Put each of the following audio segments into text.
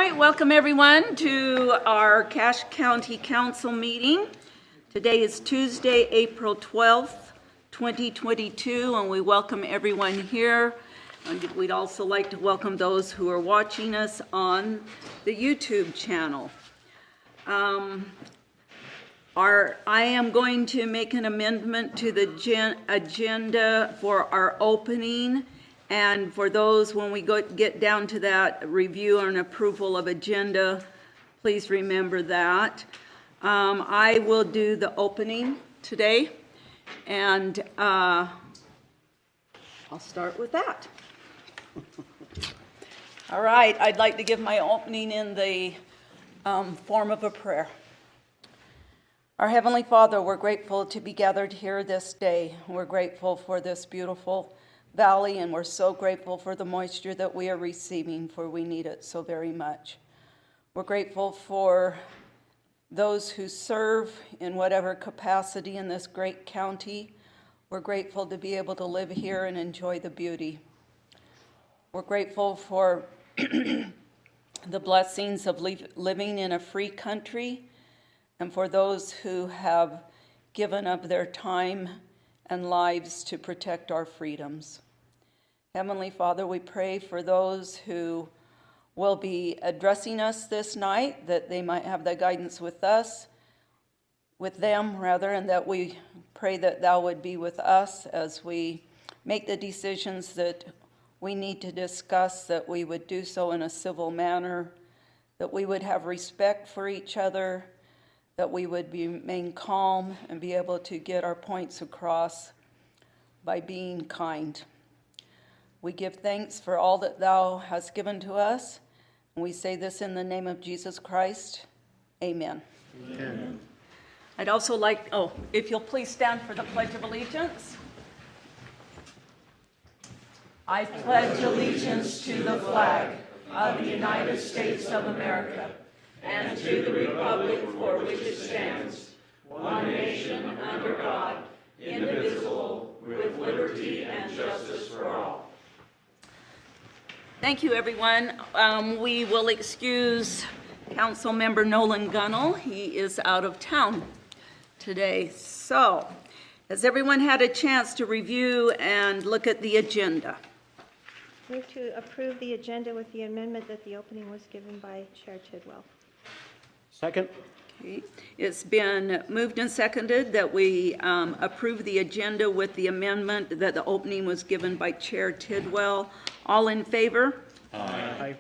right, welcome everyone to our Cache County Council meeting. Today is Tuesday, April 12th, 2022, and we welcome everyone here. And we'd also like to welcome those who are watching us on the YouTube channel. I am going to make an amendment to the agenda for our opening. And for those, when we get down to that review and approval of agenda, please remember that. I will do the opening today, and I'll start with that. All right, I'd like to give my opening in the form of a prayer. Our Heavenly Father, we're grateful to be gathered here this day. We're grateful for this beautiful valley, and we're so grateful for the moisture that we are receiving, for we need it so very much. We're grateful for those who serve in whatever capacity in this great county. We're grateful to be able to live here and enjoy the beauty. We're grateful for the blessings of living in a free country, and for those who have given up their time and lives to protect our freedoms. Heavenly Father, we pray for those who will be addressing us this night, that they might have the guidance with them, and that we pray that Thou would be with us as we make the decisions that we need to discuss, that we would do so in a civil manner, that we would have respect for each other, that we would remain calm and be able to get our points across by being kind. We give thanks for all that Thou hast given to us, and we say this in the name of Jesus Christ. Amen. Amen. I'd also like, if you'll please stand for the Pledge of Allegiance. I pledge allegiance to the flag of the United States of America and to the republic for which it stands, one nation under God, indivisible, with liberty and justice for all. Thank you, everyone. We will excuse Council Member Nolan Gunnell. He is out of town today. So, has everyone had a chance to review and look at the agenda? Move to approve the agenda with the amendment that the opening was given by Chair Tidwell. Second. Okay. It's been moved and seconded that we approve the agenda with the amendment that the opening was given by Chair Tidwell. All in favor? Aye.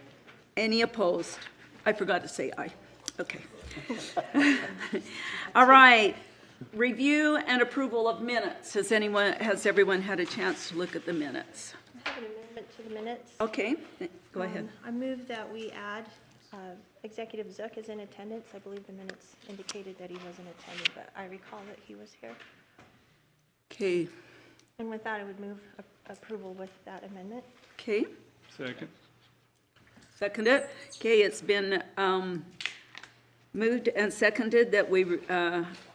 Any opposed? I forgot to say aye. Okay. All right. Review and approval of minutes. Has everyone had a chance to look at the minutes? I have an amendment to the minutes. Okay. Go ahead. I move that we add Executive Zook is in attendance. I believe the minutes indicated that he wasn't attending, but I recall that he was here. Okay. And with that, I would move approval with that amendment. Okay. Second. Second it. Okay, it's been moved and seconded that we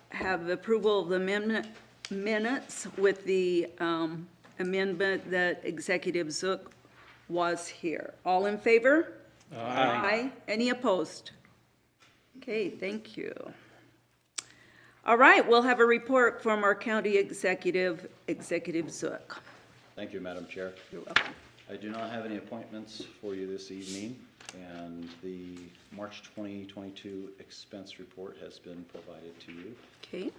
have approval of the amendment minutes with the amendment that Executive Zook was here. All in favor? Aye. Aye. Any opposed? Okay, thank you. All right, we'll have a report from our county executive, Executive Zook. Thank you, Madam Chair. You're welcome. I do not have any appointments for you this evening, and the March 2022 expense report has been provided to you. Okay.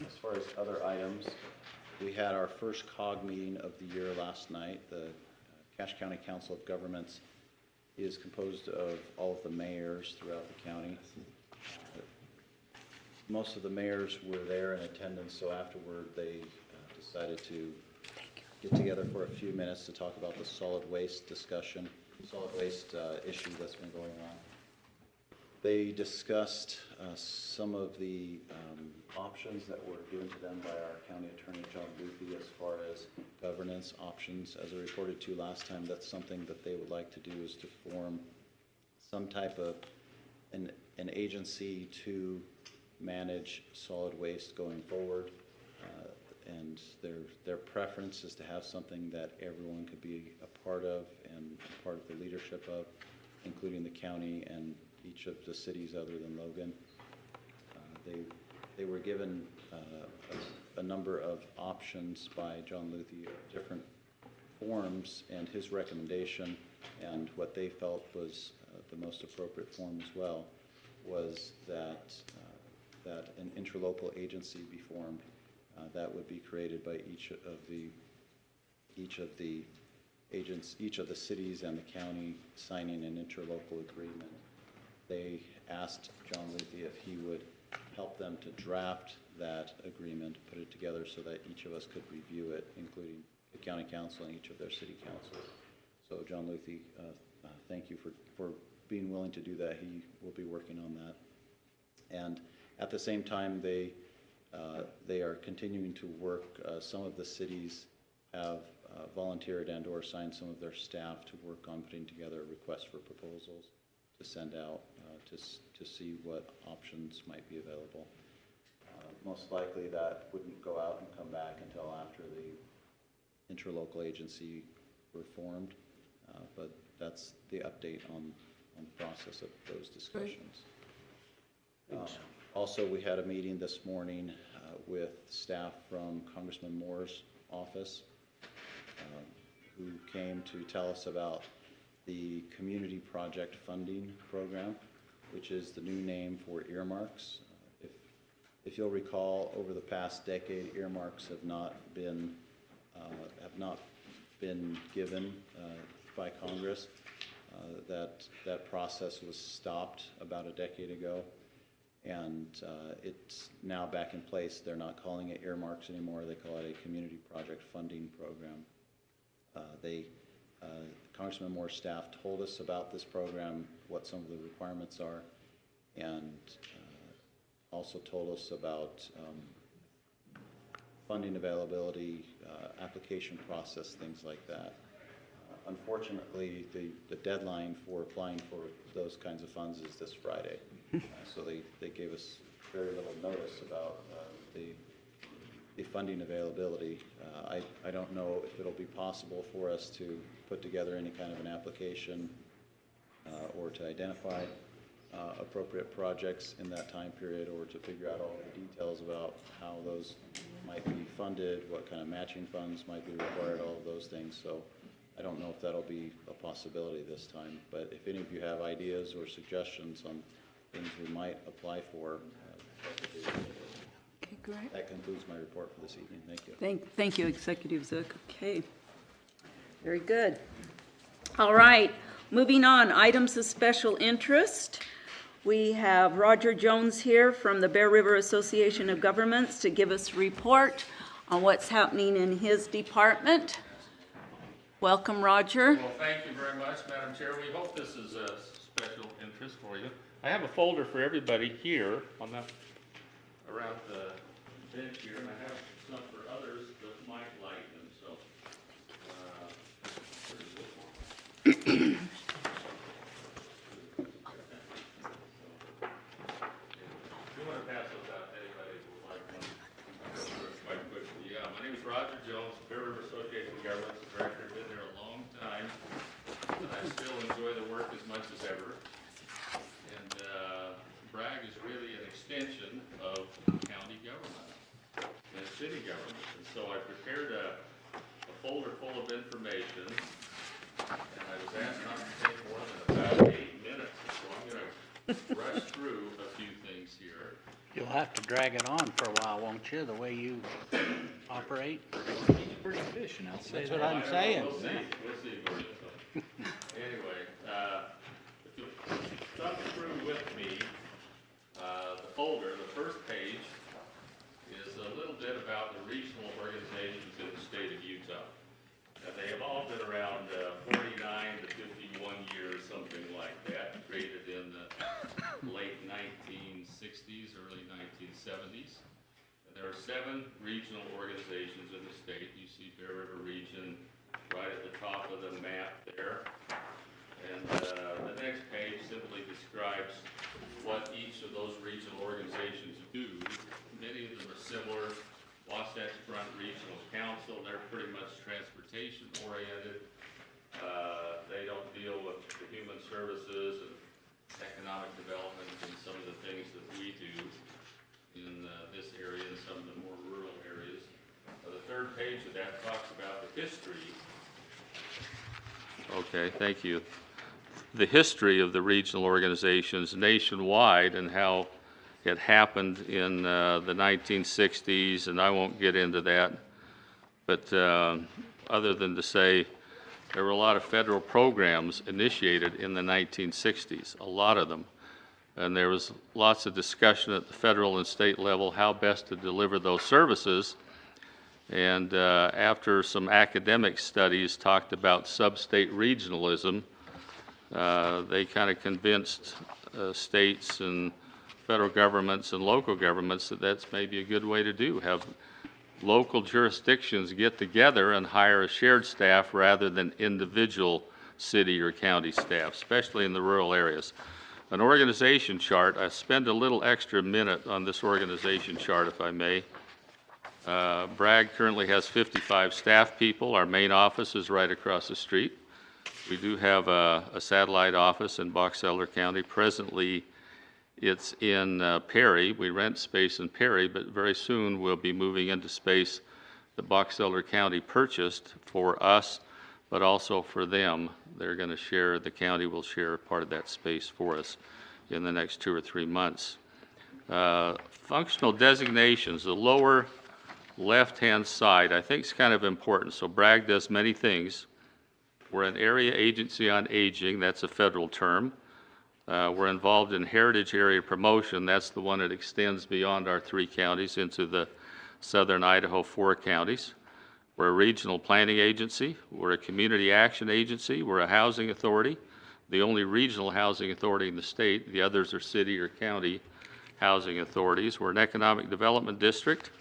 As far as other items, we had our first COG meeting of the year last night. The Cache County Council of Governments is composed of all of the mayors throughout the county. Most of the mayors were there in attendance, so afterward they decided to get together for a few minutes to talk about the solid waste issue that's been going on. They discussed some of the options that were given to them by our County Attorney, John Luthi, as far as governance options. As I reported to you last time, that's something that they would like to do, is to form some type of an agency to manage solid waste going forward. And their preference is to have something that everyone could be a part of and part of the leadership of. including the county and each of the cities other than Logan. They were given a number of options by John Luthi of different forms, and his recommendation and what they felt was the most appropriate form as well was that an interlocal agency be formed that would be created by each of the cities and the county signing an interlocal agreement. They asked John Luthi if he would help them to draft that agreement, put it together so that each of us could review it, including the county council and each of their city councils. So John Luthi, thank you for being willing to do that. He will be working on that. And at the same time, they are continuing to work. Some of the cities have volunteered and or signed some of their staff to work on putting together a request for proposals to send out to see what options might be available. Most likely that wouldn't go out and come back until after the interlocal agency were formed, but that's the update on the process of those discussions. Also, we had a meeting this morning with staff from Congressman Moore's office who came to tell us about the Community Project Funding Program, which is the new name for earmarks. If you'll recall, over the past decade, earmarks have not been given by Congress. That process was stopped about a decade ago, and it's now back in place. They're not calling it earmarks anymore. They call it a Community Project Funding Program. Congressman Moore's staff told us about this program, what some of the requirements are, and also told us about funding availability, application process, things like that. Unfortunately, the deadline for applying for those kinds of funds is this Friday. So they gave us very little notice about the funding availability. I don't know if it'll be possible for us to put together any kind of an application or to identify appropriate projects in that time period, or to figure out all the details about how those might be funded, what kind of matching funds might be required, all of those things. So I don't know if that'll be a possibility this time, but if any of you have ideas or suggestions on things we might apply for, Okay, great. that concludes my report for this evening. Thank you. Thank you, Executive Zook. Okay, very good. All right, moving on, items of special interest. We have Roger Jones here from the Bear River Association of Governments to give us a report on what's happening in his department. Welcome, Roger. Well, thank you very much, Madam Chair. We hope this is a special interest for you. I have a folder for everybody here on that, around the bench here, and I have some for others that might like them, so. You want to pass those out to anybody who would like one? Quite quickly. Yeah, my name is Roger Jones, Bear River Association of Governments Director. Been there a long time, and I still enjoy the work as much as ever. And Bragg is really an extension of county government and city government. And so I prepared a folder full of information, and I was asked not to take more than about 8 minutes. So I'm going to rush through a few things here. You'll have to drag it on for a while, won't you, the way you operate? He's pretty efficient, I'd say. That's what I'm saying. We'll see, Gordon. So, anyway, if you'll thumb through with me, the folder, the first page is a little bit about the regional organizations in the state of Utah. They have all been around 49 to 51 years, something like that, created in the late 1960s, early 1970s. There are 7 regional organizations in the state. You see Bear River Region right at the top of the map there. And the next page simply describes what each of those regional organizations do. Many of them are similar. Wasatch Front Regional Council, they're pretty much transportation oriented. They don't deal with the human services third page of that talks about the history. Okay, thank you. The history of the regional organizations nationwide and how it happened in the 1960s, and I won't get into that, but other than to say there were a lot of federal programs initiated in the 1960s, a lot of them, and there was lots of discussion at the federal and state level how best to deliver those services. And after some academic studies talked about sub-state regionalism, they kind of convinced states and federal governments and local governments that that's maybe a good way to do. Have local jurisdictions get together and hire a shared staff rather than individual city or county staff, especially in the rural areas. An organization chart, I spend a little extra minute on this organization chart, if I may. Bragg currently has 55 staff people. Our main office is right across the street. We do have a satellite office in Box Elder County. Presently, it's in Perry. We rent space in Perry, but very soon we'll be moving into space that Box Elder County purchased for us, but also for them. They're going to share, the county will share part of that space for us in the next 2 or 3 months. Functional designations, the lower left-hand side, I think is kind of important. So Bragg does many things. We're an area agency on aging, that's a federal term. We're involved in heritage area promotion, that's the one that extends beyond our 3 counties into the southern Idaho 4 counties. We're a regional planning agency, we're a community action agency, we're a housing authority, the only regional housing authority in the state. The others are city or county housing authorities. We're an economic development district,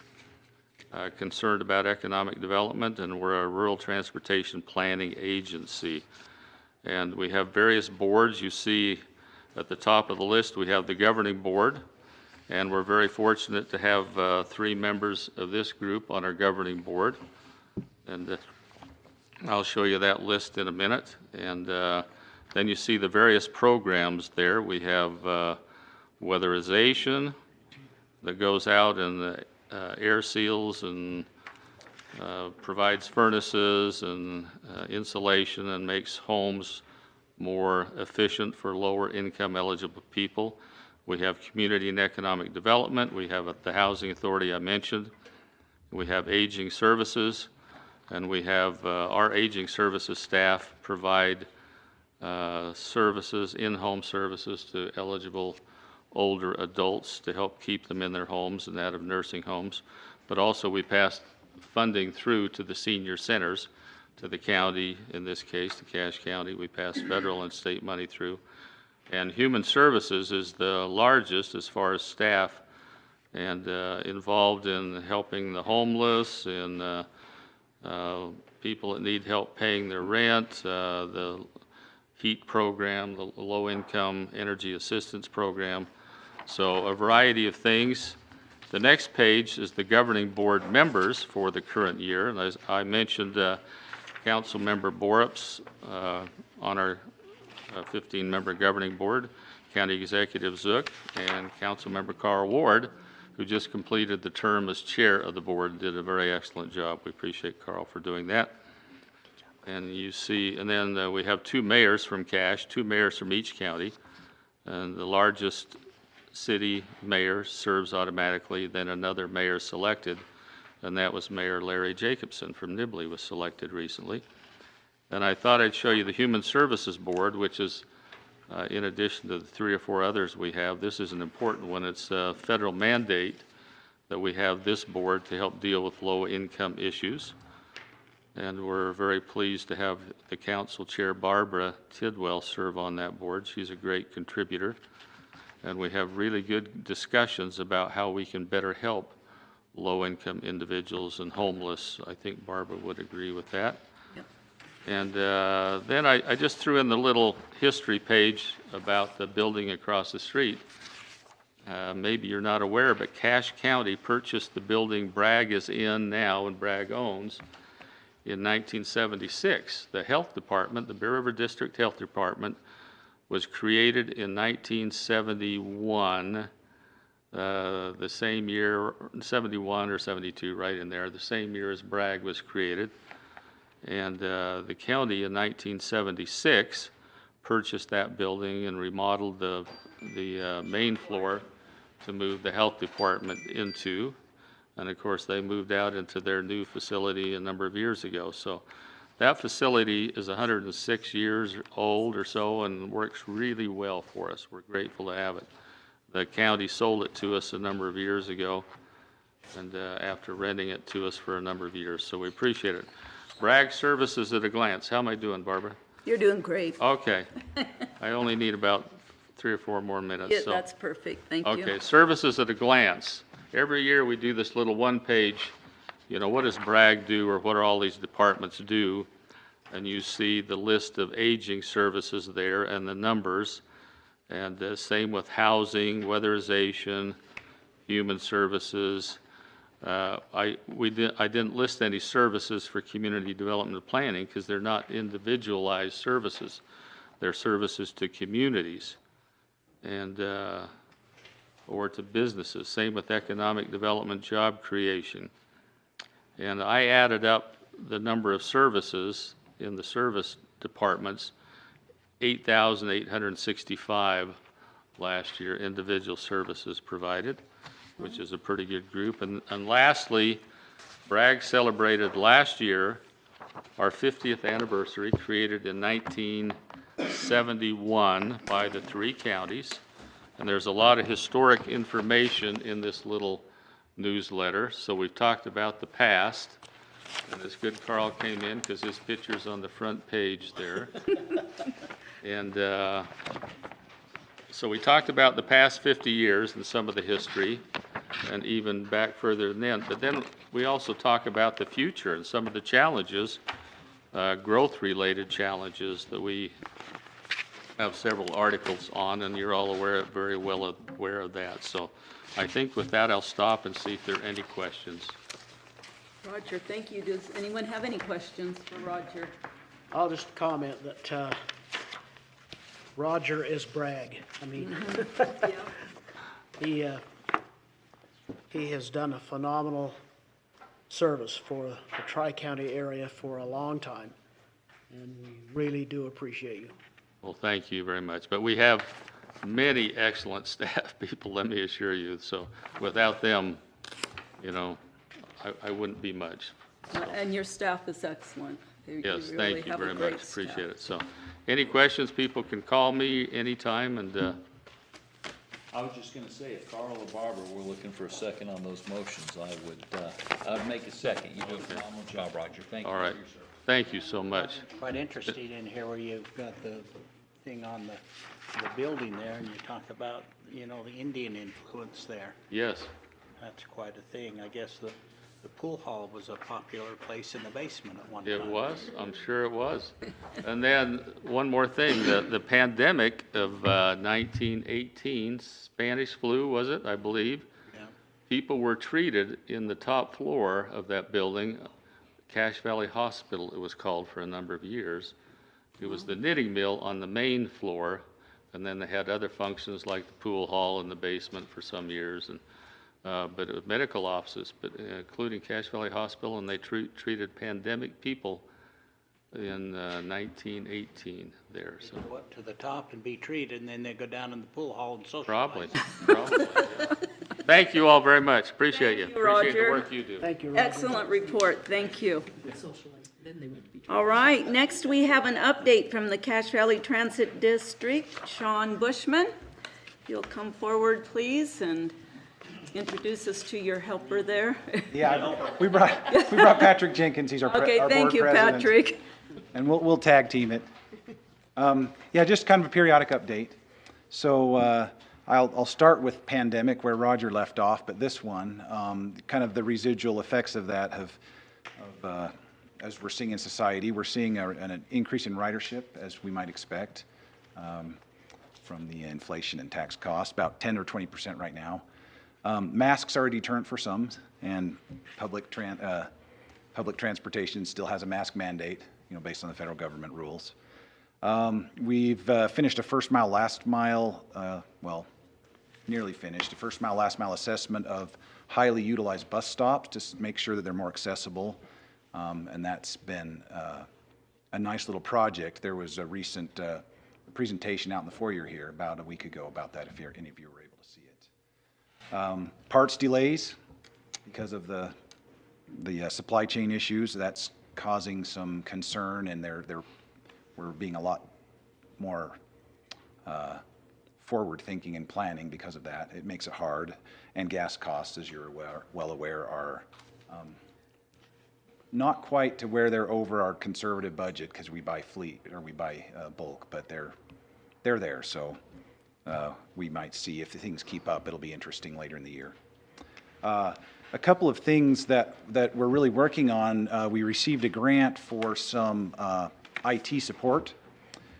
concerned about economic development, and we're a rural transportation planning agency. And we have various boards. You see at the top of the list we have the governing board, and we're very fortunate to have 3 members of this group on our governing board. And I'll show you that list in a minute. And then you see the various programs there. We have weatherization that goes out and air seals and provides furnaces and insulation and makes homes more efficient for lower income eligible people. We have community and economic development. We have the housing authority I mentioned. We have aging services, and we have our aging services staff provide services, in-home services to eligible older adults to help keep them in their homes and out of nursing homes. But also we pass funding through to the senior centers, to the county, in this case, to Cache County. We pass federal and state money through. And human services is the largest as far as staff, and involved in helping the homeless and people that need help paying their rent, the heat program, the low-income energy assistance program. So a variety of things. The next page is the governing board members for the current year. And as I mentioned, Council Member Borups on our 15-member governing board, County Executive Zook, and Council Member Carl Ward, who just completed the term as chair of the board, did a very excellent job. We appreciate Carl for doing that. And you see, and then we have 2 mayors from Cache, 2 mayors from each county, and the largest city mayor serves automatically, then another mayor selected, and that was Mayor Larry Jacobson from Nibley, was selected recently. And I thought I'd show you the Human Services Board, which is in addition to the 3 or 4 others we have. This is an important one. It's a federal mandate that we have this board to help deal with low-income issues. And we're very pleased to have the council chair, Barbara Tidwell, serve on that board. She's a great contributor. And we have really good discussions about how we can better help low-income individuals and homeless. I think Barbara would agree with that. Yep. And then I just threw in the little history page about the building across the street. Maybe you're not aware, but Cache County purchased the building Bragg is in now and Bragg owns in 1976. The health department, the Bear River District Health Department, was created in 1971. the same year, 71 or 72, right in there, the same year as Bragg was created. And the county in 1976 purchased that building and remodeled the main floor to move the health department into. And of course, they moved out into their new facility a number of years ago. So that facility is 106 years old or so and works really well for us. We're grateful to have it. The county sold it to us a number of years ago, and after renting it to us for a number of years, so we appreciate it. Bragg Services at a glance. How am I doing, Barbara? You're doing great. Okay. I only need about 3 or 4 more minutes. Yeah, so. that's perfect, thank you. Okay, services at a glance. Every year we do this little one-page, you know, what does Bragg do, or what do all these departments do? And you see the list of aging services there and the numbers. And the same with housing, weatherization, human services. I didn't list any services for community development planning because they're not individualized services. They're services to communities and or to businesses. Same with economic development, job creation. And I added up the number of services in the service departments, 8,865 last year, individual services provided, which is a pretty good group. And lastly, Bragg celebrated last year our 50th anniversary, created in 1971 by the 3 counties. And there's a lot of historic information in this little newsletter. So we've talked about the past. And it's good Carl came in because his picture's on the front page there. And so we talked about the past 50 years and some of the history, and even back further than then. But then we also talk about the future and some of the challenges, growth-related challenges that we have several articles on, and you're all very well aware of that. So I think with that, I'll stop and see if there are any questions. Roger, thank you. Does anyone have any questions for Roger? I'll just comment that Roger is Bragg. I mean, he has done a phenomenal service for the Tri-County area for a long time, and we really do appreciate you. Well, thank you very much. But we have many excellent staff people, let me assure you. So without them, you know, I wouldn't be much. And your staff is excellent. Yes, really thank you have a very great much. staff. Appreciate it. So any questions, people can call me anytime, and I was just gonna say, if Carl or Barbara were looking for a second on those motions, I'd make a second. You do a phenomenal job, Roger. Thank you. all right. for your service. Thank you so much. Quite interested in here where you've got the thing on the building there, and you talk about, you know, the Indian influence there. Yes. That's quite a thing. I guess the pool hall was a popular place in the basement at one time. It was, I'm sure it was. And then one more thing, the pandemic of 1918, Spanish flu, was it, I believe? Yeah. People were treated in the top floor of that building, Cache Valley Hospital, it was called for a number of years. It was the knitting mill on the main floor, and then they had other functions like the pool hall in the basement for some years, and but it was medical offices, but including Cache Valley Hospital, and they treated pandemic people in 1918 there. So Go up to the top and be treated, and then they go down in the pool hall and socialize. probably. Yeah. Thank you all very much. Appreciate you. Thank you, Appreciate the Roger. work you do. Thank you, Roger. Excellent report, thank you. All right, next we have an update from the Cache Valley Transit District. Sean Bushman, you'll come forward, please, and introduce us to your helper there. Yeah, we brought Patrick Jenkins. He's our Okay, our thank board you, president, Patrick. and we'll tag team it. Yeah, just kind of a periodic update. So I'll start with pandemic where Roger left off, but this one, kind of the residual effects of that as we're seeing in society, we're seeing an increase in ridership as we might expect from the inflation and tax costs, about 10 or 20% right now. Masks are a deterrent for some, and public transportation still has a mask mandate, you know, based on the federal government rules. We've finished a first mile, last mile, well, nearly finished, a first mile, last mile assessment of highly utilized bus stops to make sure that they're more accessible. And that's been a nice little project. There was a recent presentation out in the foyer here about a week ago about that, if any of you were able to see it. Parts delays because of the supply chain issues, that's causing some concern, and we're being a lot more forward-thinking and planning because of that. It makes it hard, and gas costs, as you're well aware, are not quite to where they're over our conservative budget because we buy fleet or we buy bulk, but they're there. So we might see if the things keep up. It'll be interesting later in the year. A couple of things that we're really working on. We received a grant for some IT support.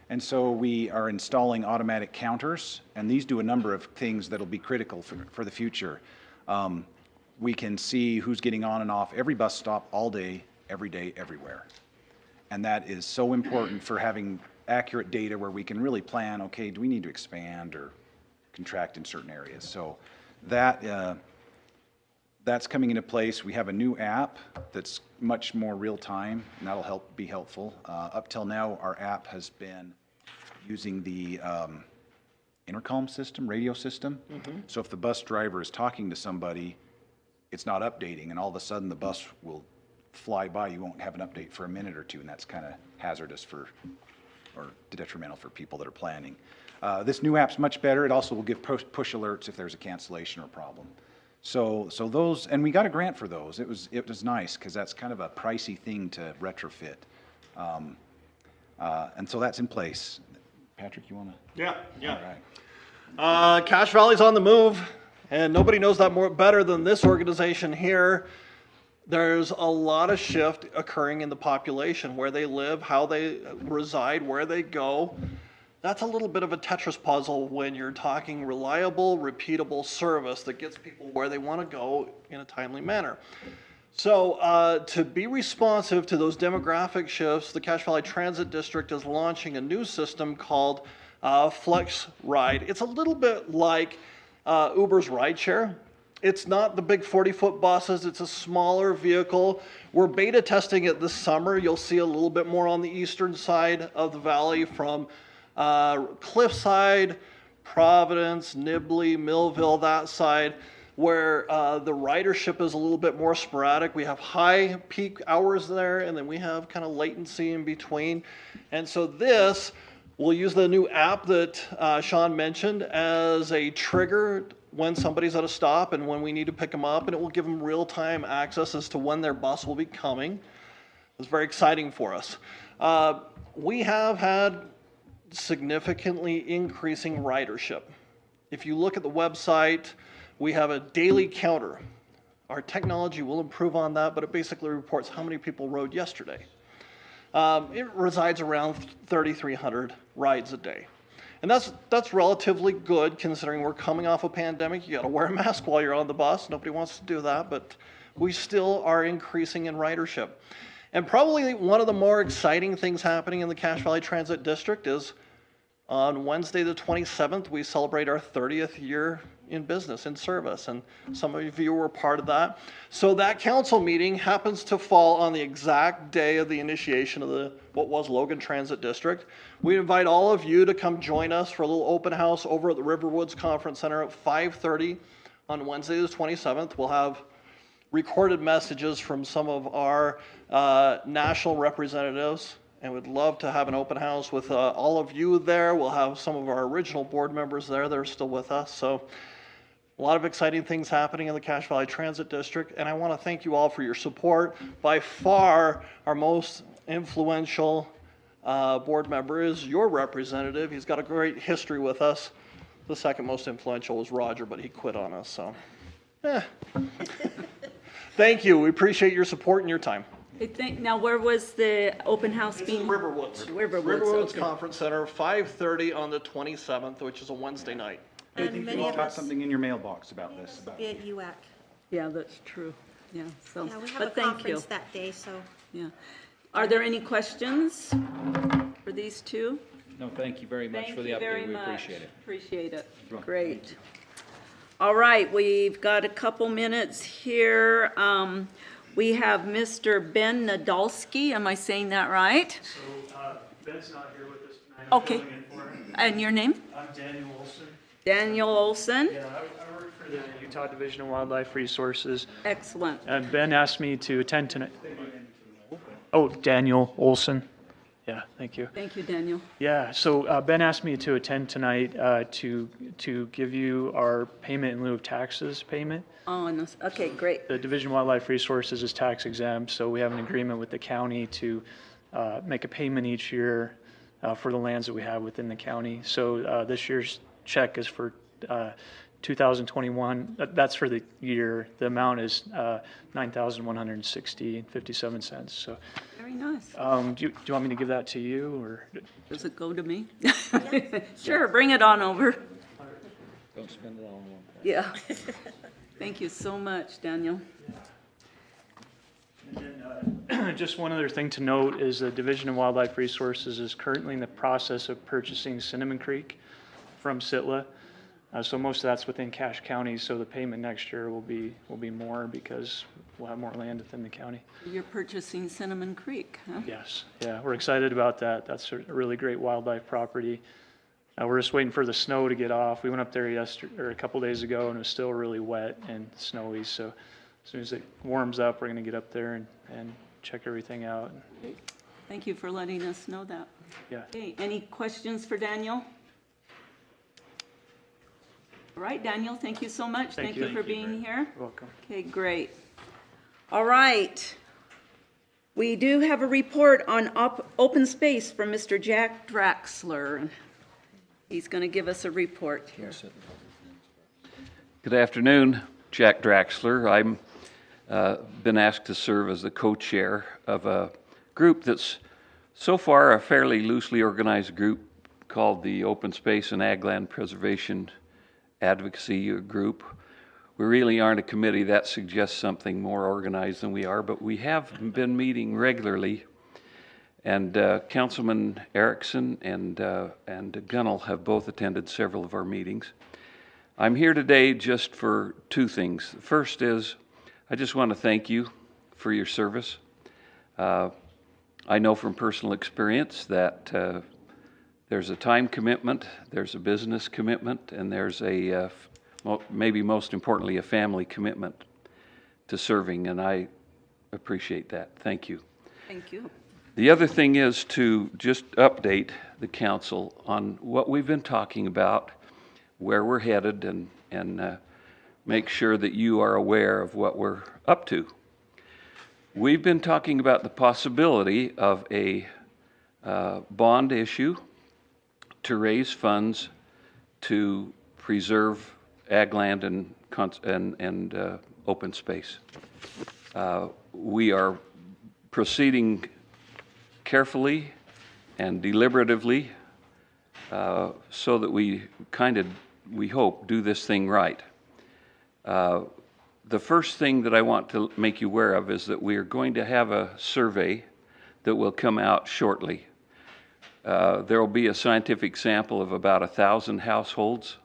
And so we are installing automatic counters, and these do a number of things that'll be critical for the future. We can see who's getting on and off every bus stop all day, everywhere. And that is so important for having accurate data where we can really plan, okay, do we need to expand or contract in certain areas? So that's coming into place. We have a new app that's much more real time, and that'll be helpful. Up till now, our app has been using the intercom system, radio system. So if the bus driver is talking to somebody, it's not updating, and all of a sudden the bus will fly by. You won't have an update for a minute or two, and that's kind of hazardous or detrimental for people that are planning. This new app's much better. It also will give push alerts if there's a cancellation or problem. So those, and we got a grant for those. It was nice because that's kind of a pricey thing to retrofit. And so that's in place. Patrick, you want to? Yeah. All right. Cache Valley's on the move, and nobody knows that better than this organization here. There's a lot of shift occurring in the population, where they live, how they reside, where they go. That's a little bit of a Tetris puzzle when you're talking reliable, repeatable service that gets people where they want to go in a timely manner. So to be responsive to those demographic shifts, the Cache Valley Transit District is launching a new system called Flux Ride. It's a little bit like Uber's rideshare. It's not the big 40-foot buses. It's a smaller vehicle. We're beta testing it this summer. You'll see a little bit more on the eastern side of the valley from Cliffside, Providence, Nibley, Millville, that side, where the ridership is a little bit more sporadic. We have high peak hours there, and then we have kind of latency in between. And so this, we'll use the new app that Sean mentioned as a trigger when somebody's at a stop and when we need to pick them up, and it will give them real-time access as to when their bus will be coming. It's very exciting for us. We have had significantly increasing ridership. If you look at the website, we have a daily counter. Our technology will improve on that, but it basically reports how many people rode yesterday. It resides around 3,300 rides a day. And that's relatively good considering we're coming off a pandemic. You got to wear a mask while you're on the bus. Nobody wants to do that, but we still are increasing in ridership. And probably one of the more exciting things happening in the Cache Valley Transit District is on Wednesday the 27th, we celebrate our 30th year in business, in service, and some of you were part of that. So that council meeting happens to fall on the exact day of the initiation of what was Logan Transit District. We invite all of you to come join us for a little open house over at the Riverwoods Conference Center at 5:30 on Wednesday the 27th. We'll have recorded messages from some of our national representatives, and we'd love to have an open house with all of you there. We'll have some of our original board members there that are still with us. So a lot of exciting things happening in the Cache Valley Transit District, and I want to thank you all for your support. By far, our most influential board member is your representative. He's got a great history with us. The second most influential was Roger, but he quit on us, so. Thank you. We appreciate your support and your time. Now, where was the open house This is being? Riverwoods. Riverwoods, okay. Conference Center, 5:30 on the 27th, which is a Wednesday night. I think you all got something in your mailbox about this. Be at UAC. Yeah, that's true. Yeah, so, Yeah, we have a but thank you. conference that day, so. Yeah. Are there any questions for these two? No, thank you very much for the update. We appreciate it. Appreciate it. Great. All right, we've got a couple minutes here. We have Mr. Ben Nadolski. Am I saying that right? So, Ben's not here with us tonight. Okay. I'm filling in for him. And your name? I'm Daniel Olson. Daniel Olson. Yeah, I work for the Utah Division of Wildlife Resources. Excellent. And Ben asked me to attend tonight. Oh, Daniel Olson. Yeah, thank you. Thank you, Daniel. Yeah, so Ben asked me to attend tonight to give you our payment in lieu of taxes payment. Oh, and this, okay, great. The Division of Wildlife Resources is tax exempt, so we have an agreement with the county to make a payment each year for the lands that we have within the county. So this year's check is for 2021. That's for the year. The amount is $9,160.57. So, Very nice. do you want me to give that to you, or? Does it go to me? Sure, bring it on over. Don't spend it all in one place. Yeah. Thank you so much, Daniel. And then, just one other thing to note is the Division of Wildlife Resources is currently in the process of purchasing Cinnamon Creek from Sitla. So most of that's within Cache County, so the payment next year will be more because we'll have more land within the county. You're purchasing Cinnamon Creek, huh? Yes, yeah, we're excited about that. That's a really great wildlife property. We're just waiting for the snow to get off. We went up there a couple days ago, and it was still really wet and snowy. So as soon as it warms up, we're going to get up there and check everything out. Thank you for letting us know that. Yeah. Okay, any questions for Daniel? All right, Daniel, thank you so much. Thank Thank you. you for being here. You're welcome. Okay, great. All right. We do have a report on open space from Mr. Jack Draxler. He's going to give us a report here. Good afternoon, Jack Draxler. I'm been asked to serve as the co-chair of a group that's so far a fairly loosely organized group called the Open Space and Ag Land Preservation Advocacy Group. We really aren't a committee. That suggests something more organized than we are, but we have been meeting regularly. And Councilman Erickson and Gunnell have both attended several of our meetings. I'm here today just for two things. The first is I just want to thank you for your service. I know from personal experience that there's a time commitment, there's a business commitment, and there's a, maybe most importantly, a family commitment to serving, and I appreciate that. Thank you. Thank you. The other thing is to just update the council on what we've been talking about, where we're headed, and make sure that you are aware of what we're up to. We've been talking about the possibility of a bond issue to raise funds to preserve ag land and open space. We are proceeding carefully and deliberatively so that we hope, do this thing right. The first thing that I want to make you aware of is that we are going to have a survey that will come out shortly. There will be a scientific sample of about 1,000 households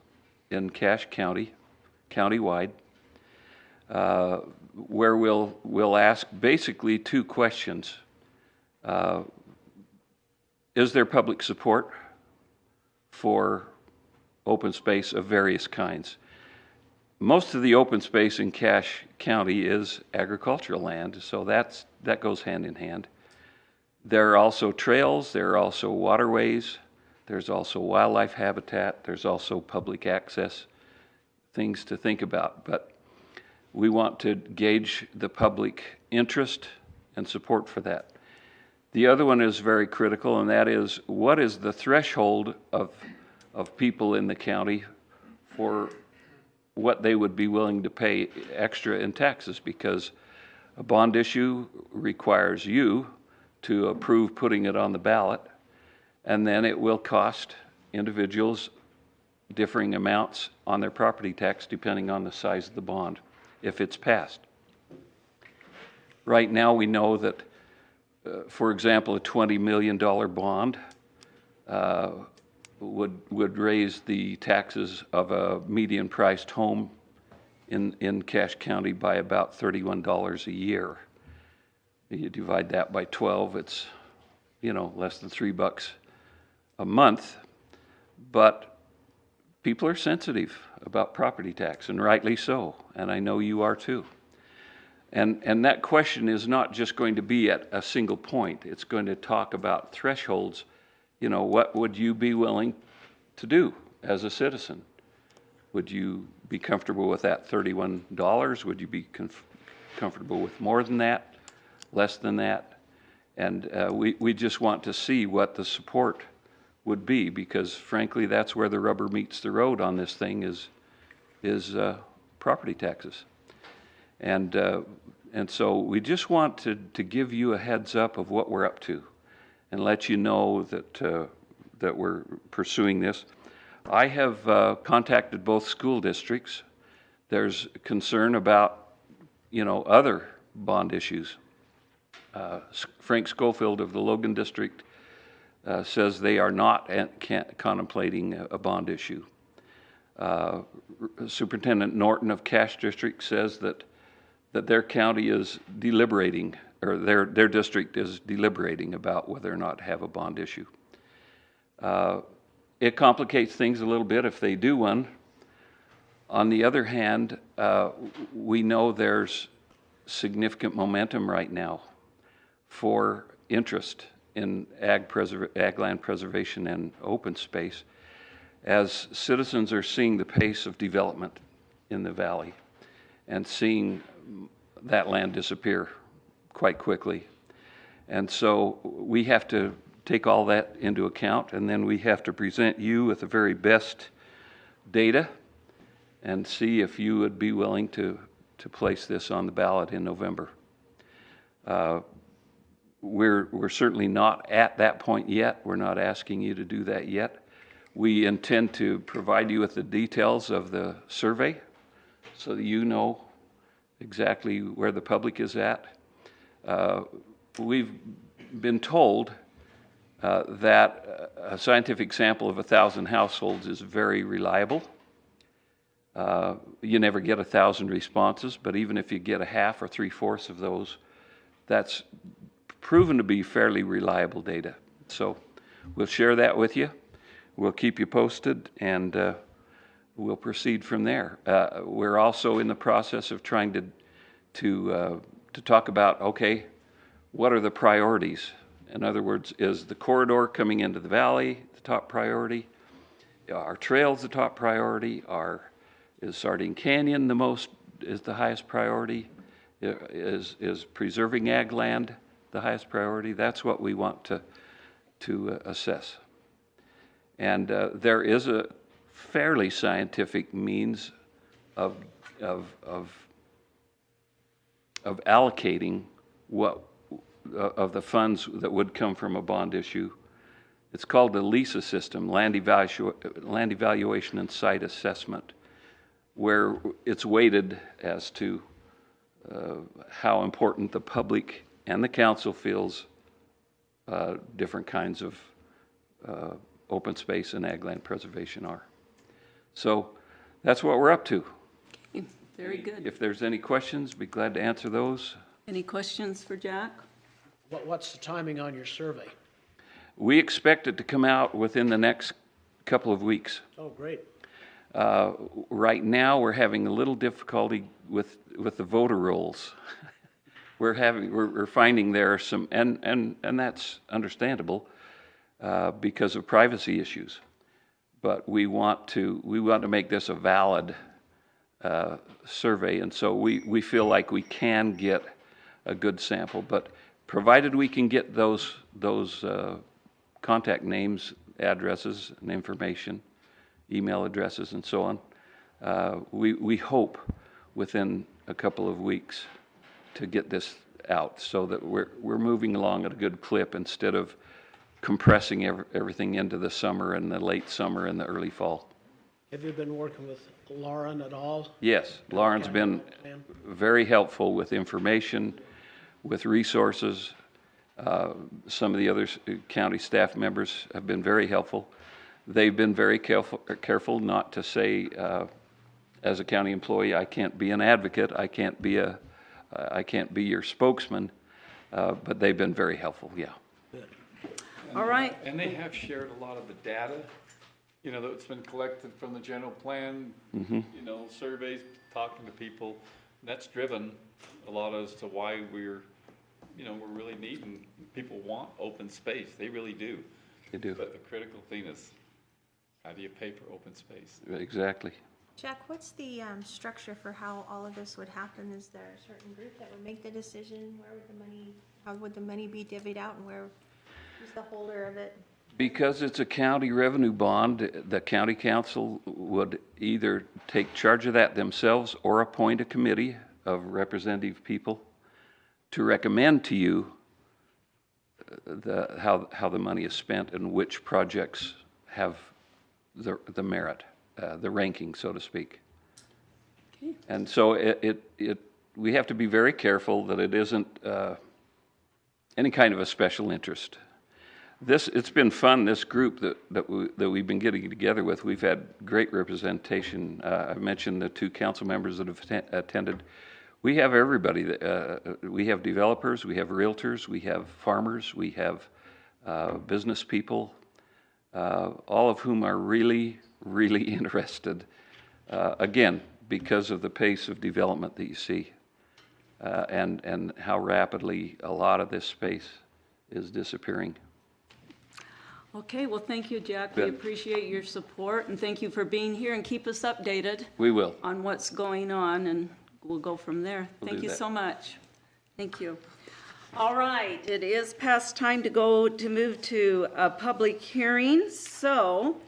in Cache County, countywide, where we'll ask basically two questions. Is there public support for open space of various kinds? Most of the open space in Cache County is agricultural land, so that goes hand in hand. There are also trails, there are also waterways, there's also wildlife habitat, there's also public access, things to think about. But we want to gauge the public interest and support for that. The other one is very critical, and that is, what is the threshold of people in the county for what they would be willing to pay extra in taxes? Because a bond issue requires you to approve putting it on the ballot, and then it will cost individuals differing amounts on their property tax depending on the size of the bond, if it's passed. Right now we know that, for example, a $20 million bond would raise the taxes of a median-priced home in Cache County by about $31 a year. You divide that by 12, it's, you know, less than $3 a month. But people are sensitive about property tax, and rightly so, and I know you are too. And that question is not just going to be at a single point. It's going to talk about thresholds. You know, what would you be willing to do as a citizen? Would you be comfortable with that $31? Would you be comfortable with more than that, less than that? And we just want to see what the support would be, because frankly, that's where the rubber meets the road on this thing is property taxes. And so we just want to give you a heads up of what we're up to and let you know that we're pursuing this. I have contacted both school districts. There's concern about, you know, other bond issues. Frank Schofield of the Logan district says they are not contemplating a bond issue. Superintendent Norton of Cache District says that their county is deliberating, or their district is deliberating about whether or not to have a bond issue. It complicates things a little bit if they do one. On the other hand, we know there's significant momentum right now for interest in ag land preservation and open space, as citizens are seeing the pace of development in the valley and seeing that land disappear quite quickly. And so we have to take all that into account, and then we have to present you with the very best data and see if you would be willing to place this on the ballot in November. We're certainly not at that point yet. We're not asking you to do that yet. We intend to provide you with the details of the survey so that you know exactly where the public is at. We've been told that a scientific sample of 1,000 households is very reliable. You never get 1,000 responses, but even if you get a half or 3/4 of those, that's proven to be fairly reliable data. So we'll share that with you. We'll keep you posted, and we'll proceed from there. We're also in the process of trying to talk about, okay, what are the priorities? In other words, is the corridor coming into the valley the top priority? Are trails the top priority? Is Sardine Canyon the highest priority? Is preserving ag land the highest priority? That's what we want to assess. And there is a fairly scientific means of allocating of the funds that would come from a bond issue. It's called the LISA system, Land Evaluation and Site Assessment, where it's weighted as to how important the public and the council feels different kinds of open space and ag land preservation are. So that's what we're up to. Okay, very good. If there's any questions, be glad to answer those. Any questions for Jack? What's the timing on your survey? We expect it to come out within the next couple of weeks. Oh, great. Right now, we're having a little difficulty with the voter rolls. We're finding there are some, and that's understandable because of privacy issues. But we want to make this a valid survey, and so we feel like we can get a good sample. But provided we can get those contact names, addresses, and information, email addresses, and so on, we hope within a couple of weeks to get this out so that we're moving along at a good clip instead of compressing everything into the summer and the late summer and the early fall. Have you been working with Lauren at all? Yes, Lauren's been very helpful with information, with resources. Some of the other county staff members have been very helpful. They've been very careful not to say as a county employee. I can't be an advocate. I can't be your spokesman, but they've been very helpful, yeah. All right. And they have shared a lot of the data, you know, that's been collected from the general plan, you know, surveys, talking to people. That's driven a lot as to why we're really needing, people want open space. They really do. They do. But the critical thing is, how do you pay for open space? Exactly. Jack, what's the structure for how all of this would happen? Is there a certain group that would make the decision? Where would the money, how would the money be divvied out, and who's the holder of it? Because it's a county revenue bond, the county council would either take charge of that themselves or appoint a committee of representative people to recommend to you how the money is spent and which projects have the merit, the ranking, so to speak. Okay. And so we have to be very careful that it isn't any kind of a special interest. It's been fun, this group that we've been getting together with. We've had great representation. I mentioned the 2 council members that have attended. We have everybody. We have developers, we have realtors, we have farmers, we have business people, all of whom are really, really interested, again, because of the pace of development that you see and how rapidly a lot of this space is disappearing. Okay, well, thank you, Jack. We appreciate your support, and thank you for being here, and keep us updated. We will. On what's going on, and we'll go from there. We'll Thank do you that. so much. Thank you. All right, it is past time to move to a public hearing. So,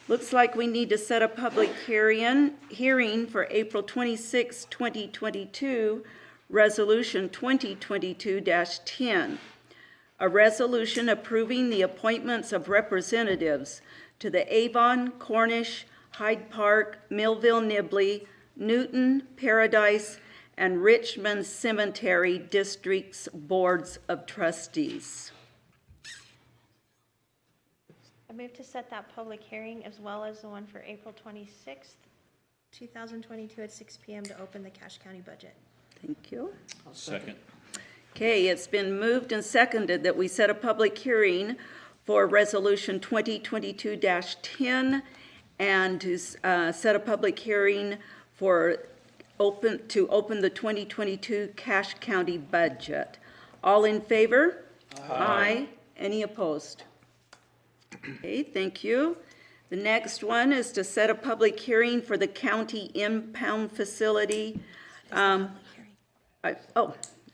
looks like we need to set a public hearing for April 26, 2022, Resolution 2022-10. A resolution approving the appointments of representatives to the Avon, Cornish, Hyde Park, Millville, Nibley, Newton, Paradise, and Richmond Cemetery Districts Boards of Trustees. I move to set that public hearing as well as the one for April 26th, 2022 at 6 p.m. to open the Cache County budget. Thank you. Second. Okay, it's been moved and seconded that we set a public hearing for Resolution 2022-10 and to set a public hearing to open the 2022 Cache County budget. All in favor? Aye. Any opposed? Okay, thank you. The next one is to set a public hearing for the county impound facility.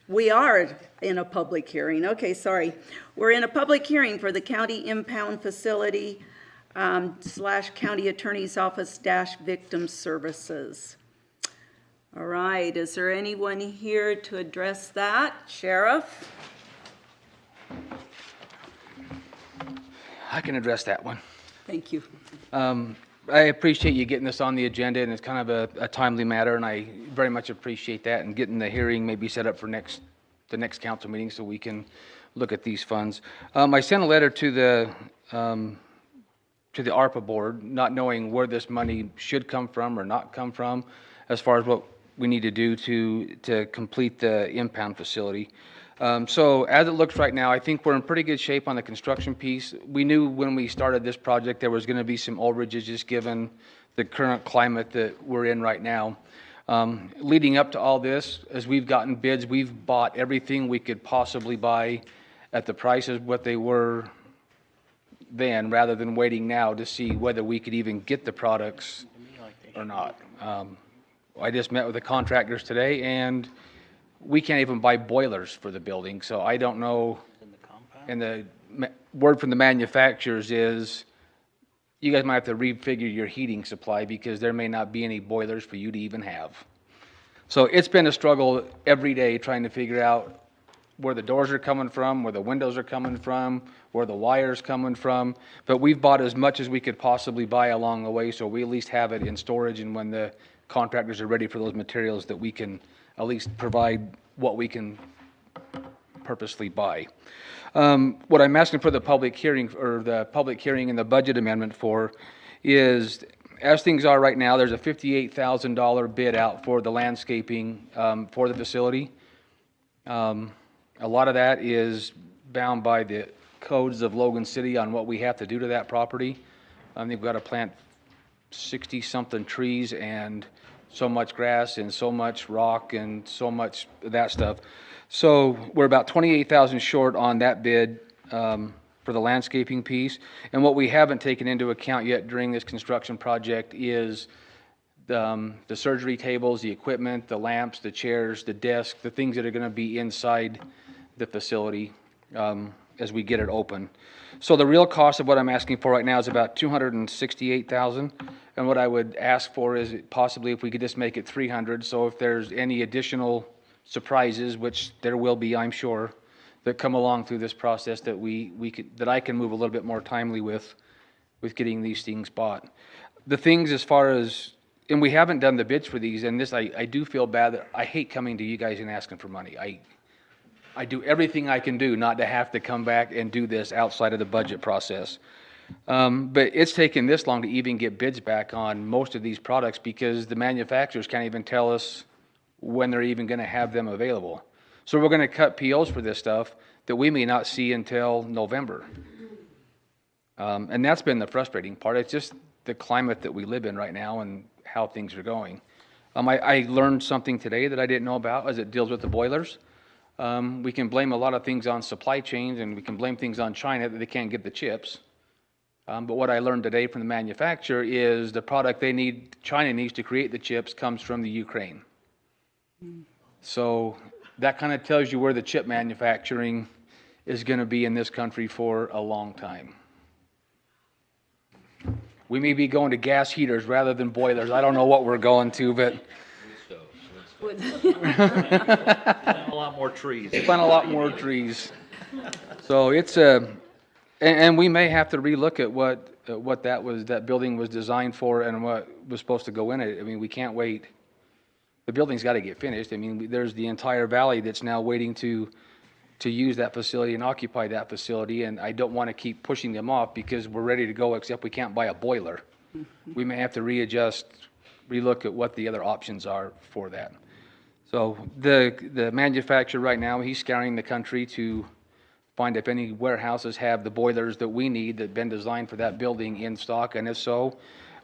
We are in a public hearing. Okay, sorry. We're in a public hearing for the county impound facility / county attorney's office / victim services. All right, is there anyone here to address that? Sheriff? I can address that one. Thank you. I appreciate you getting this on the agenda, and it's kind of a timely matter, and I very much appreciate that, and getting the hearing maybe set up for the next council meeting so we can look at these funds. I sent a letter to the ARPA board, not knowing where this money should come from or not come from, as far as what we need to do to complete the impound facility. So as it looks right now, I think we're in pretty good shape on the construction piece. We knew when we started this project there was going to be some overages just given the current climate that we're in right now. Leading up to all this, as we've gotten bids, we've bought everything we could possibly buy at the prices what they were then, rather than waiting now to see whether we could even get the products or not. I just met with the contractors today, and we can't even buy boilers for the building, so I don't know. And the word from the manufacturers is, you guys might have to refigure your heating supply because there may not be any boilers for you to even have. So it's been a struggle every day trying to figure out where the doors are coming from, where the windows are coming from, where the wire's coming from. But we've bought as much as we could possibly buy along the way, so we at least have it in storage, and when the contractors are ready for those materials, that we can at least provide what we can purposely buy. What I'm asking for the public hearing, or the public hearing and the budget amendment for, is as things are right now, there's a $58,000 bid out for the landscaping for the facility. A lot of that is bound by the codes of Logan City on what we have to do to that property. They've got to plant 60-something trees and so much grass and so much rock and so much of that stuff. So we're about 28,000 short on that bid for the landscaping piece. And what we haven't taken into account yet during this construction project is the surgery tables, the equipment, the lamps, the chairs, the desk, the things that are going to be inside the facility as we get it open. So the real cost of what I'm asking for right now is about $268,000. And what I would ask for is possibly if we could just make it 300. So if there's any additional surprises, which there will be, I'm sure, that come along through this process that that I can move a little bit more timely with getting these things bought. The things as far as, and we haven't done the bids for these, and this, I do feel bad that I hate coming to you guys and asking for money. I do everything I can do not to have to come back and do this outside of the budget process. But it's taken this long to even get bids back on most of these products because the manufacturers can't even tell us when they're even going to have them available. So we're going to cut POs for this stuff that we may not see until November. And that's been the frustrating part. It's just the climate that we live in right now and how things are going. I learned something today that I didn't know about as it deals with the boilers. We can blame a lot of things on supply chains and we can blame things on China that they can't get the chips. But what I learned today from the manufacturer is the product China needs to create the chips comes from the Ukraine. So that kind of tells you where the chip manufacturing is going to be in this country for a long time. We may be going to gas heaters rather than boilers. I don't know what we're going to, but A lot more trees. plant a lot more trees. So it's and we may have to relook at what that building was designed for and what was supposed to go in it. I mean, we can't wait. The building's got to get finished. I mean, there's the entire valley that's now waiting to use that facility and occupy that facility, and I don't want to keep pushing them off because we're ready to go, except we can't buy a boiler. We may have to relook at what the other options are for that. So the manufacturer right now, he's scouring the country to find if any warehouses have the boilers that we need that have been designed for that building in stock, and if so,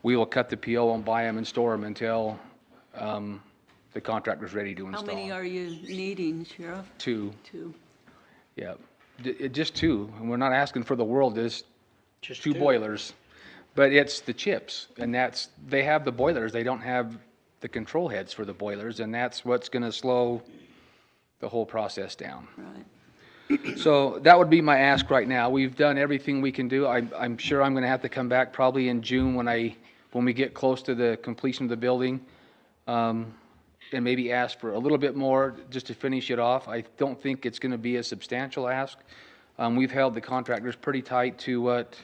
we will cut the PO and buy them and store them until the contractor's ready to install. How many are you needing, Sheriff? Two. Two. Yeah, just two, and we're not asking for the world, just two boilers. But it's the chips, and they have the boilers, they don't have the control heads for the boilers, and that's what's gonna slow the whole process down. Right. So that would be my ask right now. We've done everything we can do. I'm sure I'm gonna have to come back probably in June when we get close to the completion of the building, and maybe ask for a little bit more just to finish it off. I don't think it's gonna be a substantial ask. We've held the contractors pretty tight to what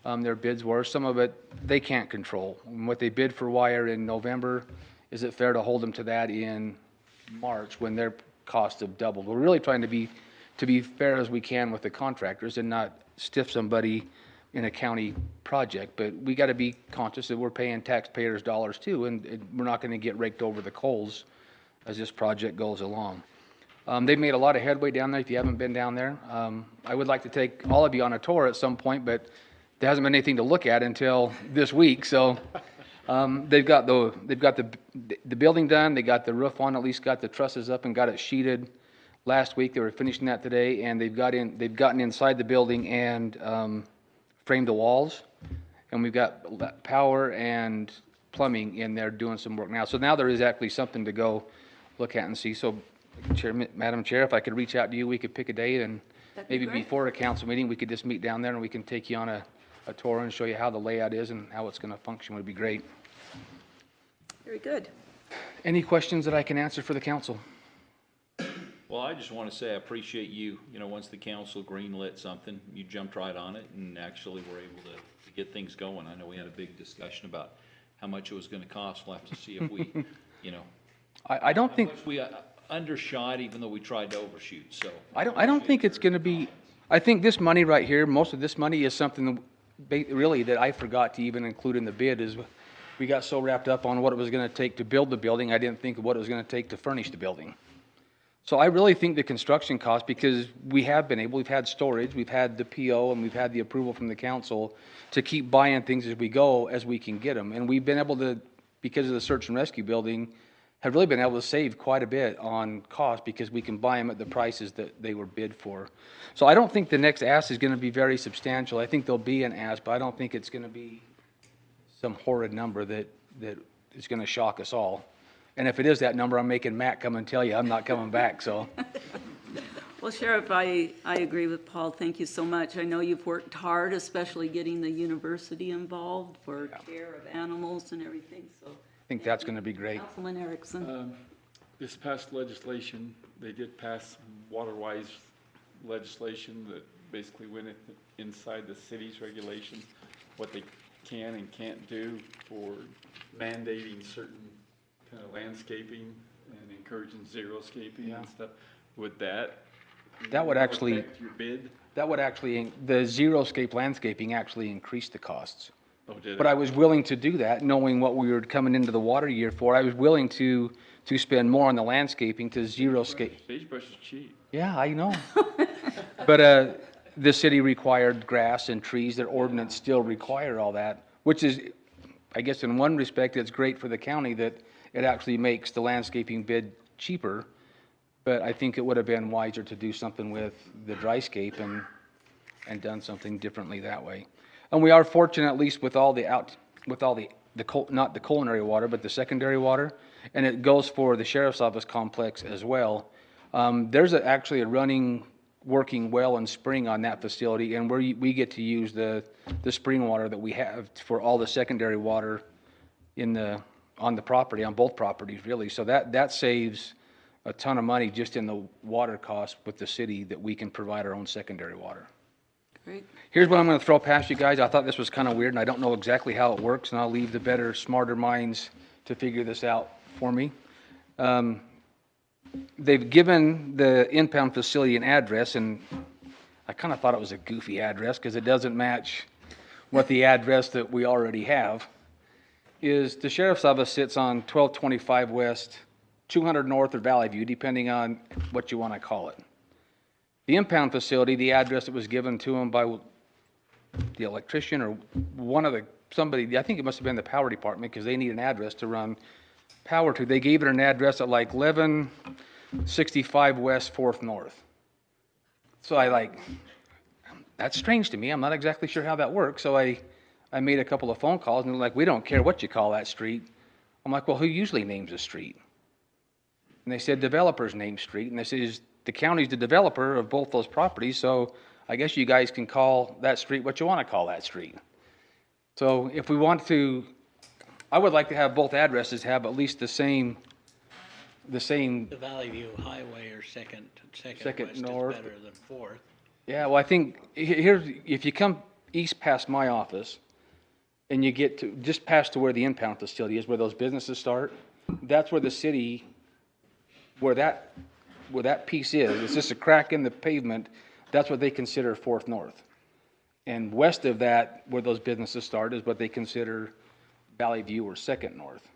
their bids were. Some of it they can't control. What they bid for wire in November, is it fair to hold them to that in March when their costs have doubled? We're really trying to be fair as we can with the contractors and not stiff somebody in a county project, but we got to be conscious that we're paying taxpayers' dollars too, and we're not going to get raked over the coals as this project goes along. They've made a lot of headway down there. If you haven't been down there, I would like to take all of you on a tour at some point, but there hasn't been anything to look at until this week. So they've got the building done. They got the roof on, at least got the trusses up and got it sheeted last week. They were finishing that today, and they've gotten inside the building and framed the walls, and we've got power and plumbing in there doing some work now. So now there is actually something to go look at and see. So, Madam Chair, if I could reach out to you, we could pick a day and maybe before a council meeting, we could just meet down there and we can take you on a tour and show you how the layout is and how it's going to function. Would be great. Very good. Any questions that I can answer for the council? Well, I just want to say I appreciate you, once the council greenlit something, you jumped right on it and actually were able to get things going. I know we had a big discussion about how much it was going to cost. We'll have to see if we, I don't think we undershot even though we tried to overshoot. So I don't think it's going to be. I think this money right here, most of this money is something really that I forgot to even include in the bid. Is We got so wrapped up on what it was gonna take to build the building, I didn't think of what it was gonna take to furnish the building. So I really think the construction cost, because we've had storage, we've had the PO, and we've had the approval from the council to keep buying things as we go, as we can get them. And we've been able to, because of the search and rescue building, have really been able to save quite a bit on cost because we can buy them at the prices that they were bid for. So I don't think the next ask is gonna be very substantial. I think there'll be an ask, but I don't think it's gonna be some horrid number that is gonna shock us all. And if it is that number, I'm making Matt come and tell you I'm not coming back, so. Well, Sheriff, I agree with Paul. Thank you so much. I know you've worked hard, especially getting the university involved for care of animals and everything, so. I think that's gonna be great. Councilman Erickson. This past legislation, they did pass water-wise legislation that basically went inside the city's regulations, what they can and can't do for mandating certain kind of landscaping and encouraging xeriscaping and stuff. Would that Would actually, affect your bid? the xeriscape landscaping actually increased the costs. Oh, did But it? I was willing to do that, knowing what we were coming into the water year for. I was willing to spend more on the landscaping to xeriscape. Sagebrush is cheap. Yeah, I know. But the city required grass and trees. Their ordinance still require all that, which is, I guess in one respect, it's great for the county that it actually makes the landscaping bid cheaper. But I think it would have been wiser to do something with the dryscape and done something differently that way. And we are fortunate, at least with all the not the culinary water, but the secondary water, and it goes for the sheriff's office complex as well. There's actually a running, working well and spring on that facility, and we get to use the spring water that we have for all the secondary water on the property, on both properties, really. So that saves a ton of money just in the water cost with the city, that we can provide our own secondary water. Great. Here's what I'm gonna throw past you guys. I thought this was kind of weird, and I don't know exactly how it works, and I'll leave the better, smarter minds to figure this out for me. They've given the impound facility an address, and I kind of thought it was a goofy address because it doesn't match what the address that we already have is. The sheriff's office sits on 1225 West, 200 North, or Valley View, depending on what you want to call it. The impound facility, the address that was given to them by the electrician or somebody, I think it must have been the power department, because they need an address to run power to. They gave it an address at like 1165 West, 4th North. So that's strange to me. I'm not exactly sure how that works. So I made a couple of phone calls, and they're like, we don't care what you call that street. I'm like, well, who usually names a street? And they said developers name street, and they said the county's the developer of both those properties, so I guess you guys can call that street what you want to call that street. So if we want to, I would like to have both addresses have at least the same. The Valley View Highway or second west north. is better than fourth. Yeah, well, I think here's, if you come east past my office and you get to just past to where the impound facility is, where those businesses start, that's where the city, where that piece is. It's just a crack in the pavement. That's what they consider 4th North. And west of that, where those businesses start, is what they consider Valley View or 2nd North.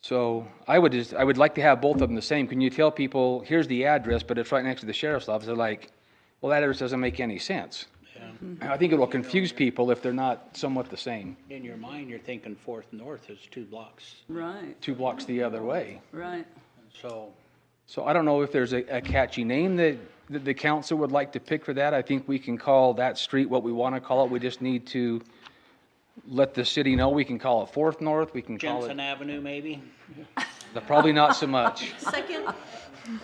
So I would like to have both of them the same. Can you tell people, here's the address, but it's right next to the sheriff's office? They're like, well, that address doesn't make any sense. Yeah. I think it will confuse people if they're not somewhat the same. In your mind, you're thinking 4th North is 2 blocks. Right, 2 blocks the other way. right. So So I don't know if there's a catchy name that the council would like to pick for that. I think we can call that street what we want to call it. We just need to let the city know. We can call it 4th North. We can call Jensen it, Avenue, maybe? probably not so much. Second,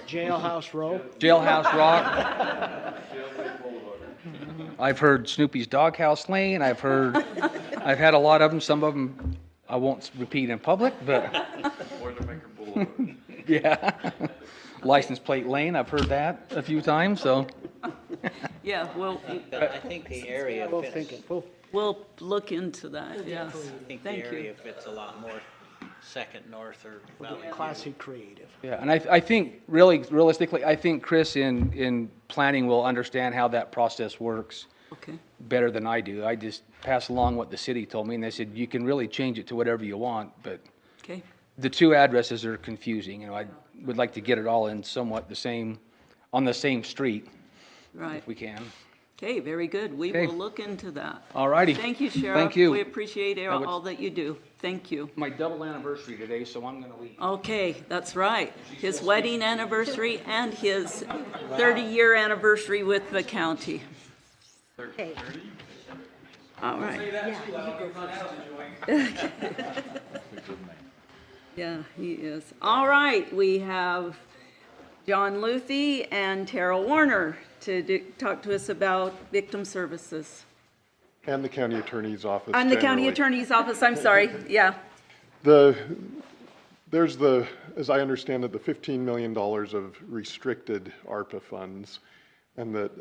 Jailhouse Row. Jailhouse Rock. I've heard Snoopy's Doghouse Lane. I've had a lot of them. Some of them I won't repeat in public, but Boilermaker Boulevard. yeah. License Plate Lane, I've heard that a few times, so. Yeah, well, I think the area Both fits, thinking, both. we'll look into that, yes. I think the Thank area you. fits a lot more 2nd North or Valley View. Classy creative. Yeah, and I think realistically, I think Chris in planning will understand how that process works. Okay, better than I do. I just pass along what the city told me, and they said, you can really change it to whatever you want, but Okay, the two addresses are confusing. You know, I would like to get it all in somewhat the same, on the same street, right. if we can. Okay, very good. We Okay. will look into that. All righty. Thank you, Sheriff. Thank you. We appreciate That was- all that you do. Thank you. My double anniversary today, so I'm gonna leave. Okay, that's right. His wedding anniversary and his 30-year anniversary with the county. Okay. All right. Yeah, he is. All right, we have John Luthi and Tara Warner to talk to us about victim services. And the county attorney's office. I'm the county generally. attorney's office, I'm sorry, yeah. There's the, as I understand it, the $15 million of restricted ARPA funds, and that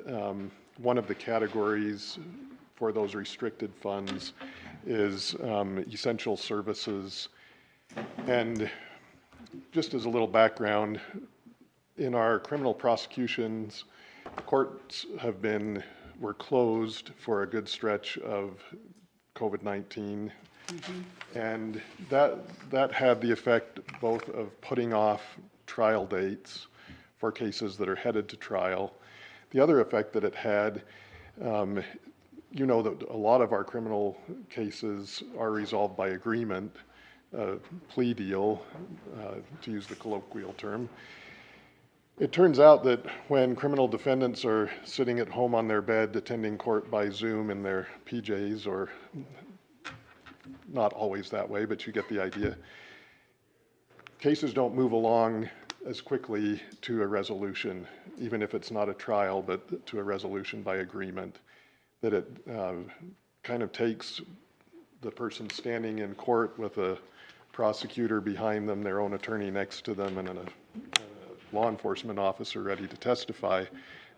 one of the categories for those restricted funds is essential services. And just as a little background, in our criminal prosecutions, courts were closed for a good stretch of COVID-19. And that had the effect both of putting off trial dates for cases that are headed to trial. The other effect that it had, you know that a lot of our criminal cases are resolved by agreement, plea deal, to use the colloquial term. It turns out that when criminal defendants are sitting at home on their bed attending court by Zoom in their PJs, or not always that way, but you get the idea, cases don't move along as quickly to a resolution, even if it's not a trial, but to a resolution by agreement, that it kind of takes the person standing in court with a prosecutor behind them, their own attorney next to them, and a law enforcement officer ready to testify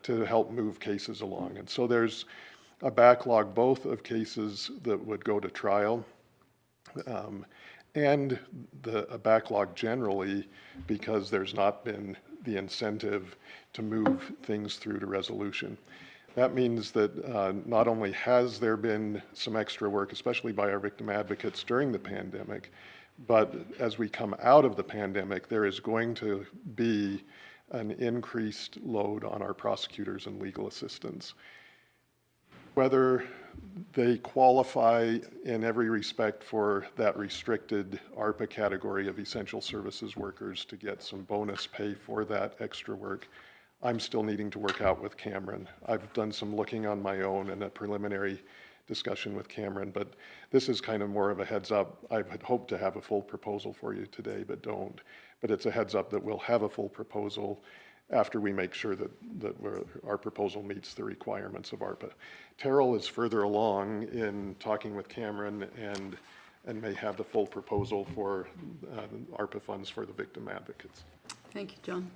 to help move cases along. And so there's a backlog both of cases that would go to trial and a backlog generally because there's not been the incentive to move things through to resolution. That means that not only has there been some extra work, especially by our victim advocates during the pandemic, but as we come out of the pandemic, there is going to be an increased load on our prosecutors and legal assistants. Whether they qualify in every respect for that restricted ARPA category of essential services workers to get some bonus pay for that extra work, I'm still needing to work out with Cameron. I've done some looking on my own and a preliminary discussion with Cameron, but this is kind of more of a heads up. I had hoped to have a full proposal for you today, but don't. But it's a heads up that we'll have a full proposal after we make sure that our proposal meets the requirements of ARPA. Terrell is further along in talking with Cameron and may have the full proposal for ARPA funds for the victim advocates. Thank you, John.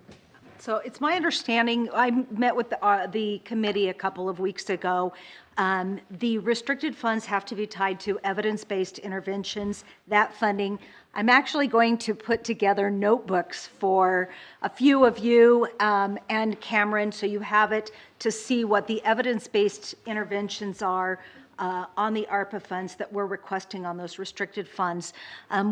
So it's my understanding, I met with the committee a couple of weeks ago. The restricted funds have to be tied to evidence-based interventions. That funding, I'm actually going to put together notebooks for a few of you and Cameron, so you have it to see what the evidence-based interventions are on the ARPA funds that we're requesting on those restricted funds.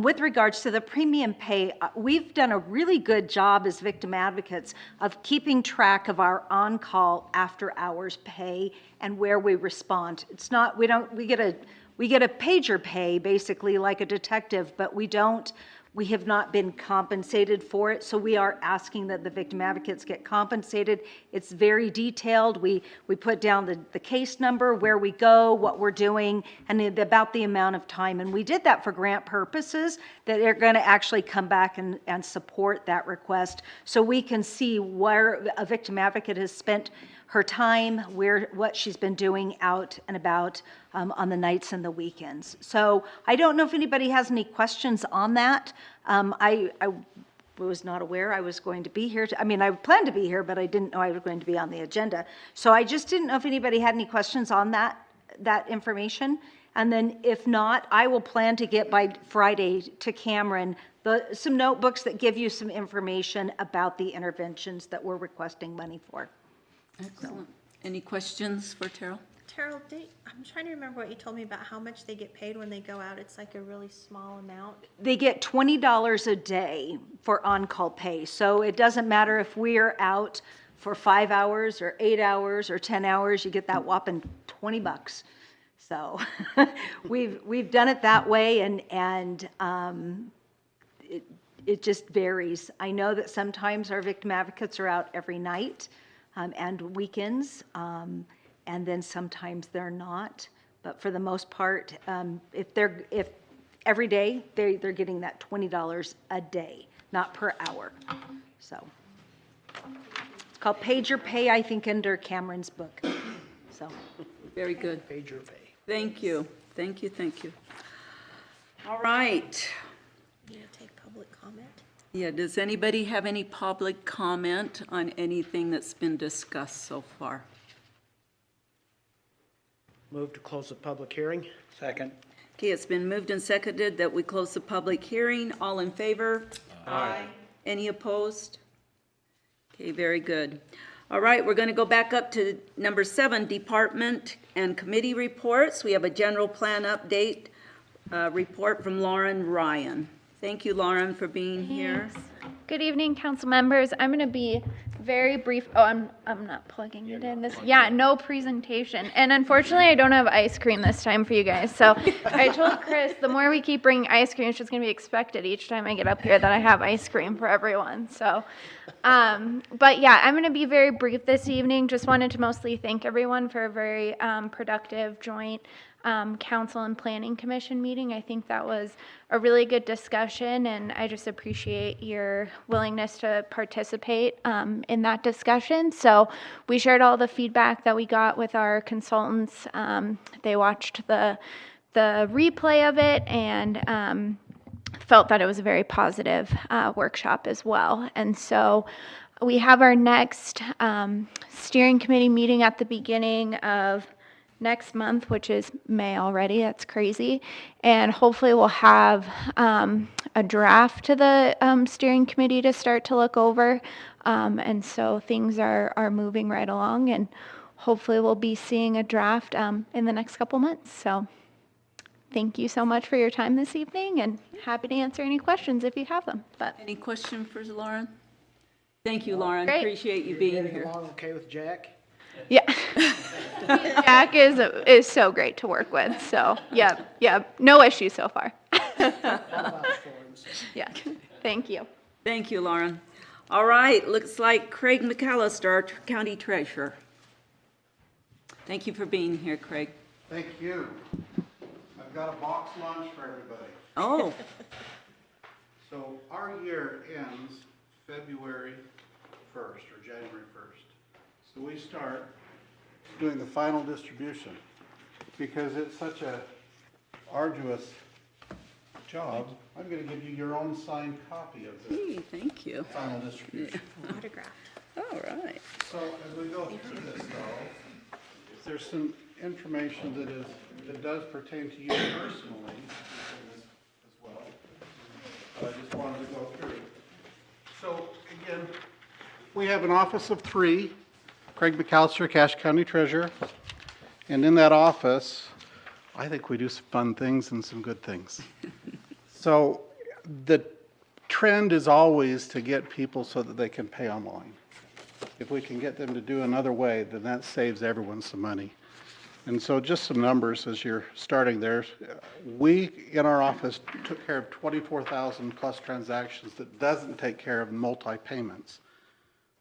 With regards to the premium pay, we've done a really good job as victim advocates of keeping track of our on-call after-hours pay and where we respond. It's not, we get a pager pay basically like a detective, but we have not been compensated for it, so we are asking that the victim advocates get compensated. It's very detailed. We put down the case number, where we go, what we're doing, and about the amount of time. And we did that for grant purposes, that are going to actually come back and support that request, so we can see where a victim advocate has spent her time, what she's been doing out and about on the nights and the weekends. So I don't know if anybody has any questions on that. I was not aware I was going to be here. I planned to be here, but I didn't know I was going to be on the agenda. So I just didn't know if anybody had any questions on that information. And then if not, I will plan to get by Friday to Cameron some notebooks that give you some information about the interventions that we're requesting money for. Excellent. Any questions for Terrell? Terrell, I'm trying to remember what you told me about how much they get paid when they go out. It's like a really small amount. They get $20 a day for on-call pay. So it doesn't matter if we are out for 5 hours or 8 hours or 10 hours, you get that whopping $20. So we've done it that way, and it just varies. I know that sometimes our victim advocates are out every night and weekends, and then sometimes they're not. But for the most part, if every day they're getting that $20 a day, not per hour. So it's called Pager Pay, I think, under Cameron's book. So Very good. Pager pay. Thank you. Thank you, thank you. All right. You gonna take public comment? Yeah, does anybody have any public comment on anything that's been discussed so far? Move to close the public hearing. Second. Okay, it's been moved and seconded that we close the public hearing. All in favor? Aye. Any opposed? Okay, very good. All right, we're going to go back up to number 7, department and committee reports. We have a general plan update report from Lauren Ryan. Thank you, Lauren, for being here. Good evening, council members. I'm going to be very brief. Oh, I'm not plugging it in. Yeah, no presentation. And unfortunately, I don't have ice cream this time for you guys. So I told Chris, the more we keep bringing ice cream, it's just going to be expected each time I get up here that I have ice cream for everyone. So, but yeah, I'm going to be very brief this evening. Just wanted to mostly thank everyone for a very productive joint council and planning commission meeting. I think that was a really good discussion, and I just appreciate your willingness to participate in that discussion. So we shared all the feedback that we got with our consultants. They watched the replay of it and felt that it was a very positive workshop as well. And so we have our next steering committee meeting at the beginning of next month, which is May already. That's crazy. And hopefully we'll have a draft to the steering committee to start to look over. And so things are moving right along, and hopefully we'll be seeing a draft in the next couple months. So thank you so much for your time this evening, and happy to answer any questions if you have them. But Any question for Lauren? Thank you, Lauren. Great. Appreciate you being Getting here. along okay with Jack? yeah, Jack is so great to work with. So yeah, no issue so far. Yeah, thank you. Thank you, Lauren. All right, looks like Craig McAllister, our county treasurer. Thank you for being here, Craig. Thank you. I've got a box lunch for everybody. Oh, So our year ends February 1st or January 1st. So we start doing the final distribution because it's such a arduous job. I'm going to give you your own signed copy of the hey, thank you. final distribution. Autographed. All right. So as we go through this though, there's some information that does pertain to you personally as well. I just wanted to go through. So again, we have an office of 3, Craig McAllister, Cache County Treasurer. And in that office, I think we do some fun things and some good things. So the trend is always to get people so that they can pay online. If we can get them to do another way, then that saves everyone some money. And so just some numbers as you're starting there. We, in our office, took care of 24,000 plus transactions that doesn't take care of multi-payments,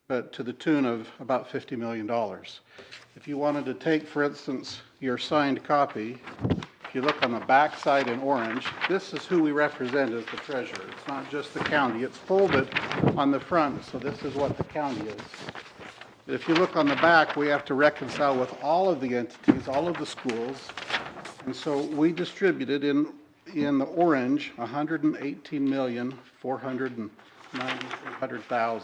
but to the tune of about $50 million. If you wanted to take, for instance, your signed copy, if you look on the back side in orange, this is who we represent as the treasurer. It's not just the county. It's folded on the front, so this is what the county is. If you look on the back, we have to reconcile with all of the entities, all of the schools. And so we distributed in the orange, 118,493,000.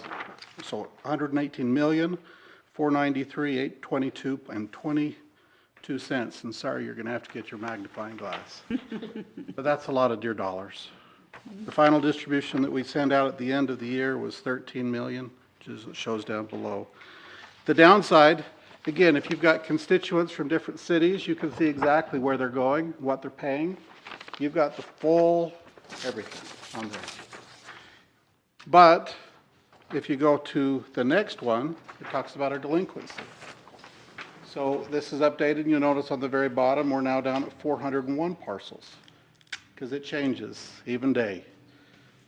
So 118,493,822 and 22 cents. And sorry, you're going to have to get your magnifying glass. But that's a lot of dear dollars. The final distribution that we send out at the end of the year was 13 million, which is, it shows down below. The downside Again, if you've got constituents from different cities, you can see exactly where they're going, what they're paying. You've got the full everything on there. But if you go to the next one, it talks about our delinquency. So this is updated. You'll notice on the very bottom, we're now down at 401 parcels because it changes even day.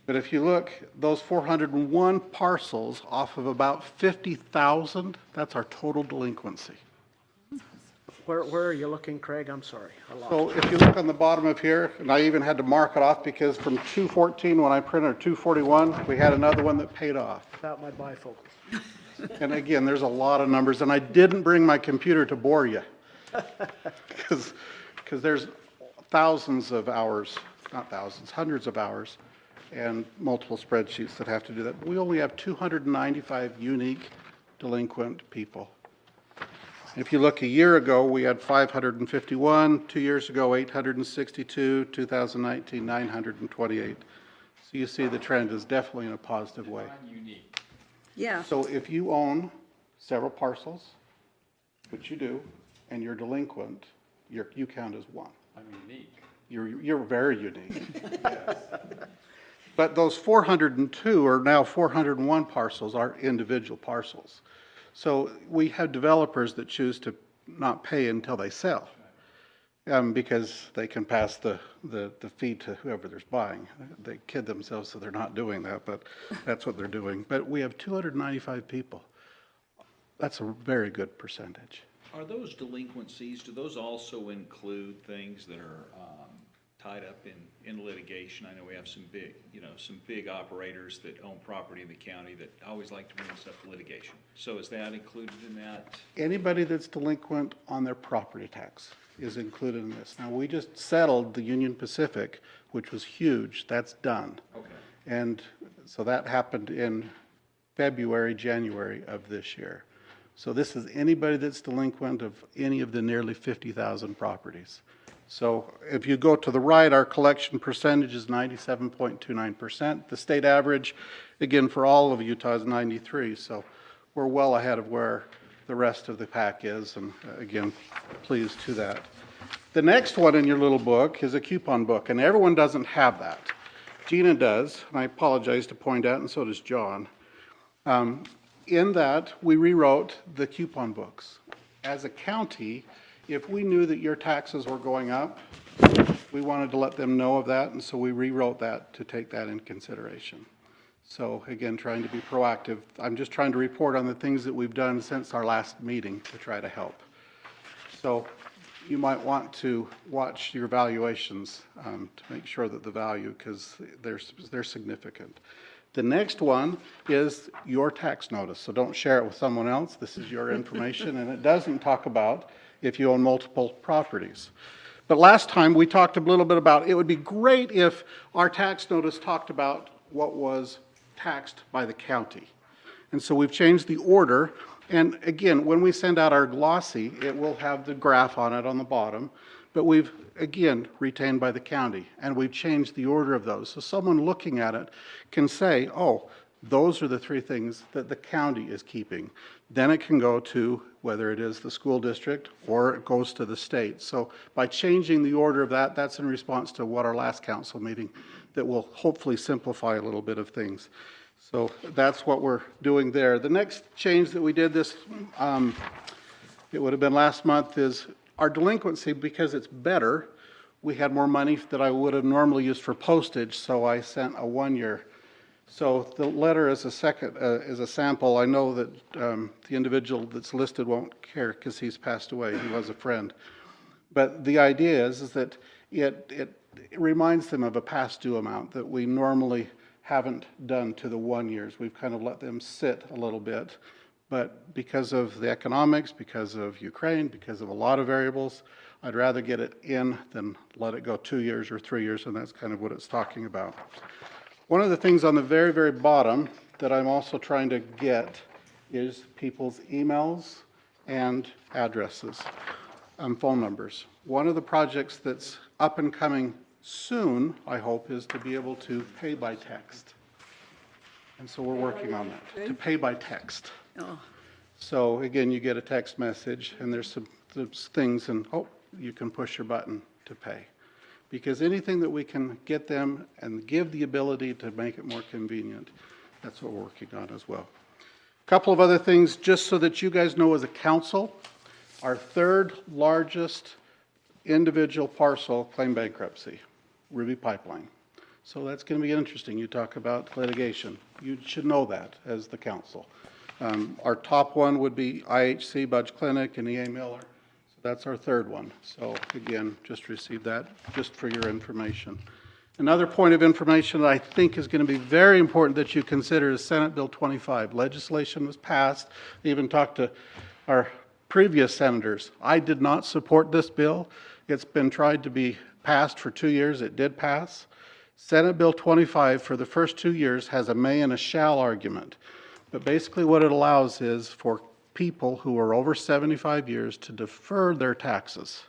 But if you look, those 401 parcels off of about 50,000, that's our total delinquency. Where are you looking, Craig? I'm sorry. I lost So you. if you look on the bottom of here, and I even had to mark it off because from 214, when I printed 241, we had another one that paid off. Without my bifocals. And again, there's a lot of numbers, and I didn't bring my computer to bore you. Because there's thousands of hours, not thousands, hundreds of hours, and multiple spreadsheets that have to do that. We only have 295 unique delinquent people. If you look a year ago, we had 551, 2 years ago, 862, 2019, 928. So you see the trend is definitely in a positive way. Unique. Yeah. So if you own several parcels, which you do, and you're delinquent, you count as one. I'm unique. You're very unique. But those 402 or now 401 parcels are individual parcels. So we have developers that choose to not pay until they sell, because they can pass the fee to whoever they're buying. They kid themselves so they're not doing that, but that's what they're doing. But we have 295 people. That's a very good percentage. Are those delinquencies, do those also include things that are tied up in litigation? I know we have some big operators that own property in the county that always like to bring stuff to litigation. So is that included in that? Anybody that's delinquent on their property tax is included in this. Now, we just settled the Union Pacific, which was huge. That's done. Okay. And so that happened in February, January of this year. So this is anybody that's delinquent of any of the nearly 50,000 properties. So if you go to the right, our collection percentage is 97.29%. The state average, again, for all of Utah is 93. So we're well ahead of where the rest of the pack is. And again, pleased to that. The next one in your little book is a coupon book, and everyone doesn't have that. Gina does, and I apologize to point out, and so does John. In that, we rewrote the coupon books. As a county, if we knew that your taxes were going up, we wanted to let them know of that, and so we rewrote that to take that in consideration. So again, trying to be proactive. I'm just trying to report on the things that we've done since our last meeting to try to help. So you might want to watch your valuations to make sure that the value, because they're significant. The next one is your tax notice. So don't share it with someone else. This is your information, and it doesn't talk about if you own multiple properties. But last time we talked a little bit about, it would be great if our tax notice talked about what was taxed by the county. And so we've changed the order. And again, when we send out our glossy, it will have the graph on it on the bottom. But we've, again, retained by the county. And we've changed the order of those. So someone looking at it can say, oh, those are the three things that the county is keeping. Then it can go to whether it is the school district or it goes to the state. So by changing the order of that, that's in response to what our last council meeting that will hopefully simplify a little bit of things. So that's what we're doing there. The next change that we did this, it would have been last month, is our delinquency, because it's better, we had more money that I would have normally used for postage, so I sent a 1 year. So the letter is a sample. I know that the individual that's listed won't care because he's passed away. He was a friend. But the idea is that it reminds them of a past due amount that we normally haven't done to the 1 years. We've kind of let them sit a little bit. But because of the economics, because of Ukraine, because of a lot of variables, I'd rather get it in than let it go 2 years or 3 years, and that's kind of what it's talking about. One of the things on the very, very bottom that I'm also trying to get is people's emails and addresses, phone numbers. One of the projects that's up and coming soon, I hope, is to be able to pay by text. And so we're working on that, to pay by text. Oh. So again, you get a text message and there's some things and, oh, you can push your button to pay. Because anything that we can get them and give the ability to make it more convenient, that's what we're working on as well. A couple of other things, just so that you guys know as a council, our third largest individual parcel claimed bankruptcy, Ruby Pipeline. So that's going to be interesting. You talk about litigation. You should know that as the council. Our top one would be IHC, Budge Clinic, and EA Miller. So that's our third one. So again, just received that just for your information. Another point of information that I think is going to be very important that you consider is Senate Bill 25. Legislation was passed. I even talked to our previous senators. I did not support this bill. It's been tried to be passed for 2 years. It did pass. Senate Bill 25 for the first 2 years has a may and a shall argument. But basically what it allows is for people who are over 75 years to defer their taxes.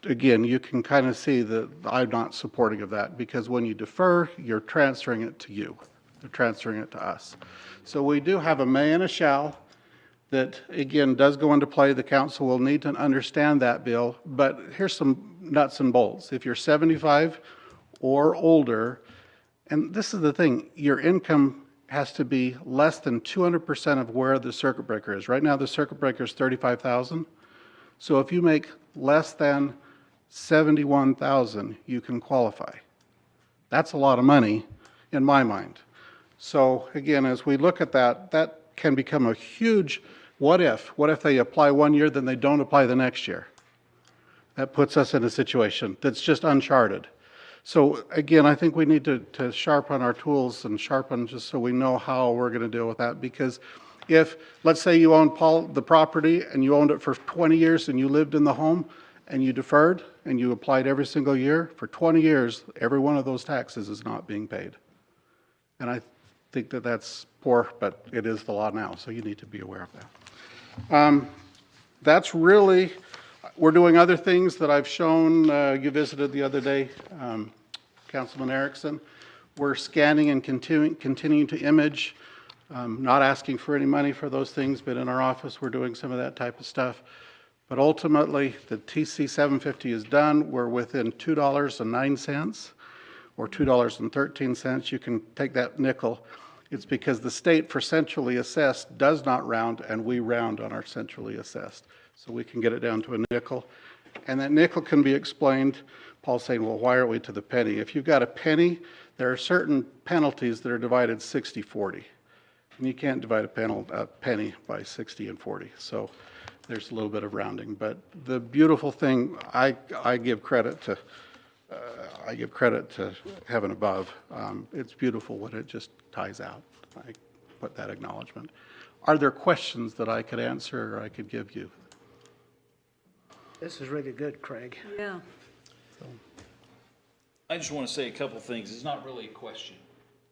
Again, you can kind of see that I'm not supporting of that, because when you defer, you're transferring it to you. They're transferring it to us. So we do have a may and a shall that, again, does go into play. The council will need to understand that bill. But here's some nuts and bolts. If you're 75 or older, and this is the thing, your income has to be less than 200% of where the circuit breaker is. Right now, the circuit breaker is $35,000. So if you make less than $71,000, you can qualify. That's a lot of money in my mind. So again, as we look at that, that can become a huge what if. What if they apply 1 year, then they don't apply the next year? That puts us in a situation that's just uncharted. So again, I think we need to sharpen our tools and sharpen just so we know how we're going to deal with that. Because if, let's say you own the property and you owned it for 20 years and you lived in the home and you deferred and you applied every single year, for 20 years, every one of those taxes is not being paid. And I think that that's poor, but it is the law now, so you need to be aware of that. That's really, we're doing other things that I've shown. You visited the other day, Councilman Erickson. We're scanning and continuing to image, not asking for any money for those things, but in our office we're doing some of that type of stuff. But ultimately, the TC 750 is done. We're within $2.09 or $2.13. You can take that nickel. It's because the state for centrally assessed does not round, and we round on our centrally assessed. So we can get it down to a nickel. And that nickel can be explained. Paul's saying, well, why are we to the penny? If you've got a penny, there are certain penalties that are divided 60-40. And you can't divide a penny by 60 and 40. So there's a little bit of rounding. But the beautiful thing, I give credit to heaven above. It's beautiful when it just ties out. I put that acknowledgement. Are there questions that I could answer or I could give you? This is really good, Craig. Yeah. I just want to say a couple things. It's not really a question,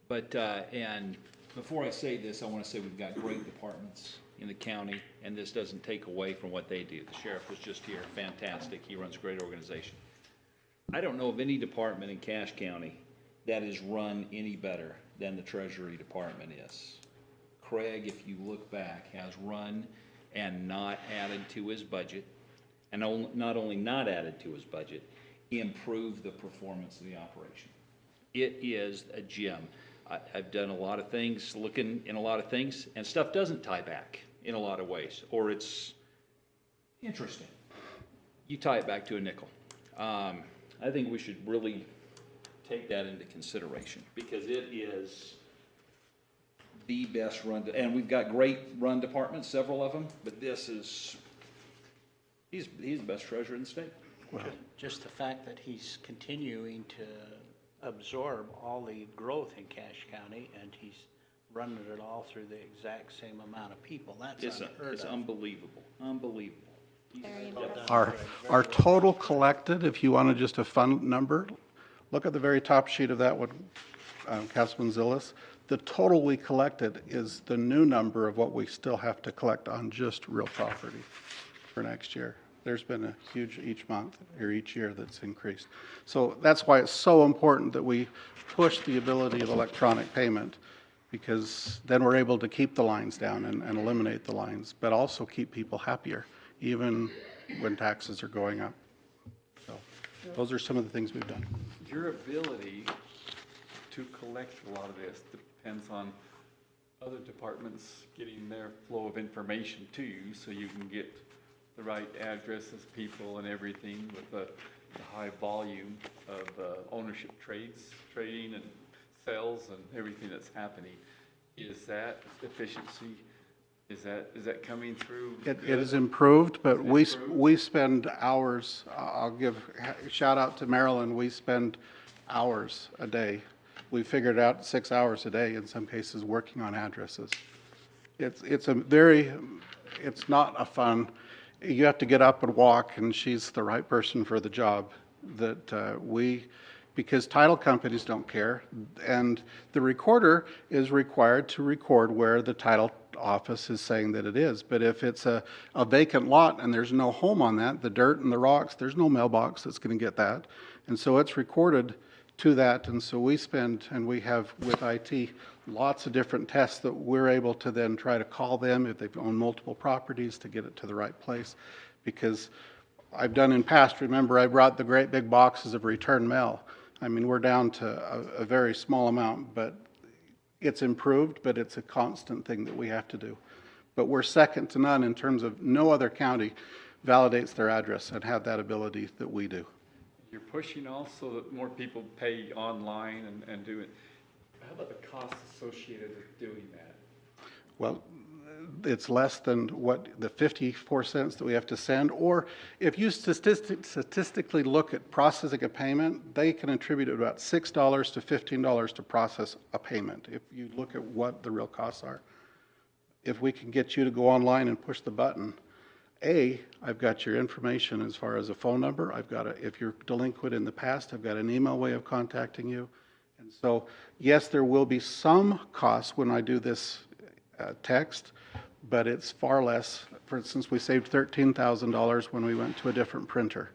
but, and before I say this, I want to say we've got great departments in the county, and this doesn't take away from what they do. The sheriff was just here, fantastic. He runs a great organization. I don't know of any department in Cache County that is run any better than the Treasury Department is. Craig, if you look back, has run and not added to his budget, and not only not added to his budget, improved the performance of the operation. It is a gem. I've done a lot of things, looking in a lot of things, and stuff doesn't tie back in a lot of ways, or it's interesting. You tie it back to a nickel. I think we should really take that into consideration, because it is the best run, and we've got great run departments, several of them, but this is, he's the best treasurer in the state. Well, just the fact that he's continuing to absorb all the growth in Cache County, and he's running it all through the exact same amount of people, that's unheard of. It's unbelievable, unbelievable. Our total collected, if you wanted just a fund number, look at the very top sheet of that one, Councilman Zillis. The total we collected is the new number of what we still have to collect on just real property for next year. There's been a huge each month or each year that's increased. So that's why it's so important that we push the ability of electronic payment. because then we're able to keep the lines down and eliminate the lines, but also keep people happier, even when taxes are going up. So those are some of the things we've done. Your ability to collect a lot of this depends on other departments getting their flow of information to you, so you can get the right addresses, people and everything with the high volume of ownership trading and sales and everything that's happening. Is that efficiency, is that coming through? It is improved, but we spend hours, I'll give a shout out to Marilyn, we spend hours a day. We figured out 6 hours a day in some cases working on addresses. It's not a fun, you have to get up and walk, and she's the right person for the job because title companies don't care, and the recorder is required to record where the title office is saying that it is. But if it's a vacant lot and there's no home on that, the dirt and the rocks, there's no mailbox that's going to get that. And so it's recorded to that. And so we spend, and we have with IT, lots of different tests that we're able to then try to call them if they've owned multiple properties to get it to the right place. Because I've done in past, remember I brought the great big boxes of return mail. I mean, we're down to a very small amount, but it's improved, but it's a constant thing that we have to do. But we're second to none in terms of no other county validates their address and have that ability that we do. You're pushing also that more people pay online and do it. How about the costs associated with doing that? Well, it's less than what the 54 cents that we have to send, or if you statistically look at processing a payment, they can attribute about $6 to $15 to process a payment if you look at what the real costs are. If we can get you to go online and push the button, I've got your information as far as a phone number. If you're delinquent in the past, I've got an email way of contacting you. And so, yes, there will be some costs when I do this text, but it's far less. For instance, we saved $13,000 when we went to a different printer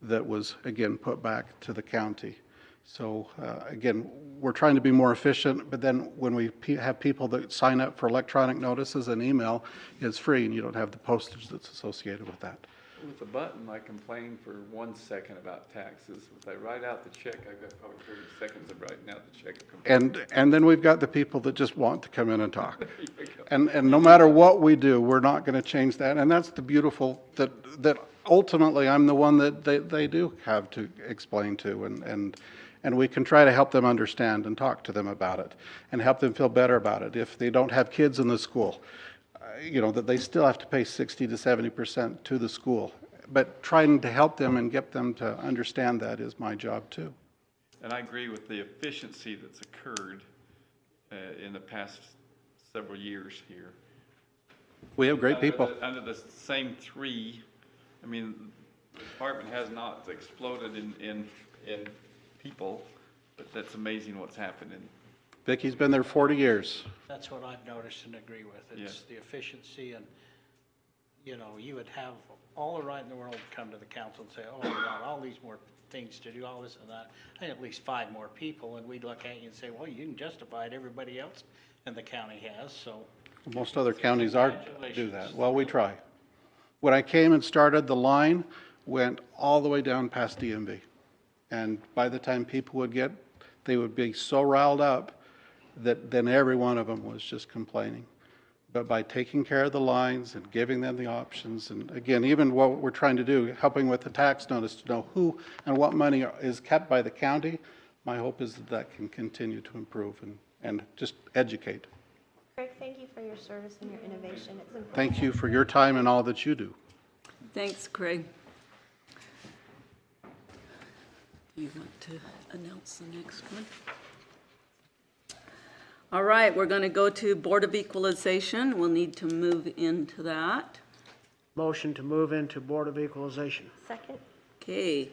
that was, again, put back to the county. So, again, we're trying to be more efficient, but then when we have people that sign up for electronic notices and email, it's free and you don't have the postage that's associated with that. With the button, I complain for 1 second about taxes. If I write out the check, I've got probably 30 seconds of writing out the check. And then we've got the people that just want to come in and talk. And no matter what we do, we're not going to change that. And that's the beautiful, that ultimately I'm the one that they do have to explain to, and we can try to help them understand and talk to them about it and help them feel better about it. If they don't have kids in the school, that they still have to pay 60 to 70% to the school. But trying to help them and get them to understand that is my job too. And I agree with the efficiency that's occurred in the past several years here. We have great people. Under the same three, I mean, the department has not exploded in people, but that's amazing what's happening. Vicky's been there 40 years. That's what I've noticed and agree with. It's the efficiency, and, you would have all the right in the world to come to the council and say, oh, we got all these more things to do, all this and that. I had at least 5 more people, and we'd look at you and say, well, you can justify it, everybody else in the county has, so. Most other counties do that. Well, we try. When I came and started, the line went all the way down past DMV. And by the time people they would be so riled up that then every one of them was just complaining. But by taking care of the lines and giving them the options, and again, even what we're trying to do, helping with the tax notice to know who and what money is kept by the county, my hope is that can continue to improve and just educate. Craig, thank you for your service and your innovation. It's important. Thank you for your time and all that you do. Thanks, Craig. Do you want to announce the next one? All right, we're going to go to Board of Equalization. We'll need to move into that. Motion to move into Board of Equalization. Second. Okay,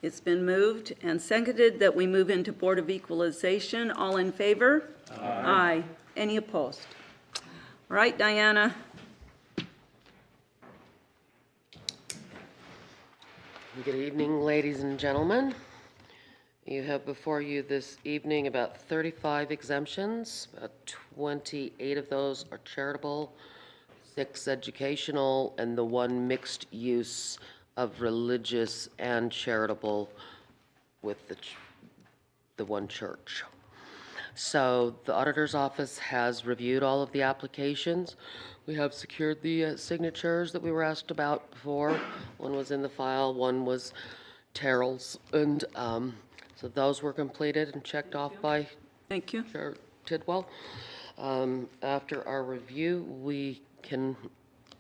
it's been moved and seconded that we move into Board of Equalization. All in favor? Aye. Any opposed? All right, Diana. Good evening, ladies and gentlemen. You have before you this evening about 35 exemptions. About 28 of those are charitable, 6 educational, and the 1 mixed use of religious and charitable with the 1 church. So the auditor's office has reviewed all of the applications. We have secured the signatures that we were asked about before. 1 was in the file, 1 was Terrell's, and so those were completed and checked off by Thank you. Chair Tidwell. After our review, we can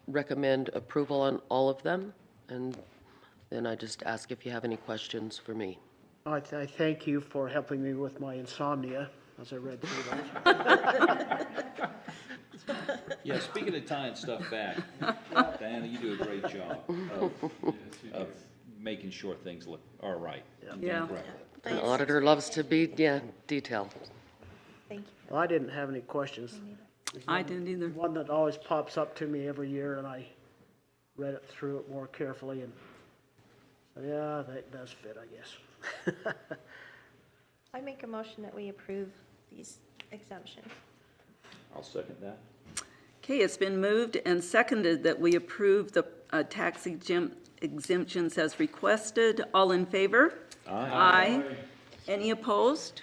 recommend approval on all of them, and then I just ask if you have any questions for me. I thank you for helping me with my insomnia as I read through those. Yeah, speaking of tying stuff back, Diana, you do a great job of making sure things look all right. and done Yeah. correctly. An auditor loves to be, detailed. Thank you. Well, I didn't have any questions. I didn't either. One that always pops up to me every year, and I read it through it more carefully, and yeah, that does fit, I guess. I make a motion that we approve these exemptions. I'll second that. Okay, it's been moved and seconded that we approve the tax exemptions as requested. All in favor? Aye. Any opposed?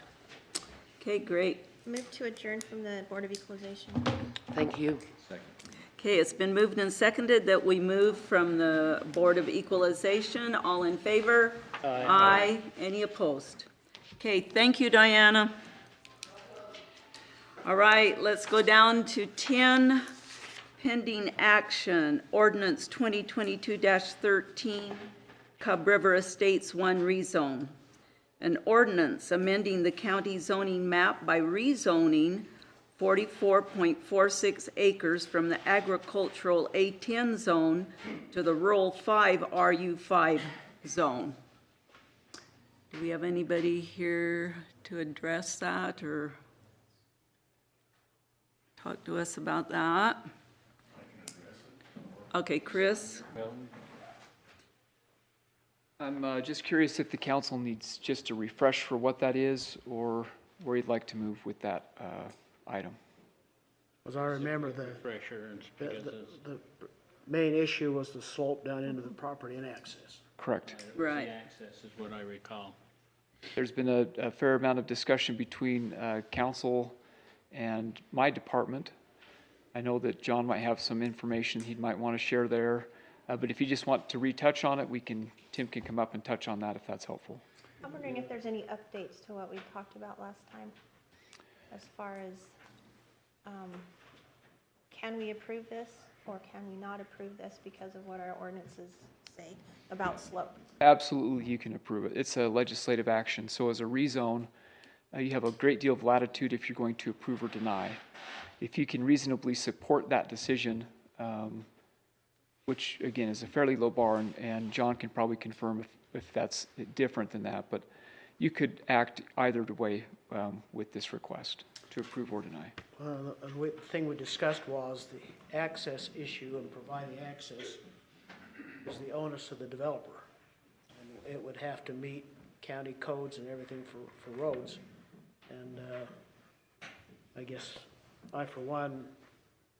Okay, great. Move to adjourn from the Board of Equalization. Thank you. Second. Okay, it's been moved and seconded that we move from the Board of Equalization. All in favor? Aye. Any opposed? Okay, thank you, Diana. All right, let's go down to 10, pending action. Ordinance 2022-13, Cub River Estates 1 rezone. An ordinance amending the county zoning map by rezoning 44.46 acres from the agricultural A10 zone to the rural 5 RU5 zone. Do we have anybody here to address that or talk to us about that? Okay, Chris? I'm just curious if the council needs just a refresh for what that is, or where you'd like to move with that item. As I remember, the main issue was the slope down into the property and access. Correct. Right. The access is what I recall. There's been a fair amount of discussion between council and my department. I know that John might have some information he might want to share there, but if you just want to retouch on it, Tim can come up and touch on that if that's helpful. I'm wondering if there's any updates to what we talked about last time, as far as, can we approve this or can we not approve this because of what our ordinances say about slope? Absolutely, you can approve it. It's a legislative action. So as a rezone, you have a great deal of latitude if you're going to approve or deny. If you can reasonably support that decision, which again is a fairly low bar, and John can probably confirm if that's different than that, but you could act either way with this request to approve or deny. The thing we discussed was the access issue, and providing access is the onus of the developer. And it would have to meet county codes and everything for roads. And I guess I, for one,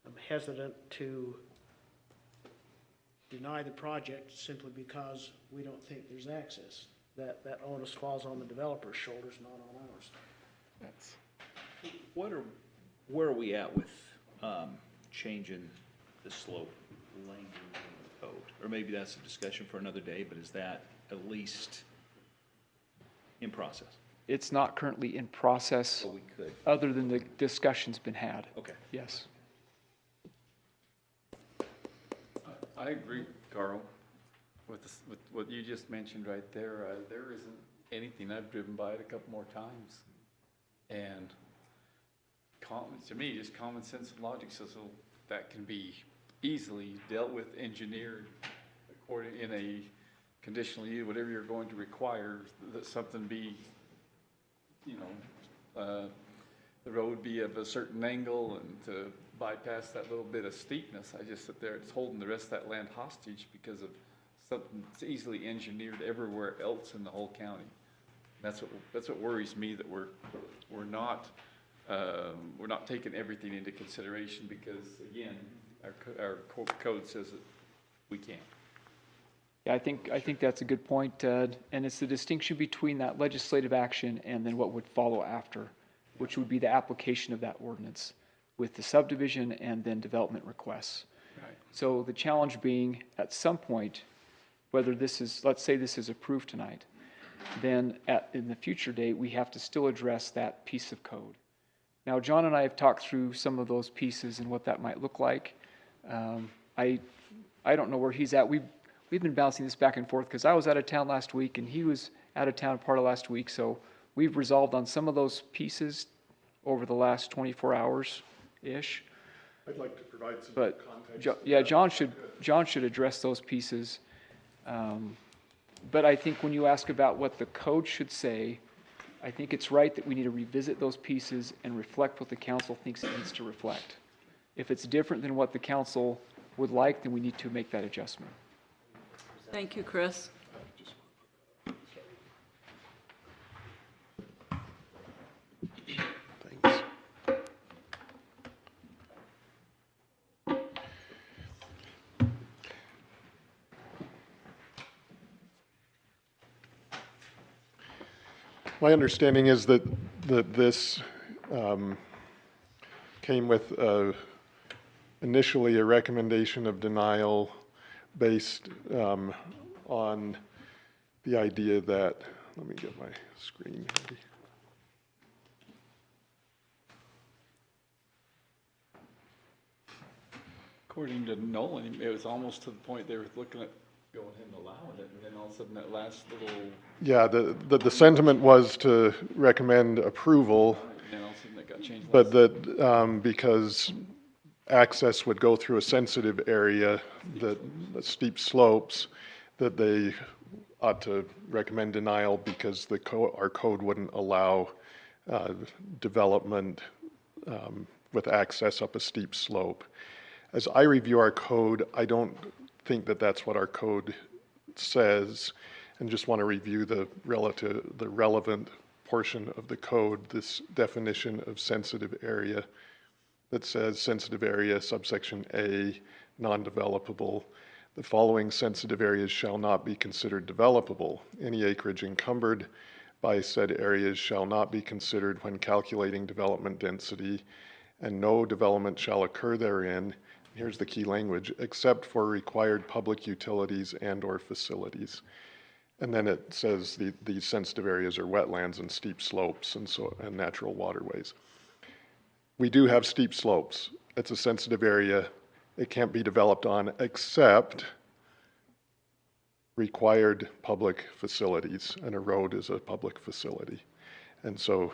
am hesitant to deny the project simply because we don't think there's access. That onus falls on the developer's shoulders, not on ours. Where are we at with changing the slope language in the code? Or maybe that's a discussion for another day, but is that at least in process? It's not currently in process, But we could. other than the discussion's been had. Okay. Yes. I agree, Carl, with what you just mentioned right there. There isn't anything, I've driven by it a couple more times. And to me, just common sense and logic says, well, that can be easily dealt with, engineered according in a conditional use, whatever you're going to require, that something be, the road be of a certain angle and to bypass that little bit of steepness. I just sit there, it's holding the rest of that land hostage because of something that's easily engineered everywhere else in the whole county. That's what worries me, that we're not taking everything into consideration, because again, our code says that we can't. Yeah, I think that's a good point, Ted. And it's the distinction between that legislative action and then what would follow after, which would be the application of that ordinance with the subdivision and then development requests. Right. So the challenge being, at some point, whether this is, let's say this is approved tonight, then in the future date, we have to still address that piece of code. Now, John and I have talked through some of those pieces and what that might look like. I don't know where he's at. We've been bouncing this back and forth because I was out of town last week and he was out of town part of last week. So we've resolved on some of those pieces over the last 24 hours-ish. I'd like to provide some But context. yeah, John should address those pieces. But I think when you ask about what the code should say, I think it's right that we need to revisit those pieces and reflect what the council thinks it needs to reflect. If it's different than what the council would like, then we need to make that adjustment. Thank you, Chris. Thanks. My understanding is that this came with initially a recommendation of denial based on the idea that, let me get my screen ready. According to Nolan, it was almost to the point they were looking at going ahead and allowing it, and then all of a sudden that last little... Yeah, the sentiment was to recommend approval, And then all of a sudden that got changed. but that because access would go through a sensitive area, the steep slopes, that they ought to recommend denial because our code wouldn't allow development with access up a steep slope. As I review our code, I don't think that that's what our code says, and just want to review the relevant portion of the code, this definition of sensitive area that says sensitive area, subsection A, non-developable. The following sensitive areas shall not be considered developable. Any acreage encumbered by said areas shall not be considered when calculating development density, and no development shall occur therein, here's the key language, except for required public utilities and/or facilities. And then it says these sensitive areas are wetlands and steep slopes and natural waterways. We do have steep slopes. It's a sensitive area. It can't be developed on except required public facilities, and a road is a public facility. And so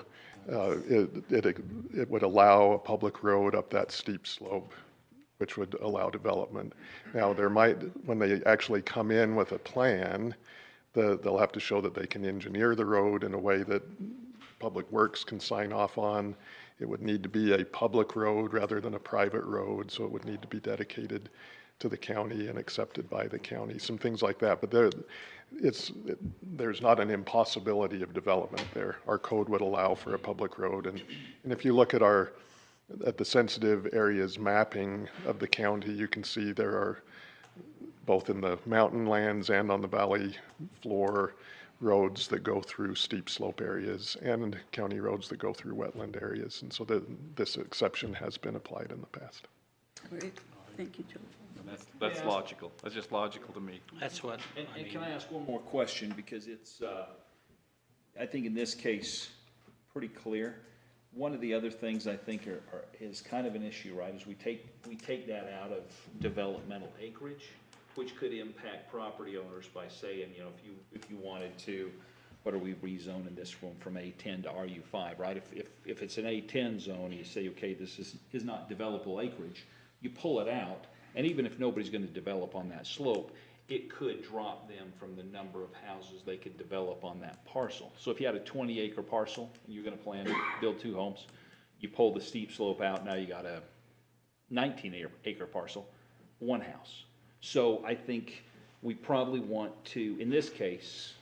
it would allow a public road up that steep slope, which would allow development. Now, there might, when they actually come in with a plan, they'll have to show that they can engineer the road in a way that Public Works can sign off on. It would need to be a public road rather than a private road, so it would need to be dedicated to the county and accepted by the county, some things like that. But there's not an impossibility of development there. Our code would allow for a public road. And if you look at the sensitive areas mapping of the county, you can see there are, both in the mountain lands and on the valley floor, roads that go through steep slope areas and county roads that go through wetland areas. And so this exception has been applied in the past. Great. Thank you, Joe. That's logical. That's just logical to me. That's what, And can I ask one more question, because it's, I think in this case, pretty clear. One of the other things I think is kind of an issue, right, is we take that out of developmental acreage, which could impact property owners by saying, you know, if you wanted to, what are we rezoning this from A10 to RU5, right? If it's an A10 zone, you say, okay, this is not developable acreage, you pull it out, and even if nobody's going to develop on that slope, it could drop them from the number of houses they could develop on that parcel. So if you had a 20-acre parcel and you're going to plan to build 2 homes, you pull the steep slope out, now you got a 19-acre parcel, 1 house. So I think we probably want to, in this case,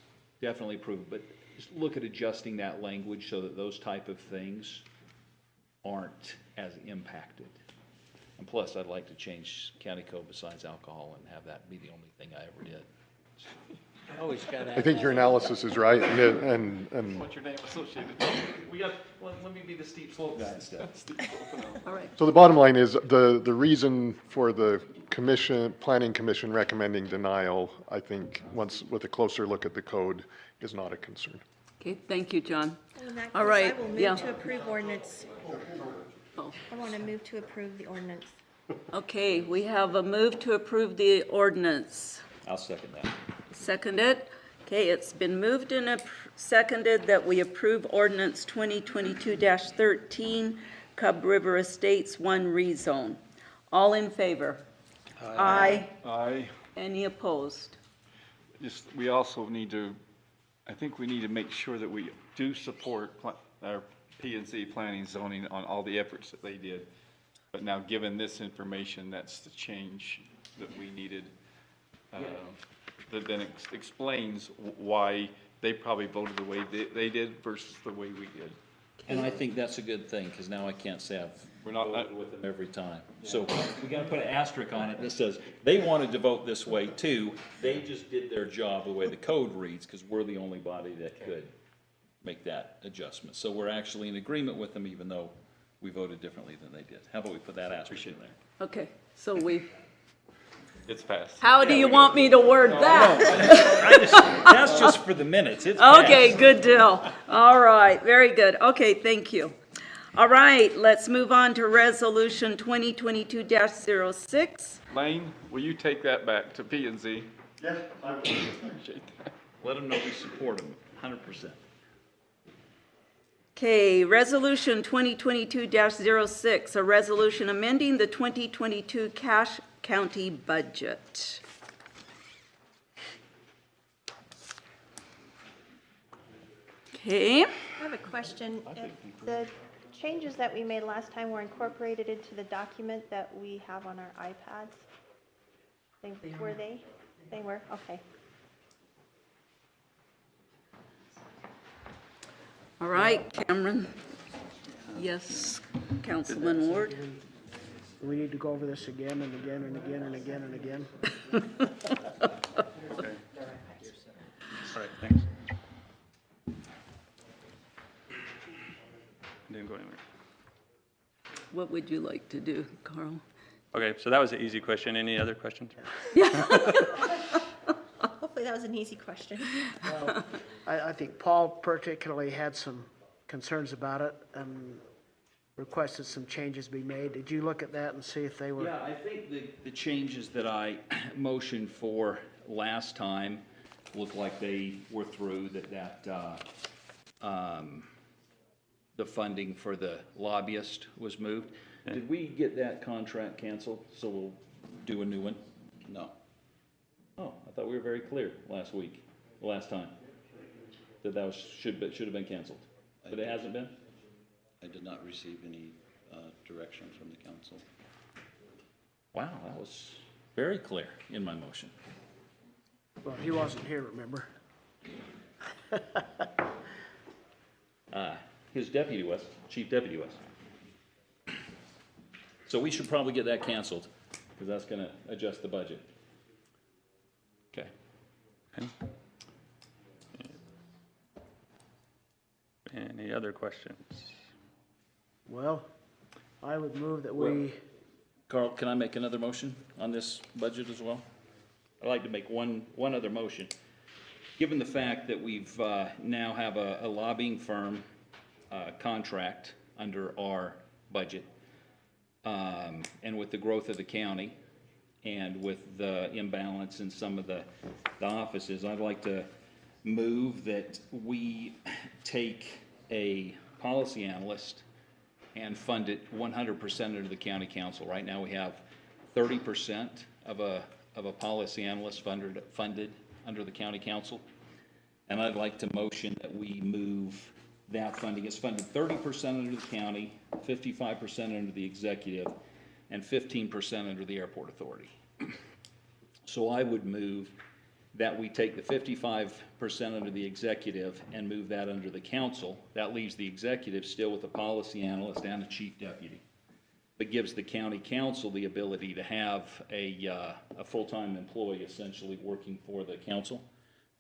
definitely approve, but just look at adjusting that language so that those type of things aren't as impacted. And plus, I'd like to change county code besides alcohol and have that be the only thing I ever did. Always got I think your analysis is right, and What's your name associated? Let me be the steep slope guy instead. All right. so the bottom line is the reason for the planning commission recommending denial, I think, once with a closer look at the code, is not a concern. Okay, thank you, John. Well, in that All case, right, I will yeah. move to approve ordinance. Oh. I want to move to approve the ordinance. Okay, we have a move to approve the ordinance. I'll second that. Seconded. Okay, it's been moved and seconded that we approve ordinance 2022-13, Cub River Estates 1 rezone. All in favor? Aye. Aye. Any opposed? We also need to, I think we need to make sure that we do support our P&Z planning zoning on all the efforts that they did. But now, given this information, that's the change that we needed. That then explains why they probably voted the way they did versus the way we did. And I think that's a good thing, because now I can't say I've voted with them every time. So we gotta put an asterisk on it that says, they wanted to vote this way too, they just did their job the way the code reads, because we're the only body that could make that adjustment. So we're actually in agreement with them, even though we voted differently than they did. How about we put that asterisk in there? Okay, so we, It's passed. how do you want me to word that? That's just for the minutes. It's Okay, passed. good deal. All right, very good. Okay, thank you. All right, let's move on to resolution 2022-06. Lane, will you take that back to P&Z? Yeah, I will. Let them know we support them, 100%. Okay, resolution 2022-06, a resolution amending the 2022 Cache County budget. Okay. I have a question. If the changes that we made last time were incorporated into the document that we have on our iPads, were they? They were? Okay. All right, Cameron. Yes, Councilman Ward. Do we need to go over this again and again and again and again and again? Okay. All right, thanks. Didn't go anywhere. What would you like to do, Carl? Okay, so that was an easy question. Any other questions? Hopefully that was an easy question. Well, I think Paul particularly had some concerns about it and requested some changes be made. Did you look at that and see if they were? Yeah, I think the changes that I motioned for last time looked like they were through, the funding for the lobbyist was moved. Did we get that contract canceled, so we'll do a new one? No. Oh, I thought we were very clear last time, that should have been canceled, but it hasn't been? I did not receive any direction from the council. Wow, that was very clear in my motion. Well, he wasn't here, remember? His deputy was, chief deputy was. So we should probably get that canceled, because that's gonna adjust the budget. Okay. Any other questions? Well, I would move that we, Carl, can I make another motion on this budget as well? I'd like to make one other motion. Given the fact that we've now have a lobbying firm contract under our budget, and with the growth of the county and with the imbalance in some of the offices, I'd like to move that we take a policy analyst and fund it 100% under the county council. Right now we have 30% of a policy analyst funded under the county council. And I'd like to motion that we move that funding. It's funded 30% under the county, 55% under the executive, and 15% under the airport authority. So I would move that we take the 55% under the executive and move that under the council. That leaves the executive still with a policy analyst and a chief deputy, but gives the county council the ability to have a full-time employee essentially working for the council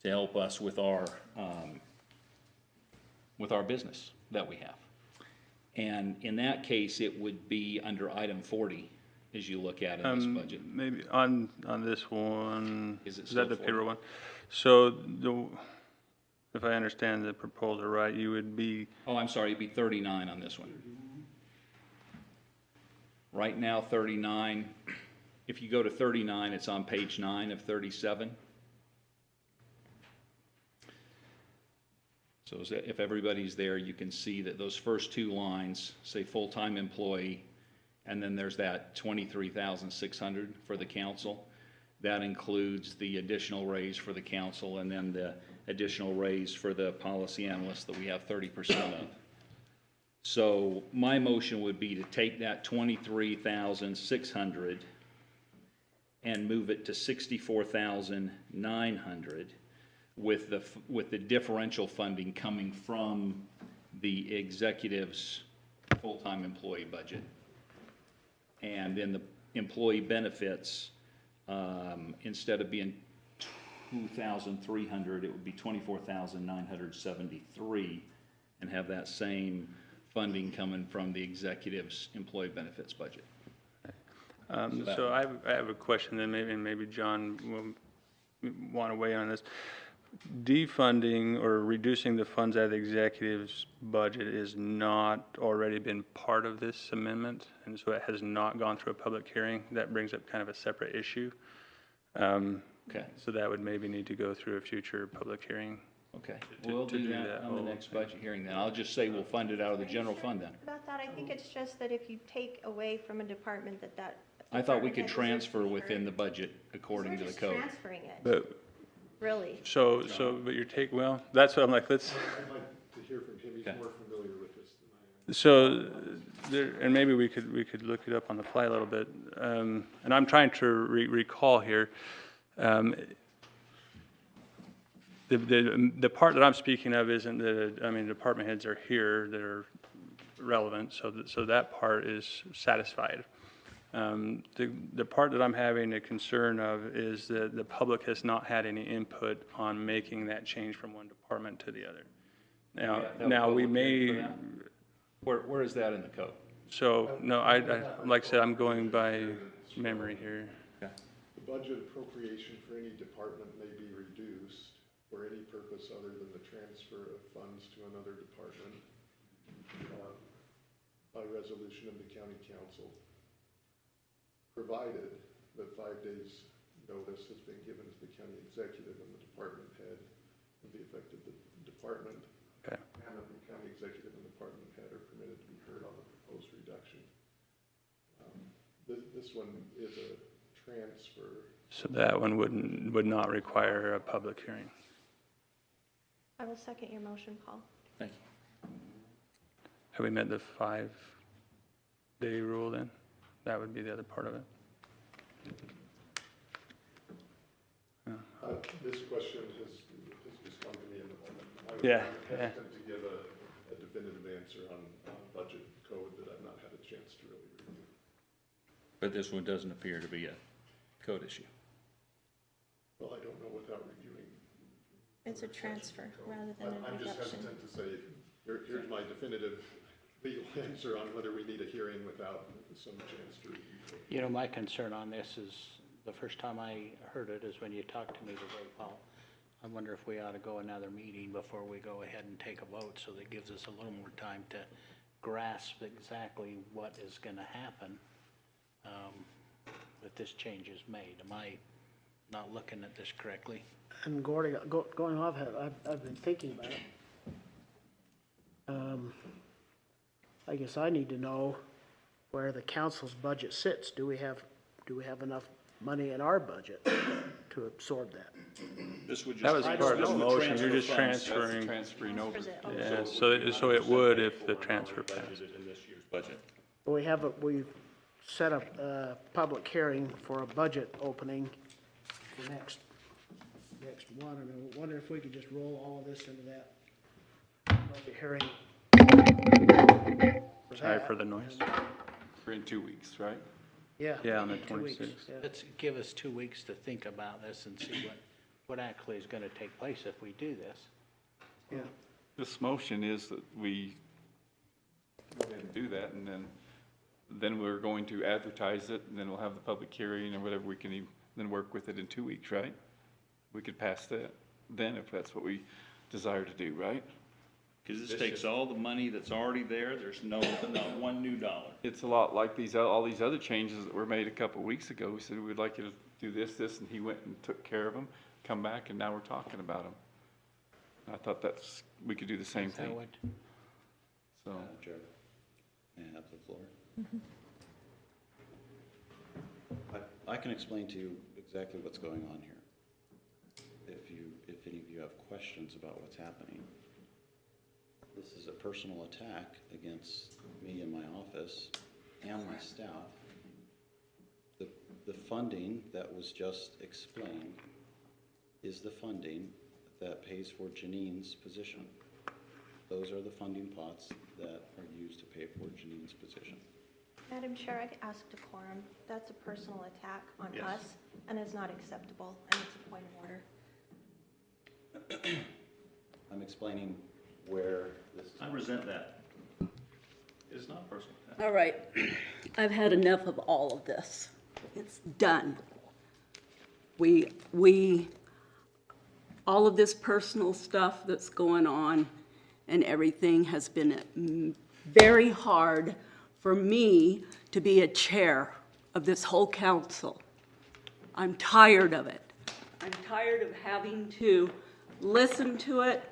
to help us with our business that we have. And in that case, it would be under item 40 as you look at it in this budget. Maybe on this one, Is it is still that the 40? payroll one? So if I understand the proposal right, you would be, Oh, I'm sorry, it'd be 39 on this one. Right now, 39, if you go to 39, it's on page 9 of 37. So if everybody's there, you can see that those first two lines say full-time employee, and then there's that 23,600 for the council. That includes the additional raise for the council and then the additional raise for the policy analyst that we have 30% of. So my motion would be to take that 23,600 and move it to 64,900 with the differential funding coming from the executive's full-time employee budget. And then the employee benefits, instead of being 2,300, it would be 24,973, and have that same funding coming from the executive's employee benefits budget. so I have a question, then maybe John will want to weigh in on this. Defunding or reducing the funds out of the executive's budget is not already been part of this amendment, and so it has not gone through a public hearing. That brings up kind of a separate issue. Okay. So that would maybe need to go through a future public hearing. Okay, we'll do that on the next budget hearing then. I'll just say we'll fund it out of the general fund then. About that, I think it's just that if you take away from a department that. I thought we could department head deserves transfer to be within heard. the budget according to the They're code. just transferring it, But, really. but your take, well, that's what I'm like, let's, I'd like to hear from him, he's more familiar with this than I am. so there, and maybe we could look it up on the fly a little bit. And I'm trying to recall here, the part that I'm speaking of isn't department heads are here that are relevant, so that part is satisfied. The part that I'm having a concern of is that the public has not had any input on making that change from one department to the other. Now we may. Where is that in the code? So, no, I like I said, I'm going by memory here. The budget appropriation for any department may be reduced for any purpose other than the transfer of funds to another department by resolution of the county council, provided that 5 days notice has been given to the county executive and the department head of the affected department. Okay. And that the county executive and department head are permitted to be heard on the proposed reduction. This one is a transfer. So that one would not require a public hearing. I will second your motion, Paul. Thank you. Have we met the 5-day rule then? That would be the other part of it. This question has just come to me in the moment. I would Yeah, be hesitant to give a definitive answer on budget code that I've not had a chance to really review. But this one doesn't appear to be a code issue. Well, I don't know without reviewing. It's a transfer rather than a I'm just reduction. hesitant to say, here's my definitive legal answer on whether we need a hearing without some chance to review. You know, my concern on this is, the first time I heard it is when you talked to me today, Paul. I wonder if we ought to go another meeting before we go ahead and take a vote, so that gives us a little more time to grasp exactly what is gonna happen if this change is made. Am I not looking at this correctly? And Gordy, going off, I've been thinking about it. I guess I need to know where the council's budget sits. Do we have enough money in our budget to absorb that? This would just. That was part of the motion, you're just transferring. Transferring over. Yeah, so it would if the transfer passed. In this year's budget. We've set up a public hearing for a budget opening for next one, and I wonder if we could just roll all of this into that budget hearing. Sorry for the noise. We're in 2 weeks, right? Yeah. Yeah, on the 2 weeks, 26th. yeah. Let's give us 2 weeks to think about this and see what actually is gonna take place if we do this. Yeah. This motion is that we go ahead and do that, and then we're going to advertise it, and then we'll have the public hearing or whatever, we can then work with it in 2 weeks, right? We could pass that then if that's what we desire to do, right? Because this takes all the money that's already there, there's not one new dollar. It's a lot like all these other changes that were made a couple of weeks ago. We said we'd like you to do this, and he went and took care of them, come back, and now we're talking about them. I thought we could do the same thing. So, Madam Chair, may I have the floor? I can explain to you exactly what's going on here. If any of you have questions about what's happening. This is a personal attack against me and my office and my staff. The funding that was just explained is the funding that pays for Janine's position. Those are the funding pots that are used to pay for Janine's position. Madam Chair, I could ask decorum. That's a personal attack on Yes. us, and it's not acceptable, and it's a point of order. I'm explaining where this is. I resent that. It's not personal. All right, I've had enough of all of this. It's done. All of this personal stuff that's going on and everything has been very hard for me to be a chair of this whole council. I'm tired of it. I'm tired of having to listen to it.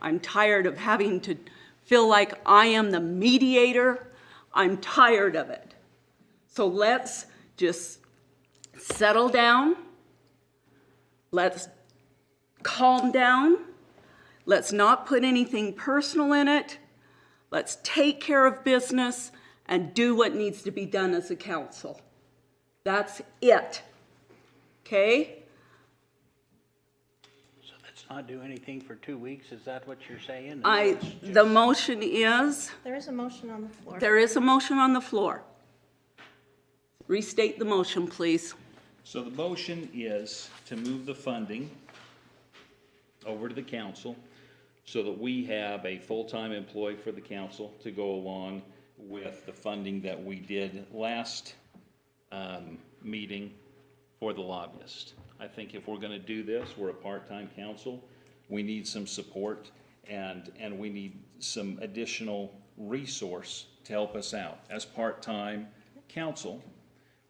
I'm tired of having to feel like I am the mediator. I'm tired of it. So let's just settle down. Let's calm down. Let's not put anything personal in it. Let's take care of business and do what needs to be done as a council. That's it. Okay? So let's not do anything for 2 weeks, is that what you're saying? The motion is, There is a motion on the floor. there is a motion on the floor. Restate the motion, please. So the motion is to move the funding over to the council so that we have a full-time employee for the council to go along with the funding that we did last meeting for the lobbyist. I think if we're going to do this, we're a part-time council. We need some support and we need some additional resource to help us out. As part-time council,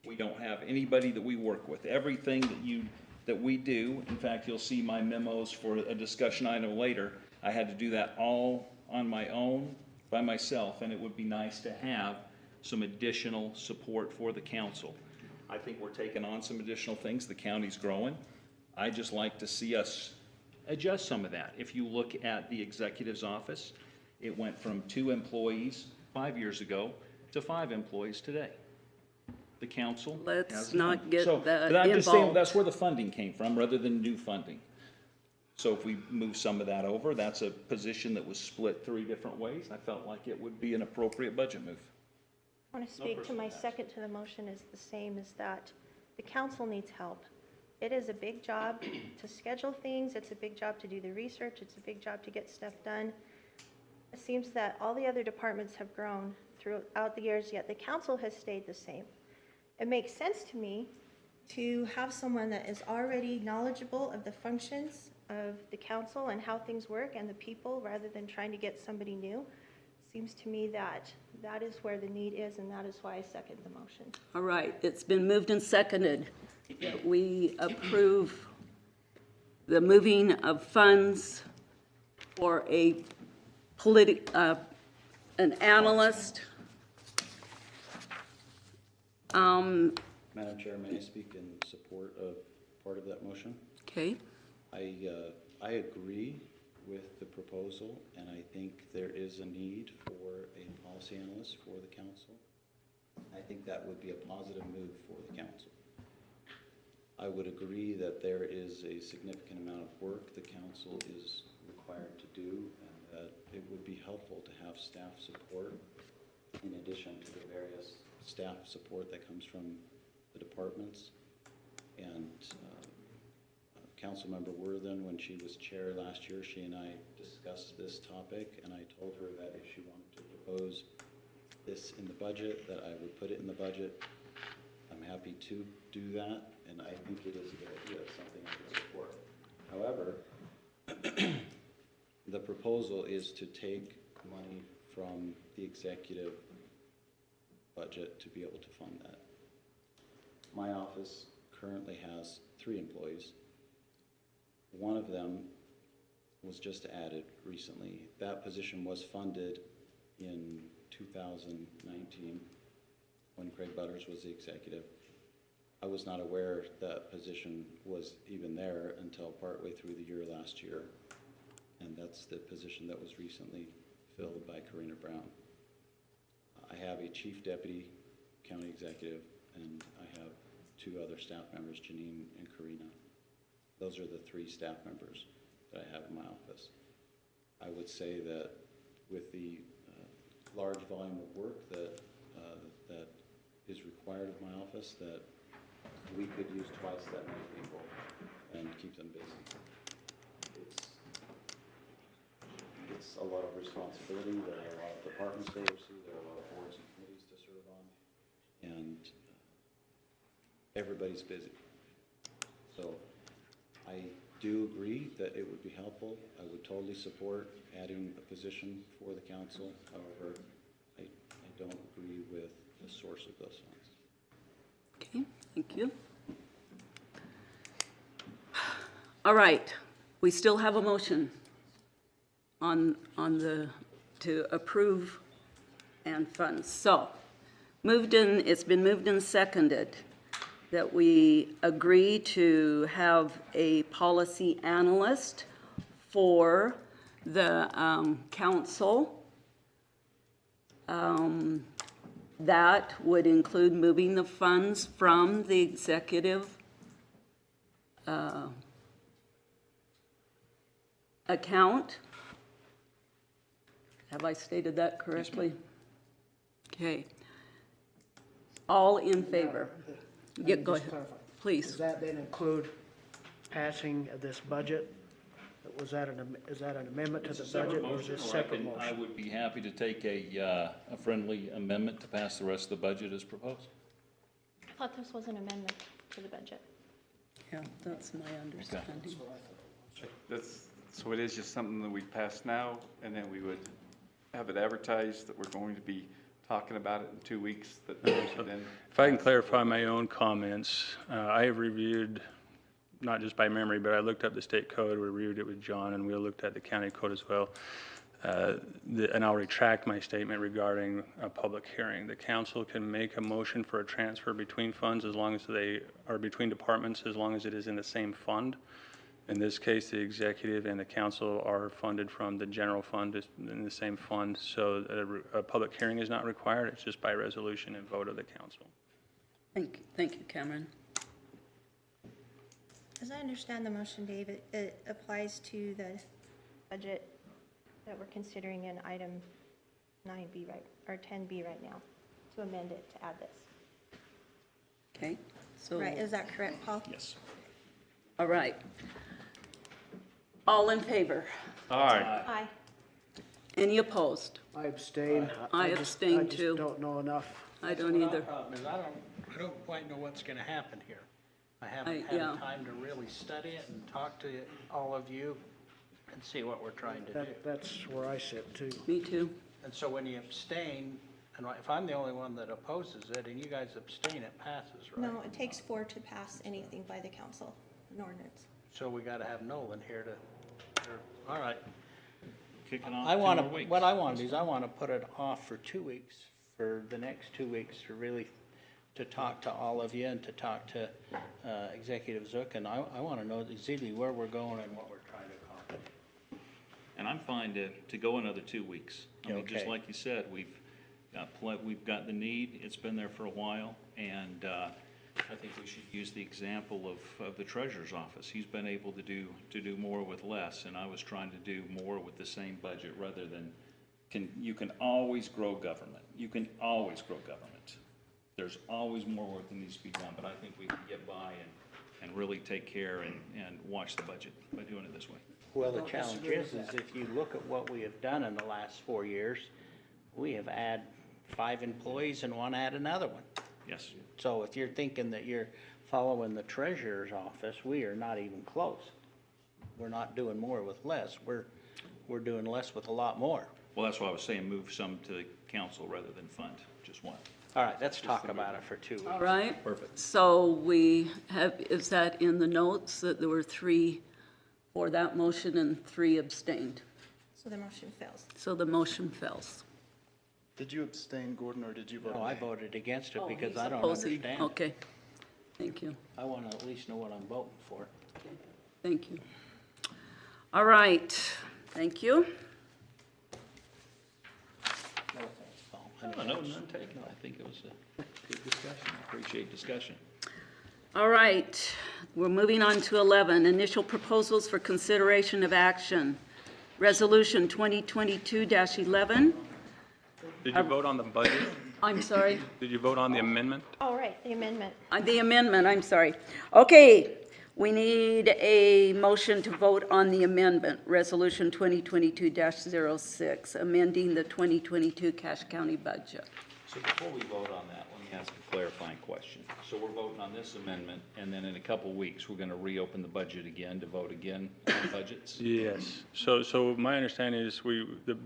we don't have anybody that we work with. Everything that we do, in fact, you'll see my memos for a discussion item later, I had to do that all on my own, by myself, and it would be nice to have some additional support for the council. I think we're taking on some additional things. The county's growing. I just like to see us adjust some of that. If you look at the executive's office, it went from 2 employees 5 years ago to 5 employees today. The council. Let's not get but that I'm just saying, involved. that's where the funding came from, rather than new funding. So if we move some of that over, that's a position that was split 3 different ways. I felt like it would be an appropriate budget move. I want to speak to my second to the motion is the same, is that the council needs help. It is a big job to schedule things, it's a big job to do the research, it's a big job to get stuff done. It seems that all the other departments have grown throughout the years, yet the council has stayed the same. It makes sense to me to have someone that is already knowledgeable of the functions of the council and how things work and the people, rather than trying to get somebody new. Seems to me that that is where the need is, and that is why I second the motion. All right, it's been moved and seconded that we approve the moving of funds for an analyst. Madam Chair, may I speak in support of part of that motion? Okay. I agree with the proposal, and I think there is a need for a policy analyst for the council. I think that would be a positive move for the council. I would agree that there is a significant amount of work the council is required to do, and that it would be helpful to have staff support in addition to the various staff support that comes from the departments. And Councilmember Worthen, when she was chair last year, she and I discussed this topic, and I told her that if she wanted to propose this in the budget, that I would put it in the budget. I'm happy to do that, and I think it is a good idea, something I can support. However, the proposal is to take money from the executive budget to be able to fund that. My office currently has 3 employees. One of them was just added recently. That position was funded in 2019 when Craig Butters was the executive. I was not aware that position was even there until partway through the year last year. And that's the position that was recently filled by Karina Brown. I have a chief deputy county executive, and I have 2 other staff members, Janine and Karina. Those are the 3 staff members that I have in my office. I would say that with the large volume of work that that is required of my office, that we could use twice that many people and keep them busy. It's a lot of responsibility. There are a lot of departments to oversee. There are a lot of boards and committees to serve on, and everybody's busy. So I do agree that it would be helpful. I would totally support adding a position for the council. However, I don't agree with the source of those funds. Okay, thank you. All right, we still have a motion on to approve and fund. So, it's been moved and seconded that we agree to have a policy analyst for the council. That would include moving the funds from the executive account. Have I stated that correctly? Okay. All in favor? Yeah, go ahead, please. Does that then include passing of this budget? Is that an amendment to the budget, or is it a separate motion? I would be happy to take a friendly amendment to pass the rest of the budget as proposed. I thought this was an amendment to the budget. Yeah, that's my understanding. So it is just something that we pass now, and then we would have it advertised that we're going to be talking about it in 2 weeks. That we should then. If I can clarify my own comments, I have reviewed, not just by memory, but I looked up the state code, we reviewed it with John, and we looked at the county code as well. And I'll retract my statement regarding a public hearing. The council can make a motion for a transfer between funds as long as they are between departments, as long as it is in the same fund. In this case, the executive and the council are funded from the general fund in the same fund, so a public hearing is not required. It's just by resolution and vote of the council. Thank you, Cameron. As I understand the motion, David, it applies to the budget that we're considering in item 9B, right, or 10B right now, to amend it to add this. Okay, so. Right, is that correct, Paul? Yes. All right. All in favor? Aye. Aye. Any opposed? I abstain. I abstain I too. just don't know enough. I don't either. My problem is I don't quite know what's gonna happen here. I haven't yeah. had time to really study it and talk to all of you and see what we're trying to do. That's where I sit too. Me too. And so when you abstain, and if I'm the only one that opposes it and you guys abstain, it passes, right? No, it takes 4 to pass anything by the council, an ordinance. So we gotta have Nolan here to, all right. Kick it off I 2 wanna, more weeks. what I wanna do is I wanna put it off for 2 weeks, for the next 2 weeks to really, to talk to all of you and to talk to Executive Zook, and I wanna know exactly where we're going and what we're trying to accomplish. And I'm fine to go another 2 weeks. I mean, just Okay. like you said, we've got the need, it's been there for a while, and I think we should use the example of the treasurer's office. He's been able to do more with less, and I was trying to do more with the same budget rather than, you can always grow government. You can always grow government. There's always more work that needs to be done, but I think we can get by and really take care and watch the budget by doing it this way. Well, the challenge is if you look at what we have done in the last 4 years, we have added 5 employees and one add another one. Yes. So if you're thinking that you're following the treasurer's office, we are not even close. We're not doing more with less. We're doing less with a lot more. Well, that's why I was saying move some to the council rather than fund just one. All right, let's talk about it for 2 weeks. All right. Perfect. So we have, is that in the notes that there were 3 for that motion and 3 abstained? So the motion fails. So the motion fails. Did you abstain, Gordon, or did you vote? No, I voted against it because he's I don't opposing. understand. Okay, thank you. I want to at least know what I'm voting for. Thank you. All right, thank you. No thanks, Paul. No, none taken. I think it was a good discussion. Appreciate discussion. All right, we're moving on to 11, initial proposals for consideration of action. Resolution 2022-11. Did you vote on the budget? I'm sorry? Did you vote on the amendment? All right, the amendment. The amendment, I'm sorry. Okay, we need a motion to vote on the amendment, Resolution 2022-06, amending the 2022 Cache County budget. So before we vote on that, let me ask a clarifying question. So we're voting on this amendment, and then in a couple weeks, we're going to reopen the budget again to vote again on budgets? Yes. So my understanding is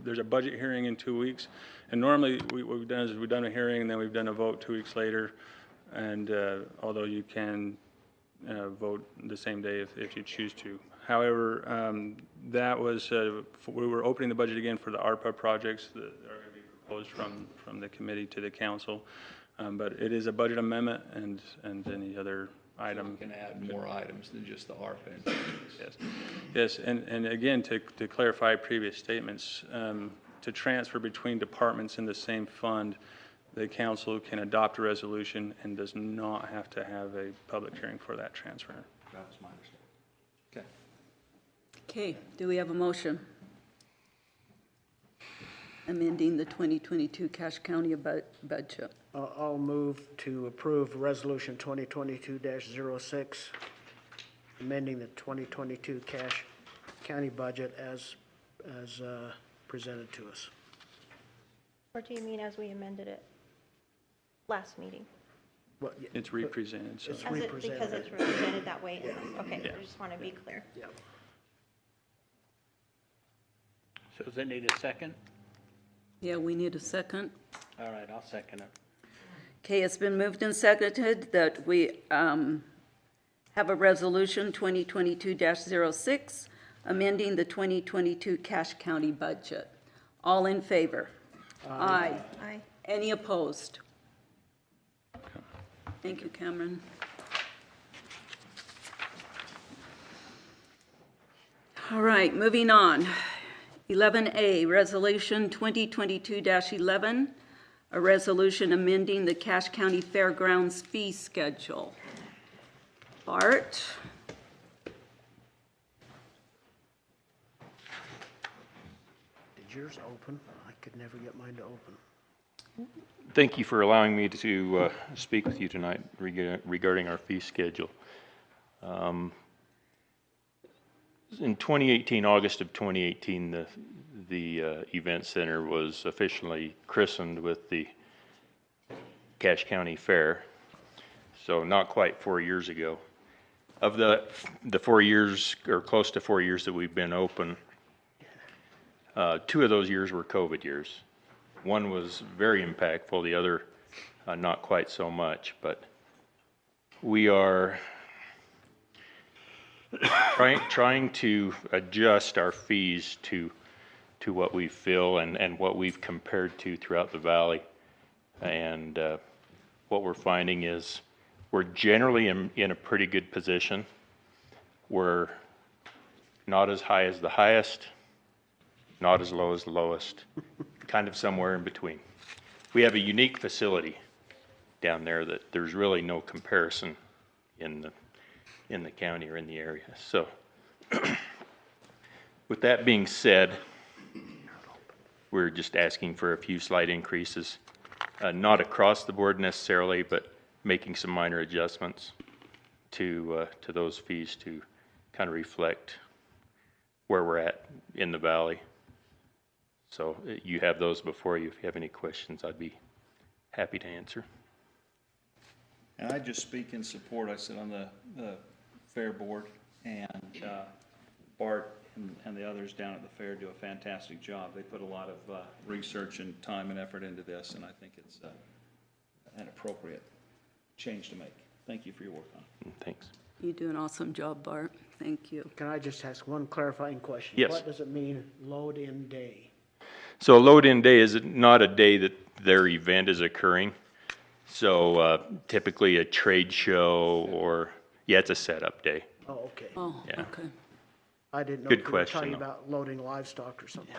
there's a budget hearing in 2 weeks, and normally what we've done is we've done a hearing and then we've done a vote 2 weeks later, and although you can vote the same day if you choose to. However, that was we were opening the budget again for the ARPA projects that are going to be proposed from the committee to the council, but it is a budget amendment and any other item. So we can add more items than just the ARPA. Yes, and again, to clarify previous statements, to transfer between departments in the same fund, the council can adopt a resolution and does not have to have a public hearing for that transfer. That was my understanding. Okay. Okay, do we have a motion? Amending the 2022 Cache County budget. I'll move to approve Resolution 2022-06, amending the 2022 Cache County budget as presented to us. Or do you mean as we amended it last meeting? Well, It's represented, so. It's As it, because it's represented that way? Okay, Yeah. I just want to be clear. Yeah. So does it need a second? Yeah, we need a second. All right, I'll second it. Okay, it's been moved and seconded that we have a resolution 2022-06, amending the 2022 Cache County budget. All in favor? Aye. Aye. Any opposed? Thank you, Cameron. All right, moving on. 11A, Resolution 2022-11, a resolution amending the Cache County Fairgrounds fee schedule. Bart? Did yours open? I could never get mine to open. Thank you for allowing me to speak with you tonight regarding our fee schedule. In 2018, August of 2018, the event center was officially christened with the Cache County Fair, so not quite 4 years ago. Of the 4 years, or close to 4 years that we've been open, 2 of those years were COVID years. One was very impactful, the other not quite so much, but we are trying to adjust our fees to what we feel and what we've compared to throughout the valley. And what we're finding is we're generally in a pretty good position. We're not as high as the highest, not as low as the lowest, kind of somewhere in between. We have a unique facility down there that there's really no comparison in the county or in the area. So with that being said, we're just asking for a few slight increases, not across the board necessarily, but making some minor adjustments to those fees to kind of reflect where we're at in the valley. So you have those before you. If you have any questions, I'd be happy to answer. And I just speak in support. I sit on the fair board, and Bart and the others down at the fair do a fantastic job. They put a lot of research and time and effort into this, and I think it's an appropriate change to make. Thank you for your work on it. Thanks. You do an awesome job, Bart. Thank you. Can I just ask one clarifying question? Yes. What does it mean, load-in day? So a load-in day is not a day that their event is occurring. So typically a trade show or, yeah, it's a setup day. Oh, okay. Oh, Yeah. okay. I didn't know Good if you were question, talking though. about loading livestock or something.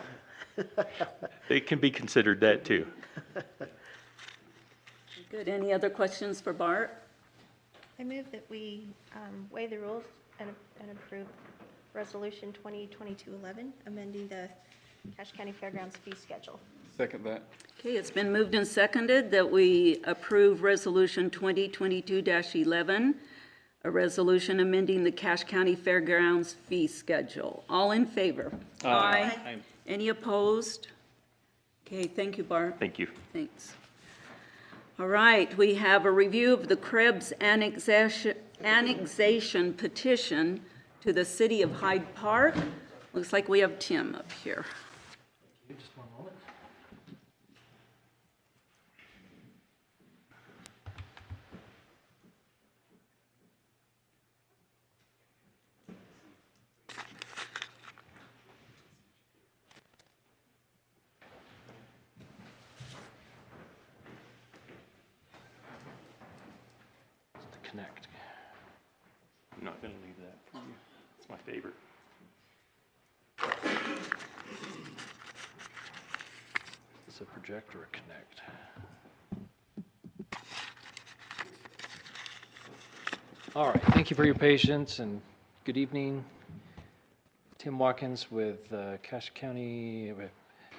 It can be considered that too. Good. Any other questions for Bart? I move that we waive the rules and approve Resolution 2022-11, amending the Cache County Fairgrounds fee schedule. Second that. Okay, it's been moved and seconded that we approve Resolution 2022-11, a resolution amending the Cache County Fairgrounds fee schedule. All in favor? Aye. Aye. Any opposed? Okay, thank you, Bart. Thank you. Thanks. All right, we have a review of the Krebs annexation petition to the city of Hyde Park. Looks like we have Tim up here. Just one moment. To connect. I'm not going to leave that for you. It's my favorite. Is a project or a connect? All right, thank you for your patience and good evening. Tim Watkins with Cache County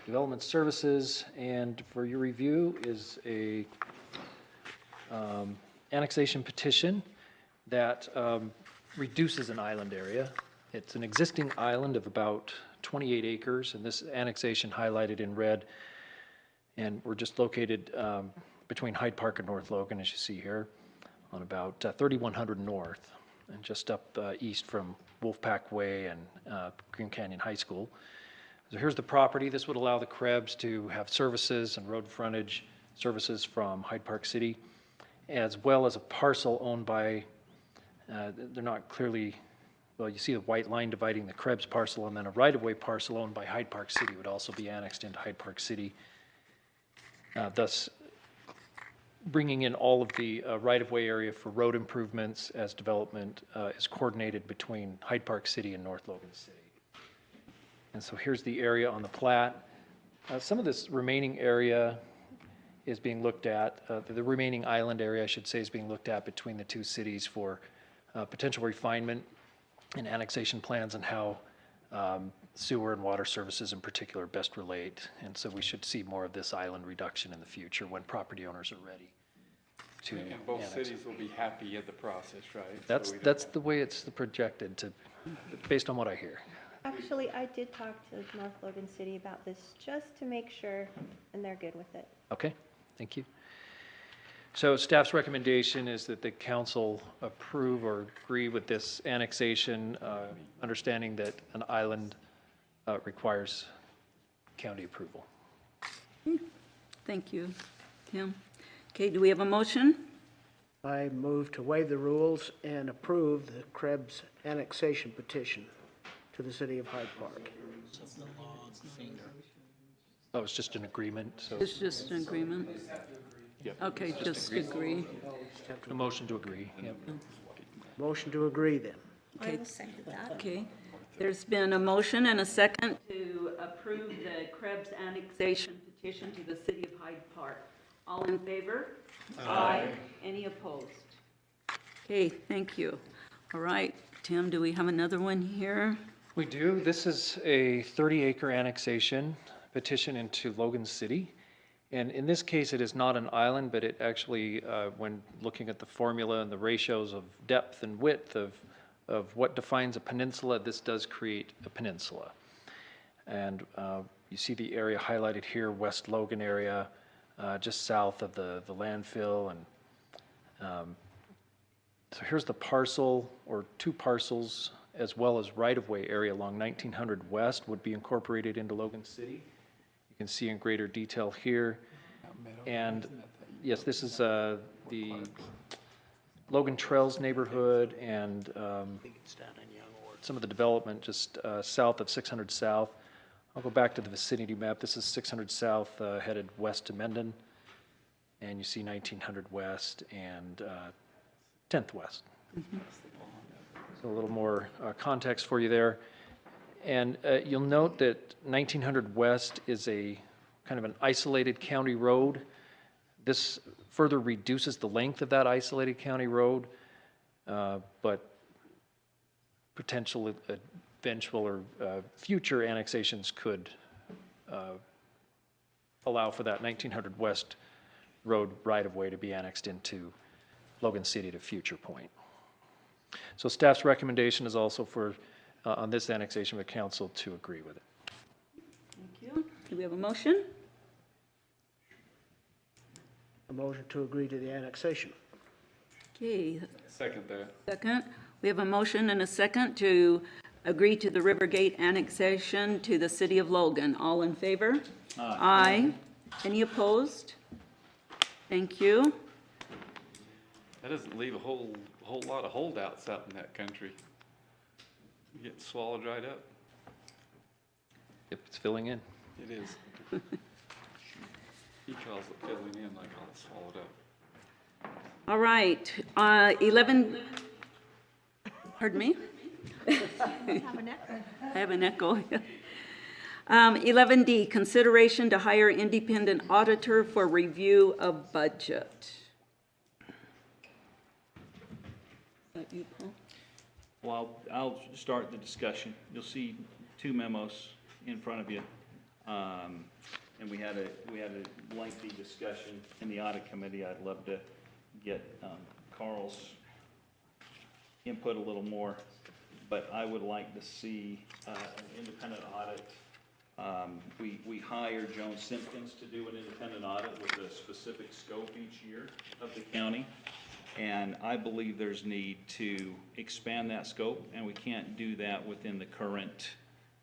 Development Services, and for your review is a annexation petition that reduces an island area. It's an existing island of about 28 acres, and this annexation highlighted in red. And we're just located between Hyde Park and North Logan, as you see here, on about 3100 North, and just up east from Wolfpack Way and Green Canyon High School. So here's the property. This would allow the Krebs to have services and road frontage services from Hyde Park City, as well as a parcel owned by, they're not clearly, well, you see the white line dividing the Krebs parcel, and then a right-of-way parcel owned by Hyde Park City would also be annexed into Hyde Park City. Thus bringing in all of the right-of-way area for road improvements as development is coordinated between Hyde Park City and North Logan City. And so here's the area on the plat. Some of this remaining area is being looked at, the remaining island area, I should say, is being looked at between the two cities for potential refinement and annexation plans and how sewer and water services in particular best relate. And so we should see more of this island reduction in the future when property owners are ready to And both annex. cities will be happy at the process, right? That's, So we don't- that's the way it's projected to, based on what I hear. Actually, I did talk to North Logan City about this just to make sure, and they're good with it. Okay, thank you. So staff's recommendation is that the council approve or agree with this annexation, understanding that an island requires county approval. Thank you, Tim. Okay, do we have a motion? I move to waive the rules and approve the Krebs annexation petition to the city of Hyde Park. Oh, it's just an agreement, so. It's just an agreement? Yep. Okay, just agree. A motion to agree, yep. Motion to agree then. Okay. Okay. There's been a motion and a second to approve the Krebs annexation petition to the city of Hyde Park. All in favor? Aye. Any opposed? Okay, thank you. All right, Tim, do we have another one here? We do. This is a 30-acre annexation petition into Logan City. And in this case, it is not an island, but it actually, when looking at the formula and the ratios of depth and width of what defines a peninsula, this does create a peninsula. And you see the area highlighted here, West Logan area, just south of the landfill. And so here's the parcel, or two parcels, as well as right-of-way area along 1900 West would be incorporated into Logan City. You can see in greater detail here. And yes, this is the Logan Trails neighborhood and some of the development just south of 600 South. I'll go back to the vicinity map. This is 600 South headed west to Amending. And you see 1900 West and 10th West. So a little more context for you there. And you'll note that 1900 West is a kind of an isolated county road. This further reduces the length of that isolated county road, but potential eventual or future annexations could allow for that 1900 West road right-of-way to be annexed into Logan City at a future point. So staff's recommendation is also for, on this annexation, of the council to agree with it. Thank you. Do we have a motion? A motion to agree to the annexation. Okay. Second that. Second. We have a motion and a second to agree to the Rivergate annexation to the city of Logan. All in favor? Aye. Any opposed? Thank you. That doesn't leave a whole lot of holdouts out in that country. Getting swallowed right up. Yep, it's filling in. It is. He calls it filling in like all it's swallowed up. All right, 11, pardon me? I have an echo. 11D, consideration to hire independent auditor for review of budget. Is that you, Paul? Well, I'll start the discussion. You'll see two memos in front of you. And we had a lengthy discussion in the audit committee. I'd love to get Carl's input a little more, but I would like to see an independent audit. We hire Joan Simpkins to do an independent audit with a specific scope each year of the county. And I believe there's need to expand that scope, and we can't do that within the current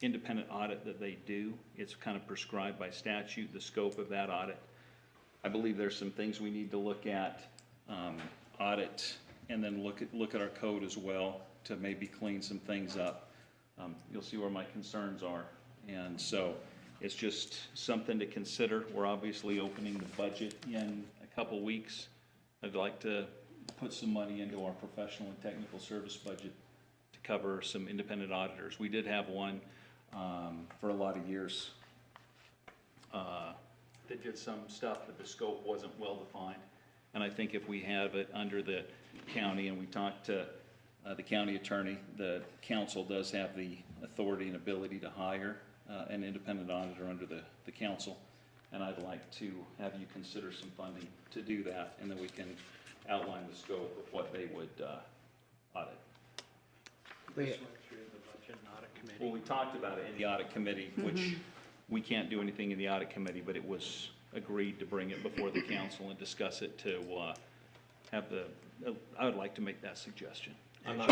independent audit that they do. It's kind of prescribed by statute, the scope of that audit. I believe there's some things we need to look at, audit, and then look at our code as well to maybe clean some things up. You'll see where my concerns are. And so it's just something to consider. We're obviously opening the budget in a couple weeks. I'd like to put some money into our professional and technical service budget to cover some independent auditors. We did have one for a lot of years that did some stuff, but the scope wasn't well defined. And I think if we have it under the county and we talk to the county attorney, the council does have the authority and ability to hire an independent auditor under the council. And I'd like to have you consider some funding to do that, and then we can outline the scope of what they would audit. Well, we talked about it in the audit committee, which we can't do anything in the audit committee, but it was agreed to bring it before the council and discuss it to have the, I would like to make that suggestion. I'm not.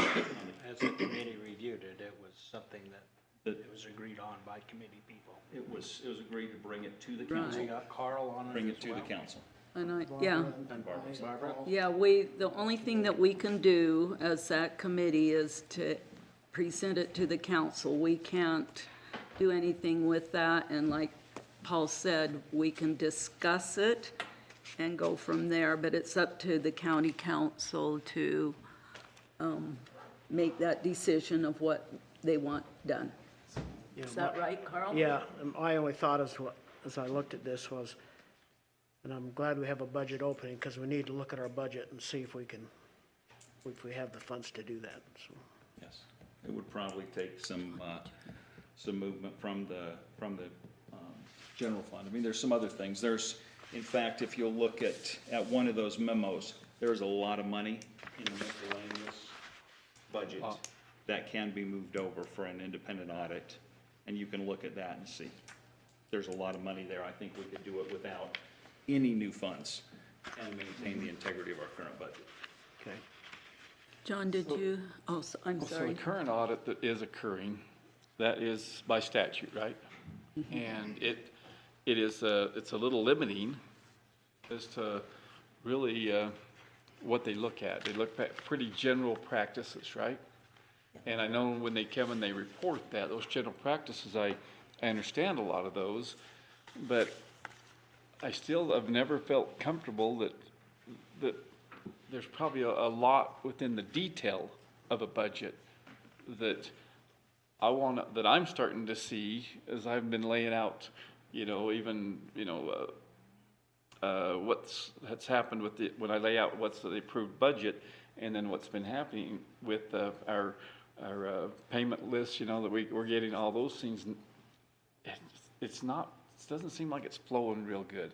As the committee reviewed it, it was something that it was agreed on by committee people. It was agreed to bring it to the council. We got Carl on it. Bring it to the council. And yeah. And Barbara. Yeah, the only thing that we can do as that committee is to present it to the council. We can't do anything with that, and like Paul said, we can discuss it and go from there, but it's up to the county council to make that decision of what they want done. Yeah, Is that right, Carl? Yeah, my only thought as I looked at this was, And I'm glad we have a budget opening, because we need to look at our budget and see if we have the funds to do that, so. Yes, it would probably take some movement from the general fund. I mean, there's some other things. In fact, if you'll look at one of those memos, there's a lot of money in the miscellaneous budget that can be moved over for an independent audit, and you can look at that and see. There's a lot of money there. I think we could do it without any new funds and maintain the integrity of our current budget. Okay. John, did you, I'm So sorry. the current audit that is occurring, that is by statute, right? And it's a little limiting as to really what they look at. They look at pretty general practices, right? And I know when they come and they report that, those general practices, I understand a lot of those, but I still have never felt comfortable that there's probably a lot within the detail of a budget that I'm starting to see as I've been laying out, what's happened when I lay out what's the approved budget, and then what's been happening with our payment list, that we're getting all those things. It doesn't seem like it's flowing real good.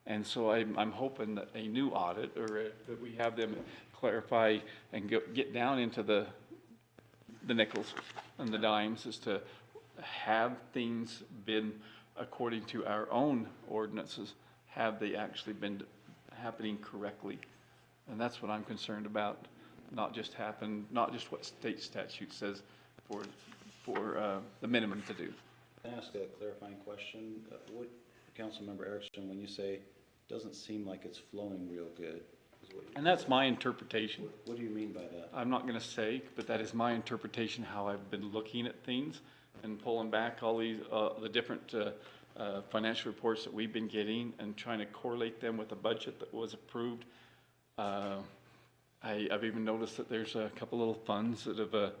And so I'm hoping that a new audit, or that we have them clarify and get down into the nickels and the dimes, as to have things been according to our own ordinances, have they actually been happening correctly? And that's what I'm concerned about, not just what state statute says for the minimum to do. Can I ask a clarifying question? Councilmember Erickson, when you say doesn't seem like it's flowing real good, And that's my interpretation. What do you mean by that? I'm not going to say, but that is my interpretation, how I've been looking at things and pulling back all these, the different financial reports that we've been getting and trying to correlate them with the budget that was approved. I've even noticed that there's a couple little funds that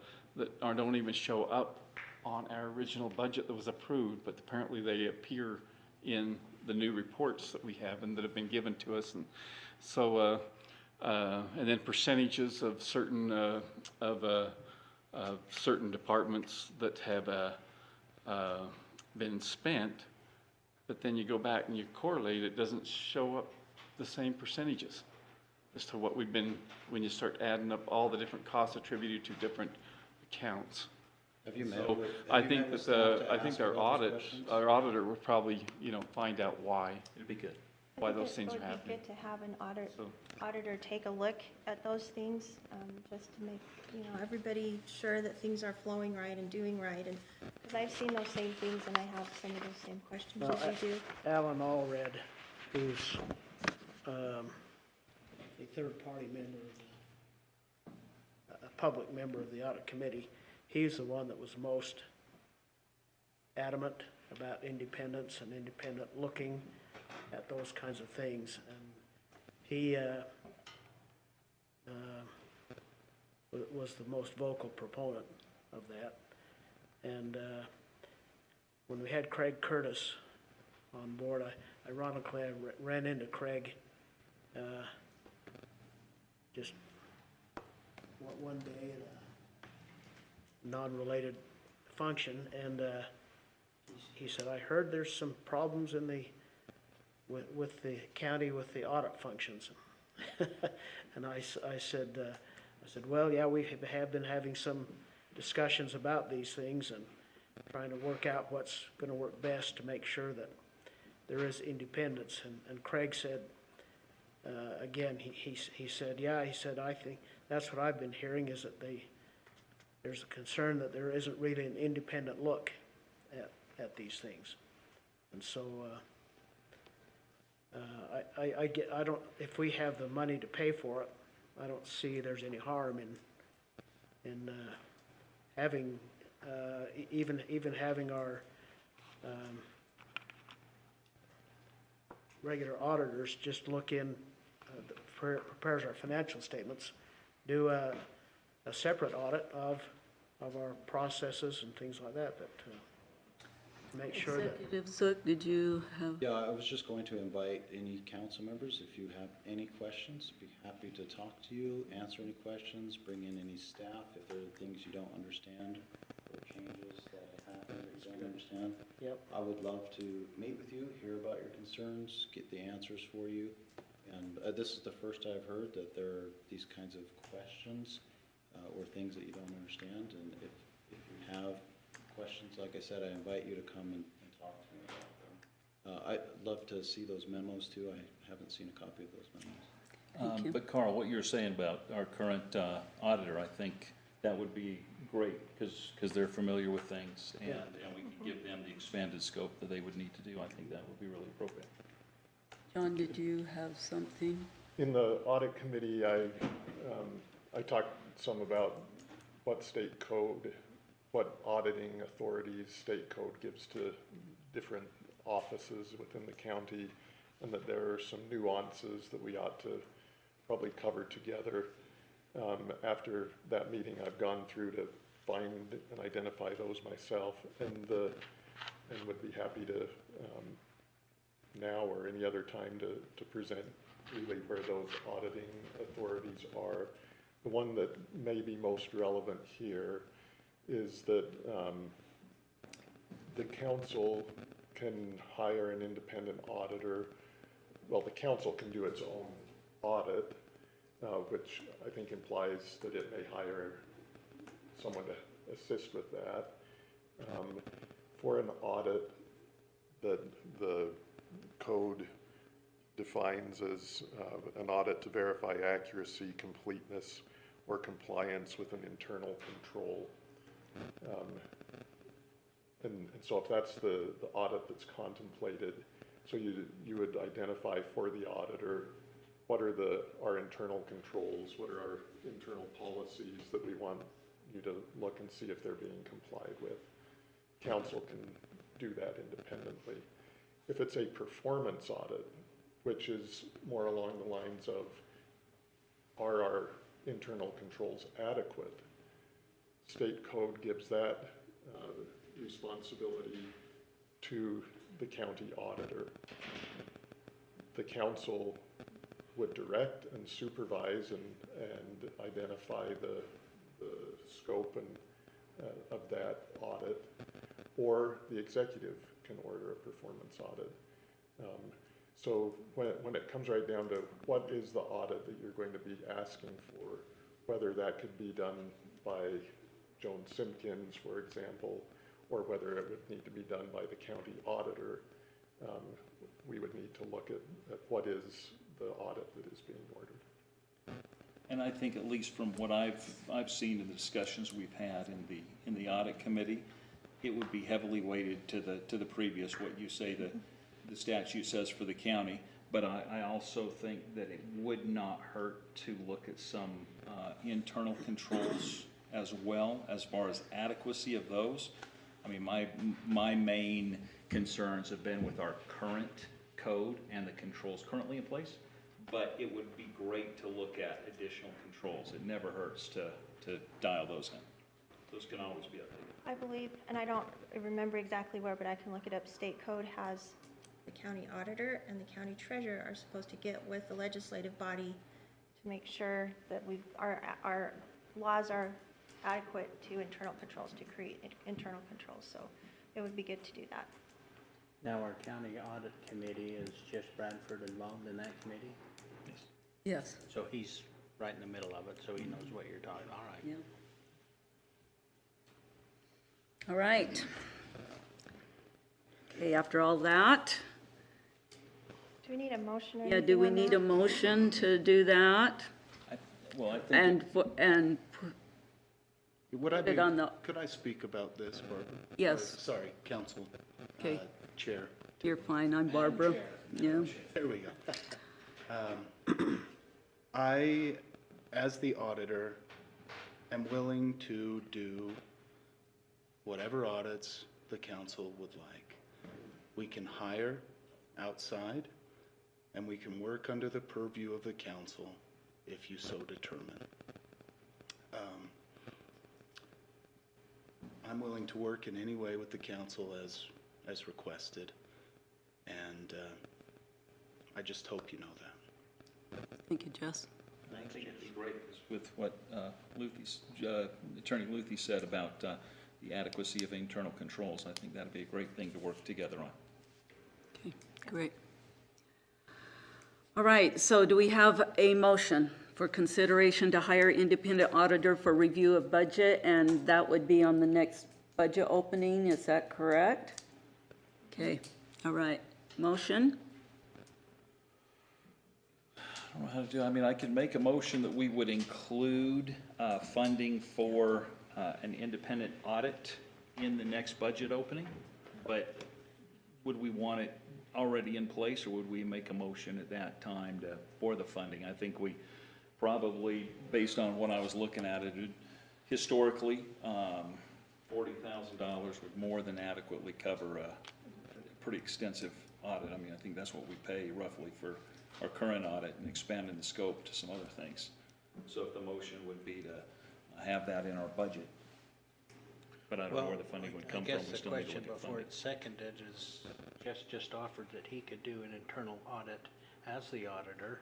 don't even show up on our original budget that was approved, but apparently they appear in the new reports that we have and that have been given to us. And so, and then percentages of certain certain departments that have been spent, but then you go back and you correlate, it doesn't show up the same percentages as to what we've been, when you start adding up all the different costs attributed to different accounts. Have you met So with, I think our auditor will probably, find out why. It'd be good. Why those things are It would happening. be good to have an auditor take a look at those things, just to make, everybody sure that things are flowing right and doing right. And, because I've seen those same things and I have some of those same questions as you do. Alan Allred, who's a third-party member, a public member of the audit committee, he's the one that was most adamant about independence and independent looking at those kinds of things. And he was the most vocal proponent of that. And when we had Craig Curtis on board, ironically, I ran into Craig just one day at a non-related function, and he said, "I heard there's some problems in with the county with the audit functions." And I said, well, yeah, we have been having some discussions about these things and trying to work out what's going to work best to make sure that there is independence. And Craig said, again, he said, yeah, he said, I think that's what I've been hearing, is that there's a concern that there isn't really an independent look at these things. And so I don't, if we have the money to pay for it, I don't see there's any harm in having even having our regular auditors just look in, prepares our financial statements, do a separate audit of our processes and things like that. make sure that, Executive Zook, did you have? Yeah, I was just going to invite any council members, if you have any questions, be happy to talk to you, answer any questions, bring in any staff if there are things you don't understand or changes that happen that you don't understand. Yep. I would love to meet with you, hear about your concerns, get the answers for you. And this is the first I've heard that there are these kinds of questions or things that you don't understand. And if you have questions, like I said, I invite you to come and talk to me about them. I'd love to see those memos too. I haven't seen a copy of those memos. But Carl, what you're saying about our current auditor, I think that would be great, because they're familiar with things, and we can give them the expanded scope that they would need to do. I think that would be really appropriate. John, did you have something? In the audit committee, I talked some about what state code, what auditing authorities state code gives to different offices within the county, and that there are some nuances that we ought to probably cover together. After that meeting, I've gone through to find and identify those myself, and would be happy to now or any other time to present really where those auditing authorities are. The one that may be most relevant here is that the council can hire an independent auditor. Well, the council can do its own audit, which I think implies that it may hire someone to assist with that. For an audit that the code defines as an audit to verify accuracy, completeness, or compliance with an internal control. And so if that's the audit that's contemplated, so you would identify for the auditor what are our internal controls, what are our internal policies that we want you to look and see if they're being complied with. Council can do that independently. If it's a performance audit, which is more along the lines of, are our internal controls adequate? State code gives that responsibility to the county auditor. The council would direct and supervise and identify the scope of that audit, or the executive can order a performance audit. So when it comes right down to what is the audit that you're going to be asking for, whether that could be done by Joan Simpkins, for example, or whether it would need to be done by the county auditor, we would need to look at what is the audit that is being ordered. And I think, at least from what I've seen in the discussions we've had in the audit committee, it would be heavily weighted to the previous, what you say the statute says for the county. But I also think that it would not hurt to look at some internal controls as well, as far as adequacy of those. I mean, my main concerns have been with our current code and the controls currently in place, but it would be great to look at additional controls. It never hurts to dial those in. Those can always be updated. I believe, and I don't remember exactly where, but I can look it up, state code has the county auditor and the county treasurer are supposed to get with the legislative body to make sure that our laws are adequate to internal controls, to create internal controls. So it would be good to do that. Now, our county audit committee is just Bradford involved in that committee? Yes. So he's right in the middle of it, so he knows what you're talking about. All right. Yeah. All right. Okay, after all that, Do we need a motion or yeah, anything do we on need that? a motion to do that? I think Would I Put it be, on the- could I speak about this, Barbara? Yes. Sorry, Council Okay. Chair. You're fine, I'm Barbara. Yeah. There we go. I, as the auditor, am willing to do whatever audits the council would like. We can hire outside, and we can work under the purview of the council if you so determine. I'm willing to work in any way with the council as as requested. And I just hope you know that. Thank you, Jess. I think it'd be great with what Attorney Luthi said about the adequacy of internal controls. I think that'd be a great thing to work together on. Okay, great. All right, so do we have a motion for consideration to hire independent auditor for review of budget? And that would be on the next budget opening, is that correct? Okay, all right. Motion? I don't know how to do. I mean, I could make a motion that we would include funding for an independent audit in the next budget opening, but would we want it already in place, or would we make a motion at that time for the funding? I think we probably, based on what I was looking at it, historically, $40,000 would more than adequately cover a pretty extensive audit. I mean, I think that's what we pay roughly for our current audit, and expanding the scope to some other things. So if the motion would be to have that in our budget, but I don't know where the funding would come from. I guess the question before it's seconded is, Jess just offered that he could do an internal audit as the auditor.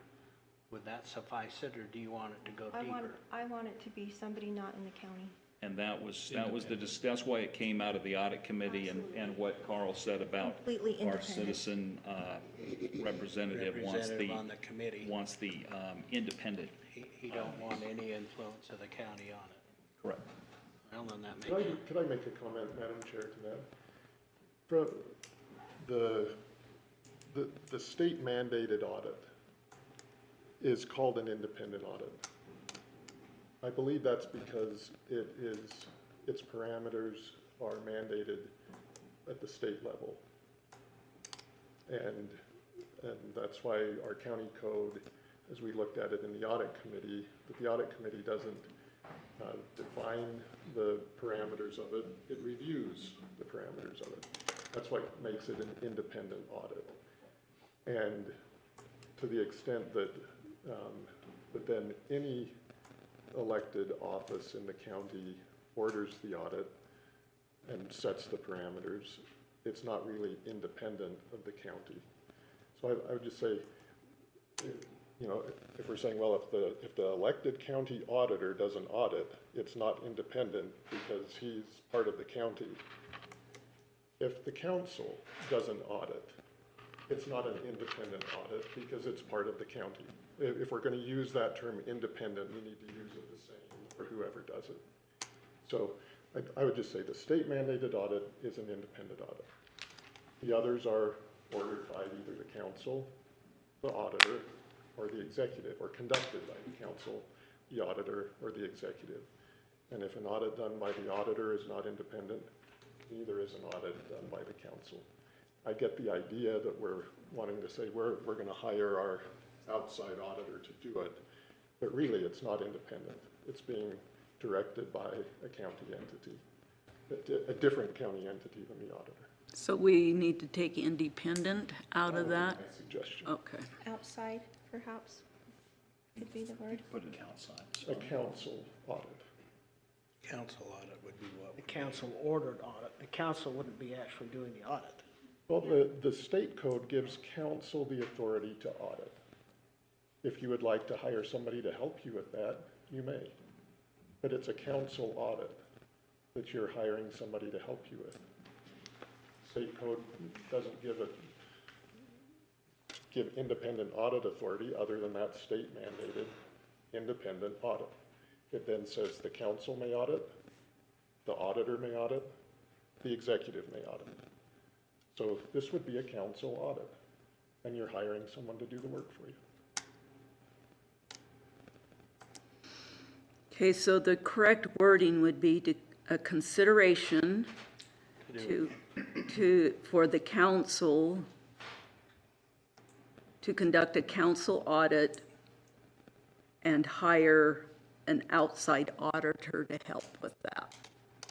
Would that suffice it, or do you want it to go deeper? I want it to be somebody not in the county. And that's why it came out of the audit committee, and what Carl said about Completely our independent. citizen representative wants on the committee. Independent. He don't want any influence of the county on it. Correct. Well, then that Could makes. I make a comment, Madam Chair, to that? For the state mandated audit is called an independent audit. I believe that's because its parameters are mandated at the state level. And that's why our county code, as we looked at it in the audit committee, that the audit committee doesn't define the parameters of it, it reviews the parameters of it. That's what makes it an independent audit. And to the extent that then any elected office in the county orders the audit and sets the parameters, it's not really independent of the county. So I would just say, you know, if we're saying, well, if the elected county auditor does an audit, it's not independent because he's part of the county. If the council does an audit, it's not an independent audit because it's part of the county. If we're going to use that term independent, we need to use it the same for whoever does it. So I would just say the state mandated audit is an independent audit. The others are ordered by either the council, the auditor, or the executive, or conducted by the council, the auditor, or the executive. And if an audit done by the auditor is not independent, neither is an audit done by the council. I get the idea that we're wanting to say we're going to hire our outside auditor to do it, but really it's not independent. It's being directed by a county entity, a different county entity than the auditor. So we need to take independent out of that? My suggestion. Okay. Outside, perhaps, could be the word. Put it outside. A council audit. Council audit would be what? The council ordered audit. The council wouldn't be actually doing the audit. Well, the state code gives council the authority to audit. If you would like to hire somebody to help you with that, you may. But it's a council audit that you're hiring somebody to help you with. State code doesn't give independent audit authority other than that state mandated independent audit. It then says the council may audit, the auditor may audit, the executive may audit. So this would be a council audit, and you're hiring someone to do the work for you. Okay, so the correct wording would be to a consideration for the council to conduct a council audit and hire an outside auditor to help with that.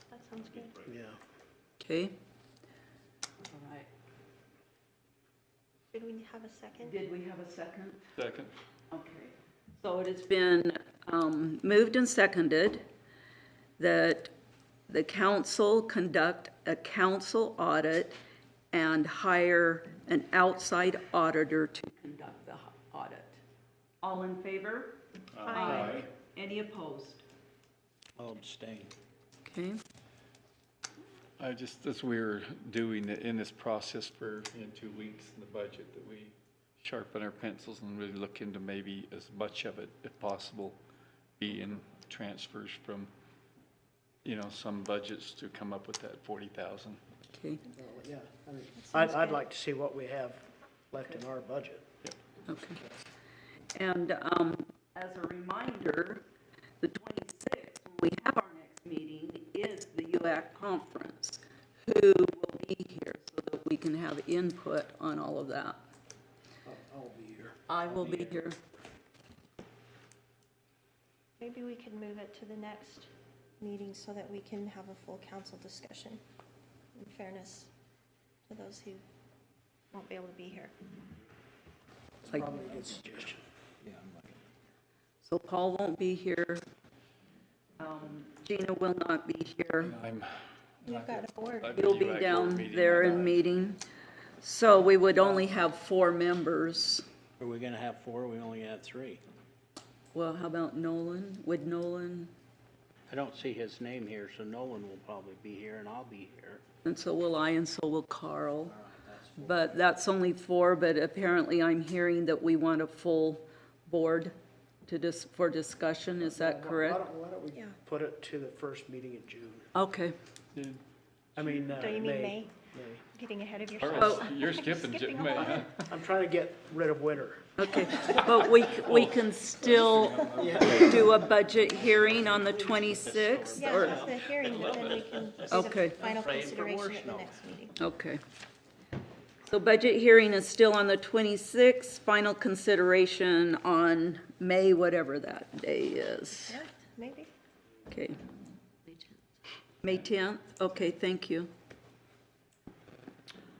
That sounds good. Yeah. Okay? All right. Did we have a second? Did we have a second? Second. Okay. So it has been moved and seconded that the council conduct a council audit and hire an outside auditor to conduct the audit. All in favor? Aye. Any opposed? I'll abstain. Okay. I just, as we were doing it in this process for, 2 weeks in the budget, that we sharpen our pencils and really look into maybe as much of it, if possible, be in transfers from, some budgets to come up with that 40,000. Okay. Yeah, I mean, I'd like to see what we have left in our budget. Okay. And as a reminder, the 26th, when we have our next meeting, is the UAC conference. Who will be here so that we can have input on all of that? I'll be here. I will be here. Maybe we could move it to the next meeting so that we can have a full council discussion, in fairness to those who won't be able to be here. Like, Probably a good suggestion. so Paul won't be here. Gina will not be here. You've got a board. You'll be down there in meeting. So we would only have 4 members. Are we gonna have 4? We only have 3. Well, how about Nolan? Would Nolan? I don't see his name here, so Nolan will probably be here and I'll be here. And so will I, and so will Carl. But that's only 4, but apparently I'm hearing that we want a full board for discussion. Is that correct? Why don't we put it to the first meeting in June? Okay. I mean, Don't you mean May? May. Getting ahead of Carl, yourself. you're skipping Skipping May, along. huh? I'm trying to get rid of winter. Okay, but we can still do a budget hearing on the 26th? Yeah, or- it's the hearing, but then we can do Okay. the final consideration at the next meeting. Okay. So budget hearing is still on the 26th, final consideration on May, whatever that day is. Yeah, maybe. Okay. May 10th? Okay, thank you.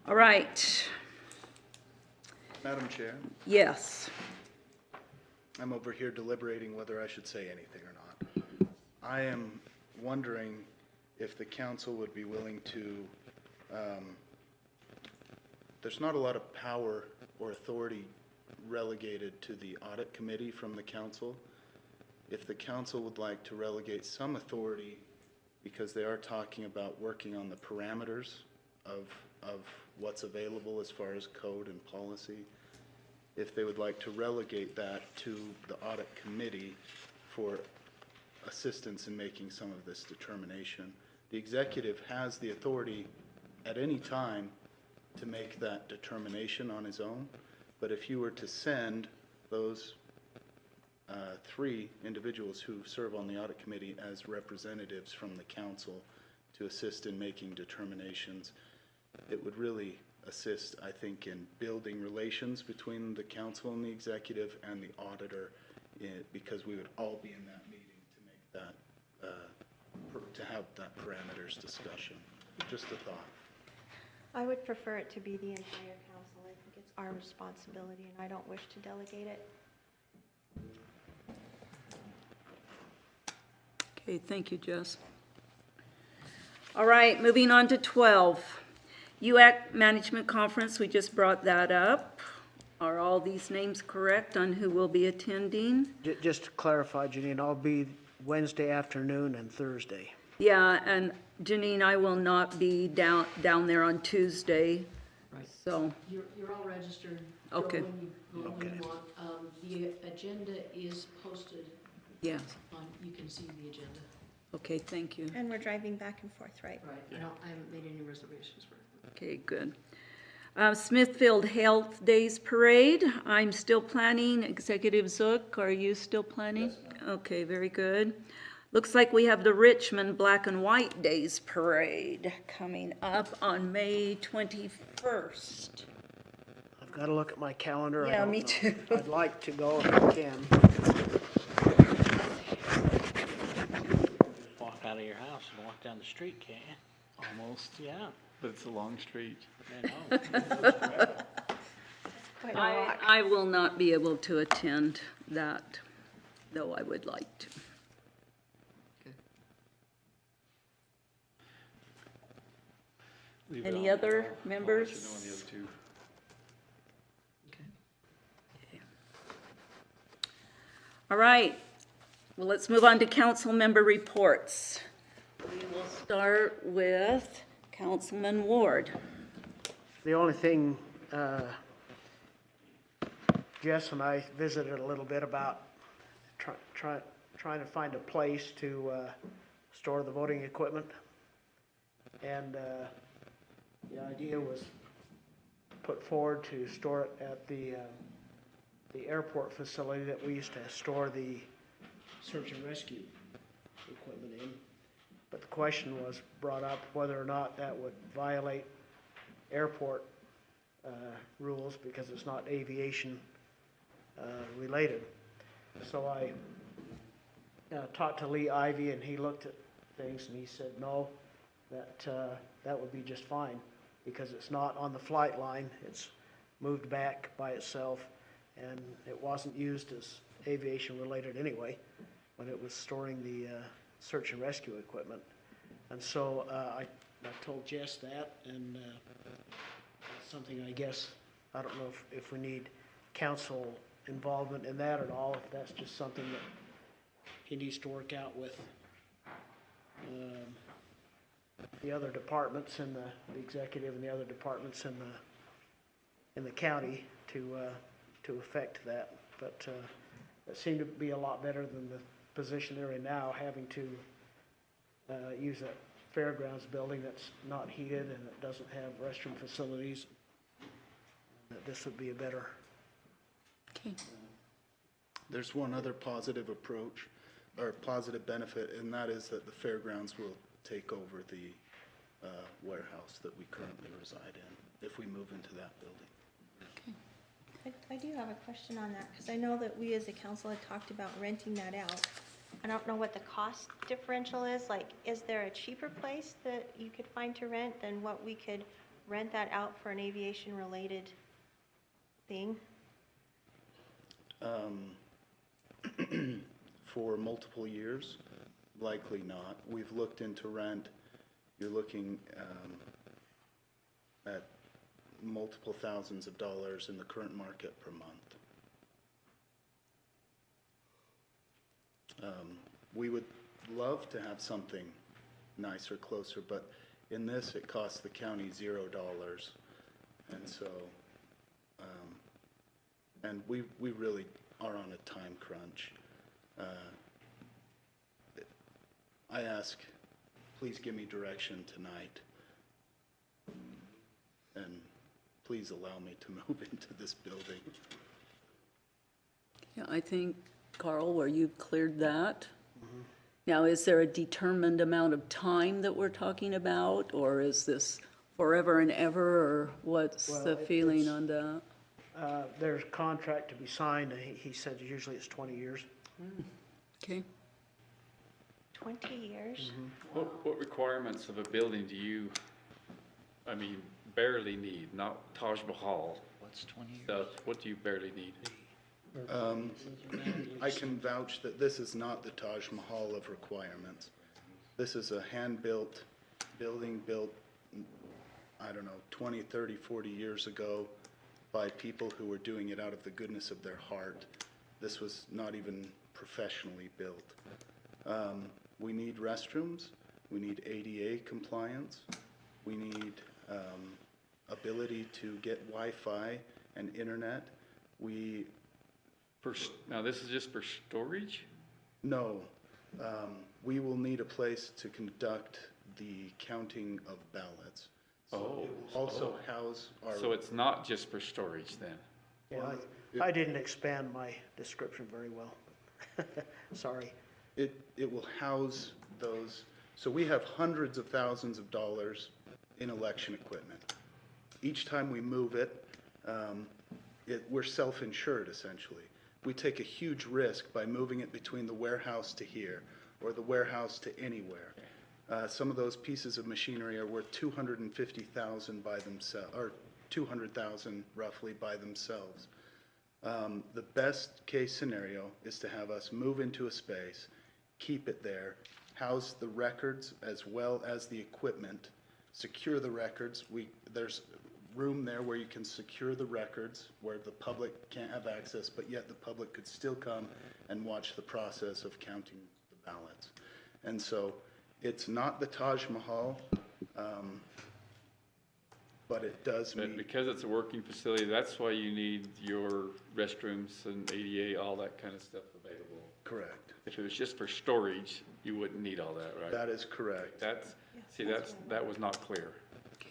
All right, Madam Chair, yes. I'm over here deliberating whether I should say anything or not. I am wondering if the council would be willing to, there's not a lot of power or authority relegated to the audit committee from the council. If the council would like to relegate some authority, because they are talking about working on the parameters of what's available as far as code and policy, if they would like to relegate that to the audit committee for assistance in making some of this determination. The executive has the authority at any time to make that determination on his own, but if you were to send those 3 individuals who serve on the audit committee as representatives from the council to assist in making determinations, it would really assist, I think, in building relations between the council and the executive and the auditor, because we would all be in that meeting to make that, to have that parameters discussion. Just a thought. I would prefer it to be the entire council. I think it's our responsibility, and I don't wish to delegate it. Okay, thank you, Jess. All right, moving on to 12. UAC Management Conference, we just brought that up. Are all these names correct on who will be attending? Just to clarify, Janine, I'll be Wednesday afternoon and Thursday. Yeah, and Janine, I will not be down there on Tuesday. Right. So, You're all registered. Okay. Go when you want. The agenda is posted. yes, You can see the agenda. okay, thank you. And we're driving back and forth, right? Right. I haven't made any reservations for it. Okay, good. Smithfield Health Days Parade, I'm still planning. Executive Zook, are you still planning? Yes. Okay, very good. Looks like we have the Richmond Black and White Days Parade coming up on May 21st. I've got to look at my calendar. Yeah, me too. I'd like to go if I can. Walk out of your house and walk down the street, can't you? Almost, Yeah. but it's a long street. I know. Quite a walk. I will not be able to attend that, though I would like to. Leave it Any on. other I'll let you members? know on the other two. All right, well, let's move on to council member reports. We will start with Councilman Ward. The only thing, Jess and I visited a little bit about trying to find a place to store the voting equipment. And the idea was put forward to store it at the airport facility that we used to store the search and rescue equipment in. But the question was brought up whether or not that would violate airport rules because it's not aviation related. So I talked to Lee Ivy, and he looked at things and he said no, that would be just fine because it's not on the flight line. It's moved back by itself, and it wasn't used as aviation related anyway when it was storing the search and rescue equipment. And so I told Jess that, and something I guess, I don't know if we need council involvement in that at all, if that's just something that he needs to work out with the other departments and the executive and the other departments in the county to affect that. But it seemed to be a lot better than the position they're in now, having to use a fairgrounds building that's not heated and it doesn't have restroom facilities. That this would be a better. Okay. There's one other positive approach, or positive benefit, and that is that the fairgrounds will take over the warehouse that we currently reside in if we move into that building. I do have a question on that, because I know that we as a council had talked about renting that out. I don't know what the cost differential is. Like, is there a cheaper place that you could find to rent than what we could rent that out for an aviation-related thing? For multiple years, likely not. We've looked into rent. You're looking at multiple thousands of dollars in the current market per month. We would love to have something nicer, closer, but in this it costs the county $0, and so and we really are on a time crunch. I ask, please give me direction tonight, and please allow me to move into this building. Yeah, I think, Carl, where you've cleared that. Now, is there a determined amount of time that we're talking about, or is this forever and ever, or what's the feeling on that? There's a contract to be signed, and he said usually it's 20 years. Okay. 20 years? What requirements of a building do you, I mean, barely need? Not Taj Mahal. What's 20 years? What do you barely need? I can vouch that this is not the Taj Mahal of requirements. This is a hand-built building built, I don't know, 20, 30, 40 years ago by people who were doing it out of the goodness of their heart. This was not even professionally built. We need restrooms. We need ADA compliance. We need ability to get Wi-Fi and internet. Now, this is just for storage? No. We will need a place to conduct the counting of ballots. So it will also house our... So it's not just for storage then? Yeah, I didn't expand my description very well. Sorry. It will house those. So we have hundreds of thousands of dollars in election equipment. Each time we move it, we're self-insured essentially. We take a huge risk by moving it between the warehouse to here or the warehouse to anywhere. Some of those pieces of machinery are worth $250,000 by themselves, or $200,000 roughly by themselves. The best case scenario is to have us move into a space, keep it there, house the records as well as the equipment secure the records. There's room there where you can secure the records, where the public can't have access, but yet the public could still come and watch the process of counting the ballots. And so it's not the Taj Mahal, but it does But meet. because it's a working facility, that's why you need your restrooms and ADA, all that kind of stuff available. Correct. If it was just for storage, you wouldn't need all that, right? That is correct. That was not clear.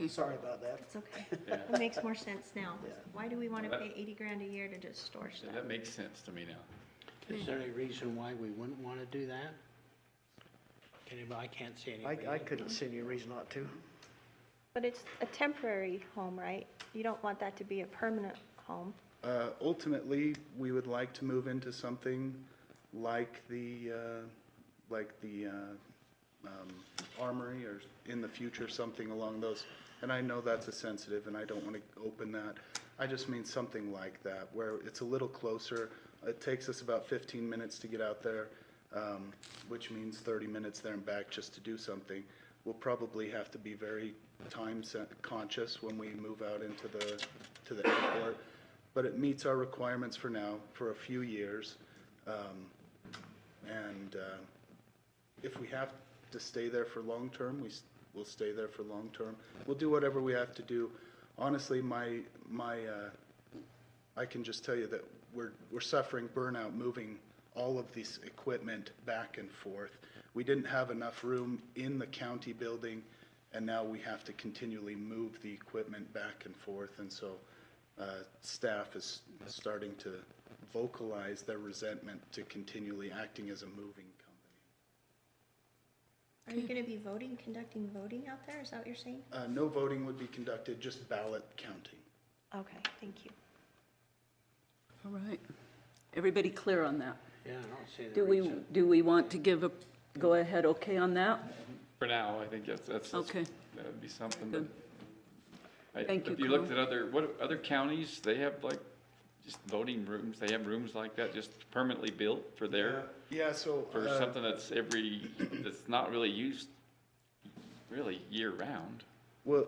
Sorry about that. It's okay. Yeah. It makes more sense now. Why do we want to pay 80 grand a year to just store Yeah, stuff? that makes sense to me now. Is there any reason why we wouldn't want to do that? I can't see any. I couldn't see any reason not to. But it's a temporary home, right? You don't want that to be a permanent home. Ultimately, we would like to move into something like the armory, or in the future, something along those. And I know that's a sensitive, and I don't want to open that. I just mean something like that, where it's a little closer. It takes us about 15 minutes to get out there, which means 30 minutes there and back just to do something. We'll probably have to be very time conscious when we move out into the airport, but it meets our requirements for now, for a few years. If we have to stay there for long term, we'll stay there for long term. We'll do whatever we have to do. Honestly, I can just tell you that we're suffering burnout moving all of this equipment back and forth. We didn't have enough room in the county building, and now we have to continually move the equipment back and forth. And so staff is starting to vocalize their resentment to continually acting as a moving company. Are you going to be conducting voting out there? Is that what you're saying? No voting would be conducted, just ballot counting. Okay, thank you. All right. Everybody clear on that? Yeah, I don't see the Do we want to give a go-ahead okay on that? For now, I think that's Okay. That would be something Good. that. Thank you, If you looked at other counties, they have like just voting rooms, they have rooms like that just permanently built for their. Yeah, so. For something that's not really used really year round. Well,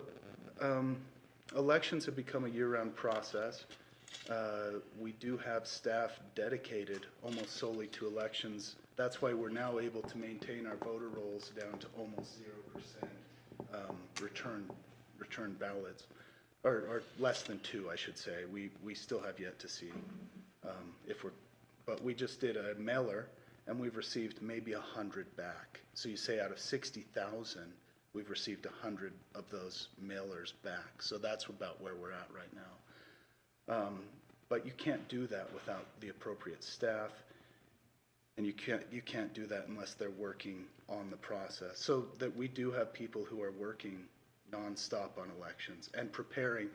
elections have become a year-round process. We do have staff dedicated almost solely to elections. That's why we're now able to maintain our voter rolls down to almost 0% return ballots, or less than 2, I should say. We still have yet to see but we just did a mailer, and we've received maybe 100 back. So you say out of 60,000, we've received 100 of those mailers back. So that's about where we're at right now. But you can't do that without the appropriate staff, and you can't do that unless they're working on the process. So that we do have people who are working nonstop on elections and preparing.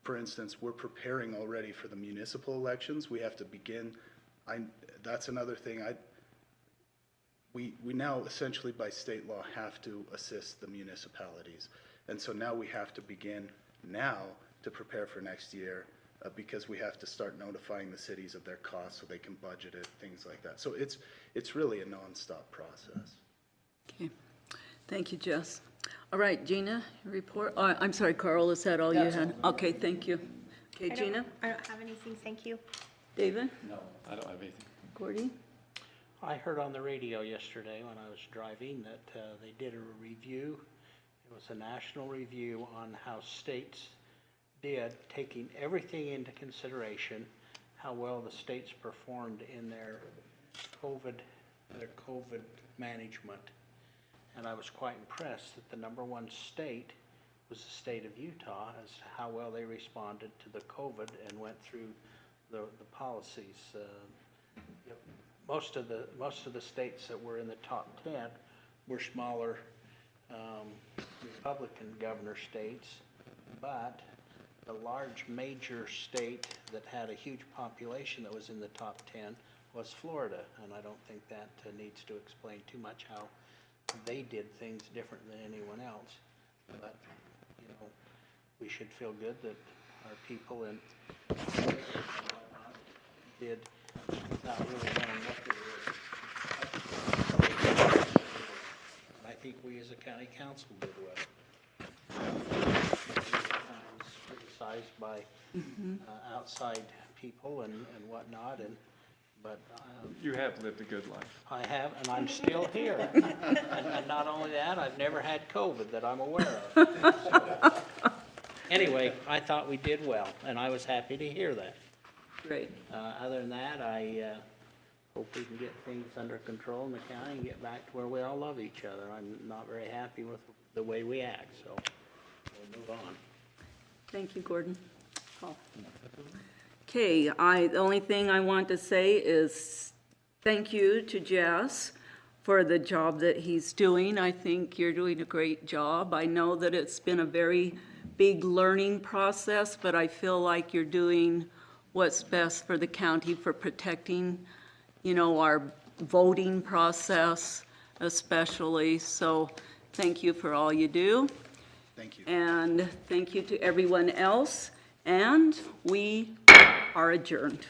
For instance, we're preparing already for the municipal elections. We have to begin. That's another thing. We now essentially by state law have to assist the municipalities, and so now we have to begin now to prepare for next year. Because we have to start notifying the cities of their costs so they can budget it, things like that. So it's really a nonstop process. Okay. Thank you, Jess. All right, Gina, report. I'm sorry, Carl, is that all you had? Okay, thank you. Okay, Gina? I don't have anything, thank you. David? No, I don't have anything. Gordy? I heard on the radio yesterday when I was driving that they did a review. It was a national review on how states did, taking everything into consideration, how well the states performed in their COVID management. And I was quite impressed that the #1 state was the state of Utah as to how well they responded to the COVID and went through the policies. Most of the states that were in the top 10 were smaller Republican governor states, but the large major state that had a huge population that was in the top 10 was Florida, and I don't think that needs to explain too much how they did things different than anyone else. But, we should feel good that our people in did without really knowing what they were. I think we as a county council did well. I was criticized by outside people and whatnot, but You have lived a good life. I have, and I'm still here. And not only that, I've never had COVID that I'm aware of. So, anyway, I thought we did well, and I was happy to hear that. Great. Other than that, I hope we can get things under control in the county and get back to where we all love each other. I'm not very happy with the way we act, so we'll move on. Thank you, Gordon. Paul. Okay, the only thing I want to say is thank you to Jess for the job that he's doing. I think you're doing a great job. I know that it's been a very big learning process, but I feel like you're doing what's best for the county for protecting, our voting process especially. So thank you for all you do. Thank you. And thank you to everyone else. And we are adjourned.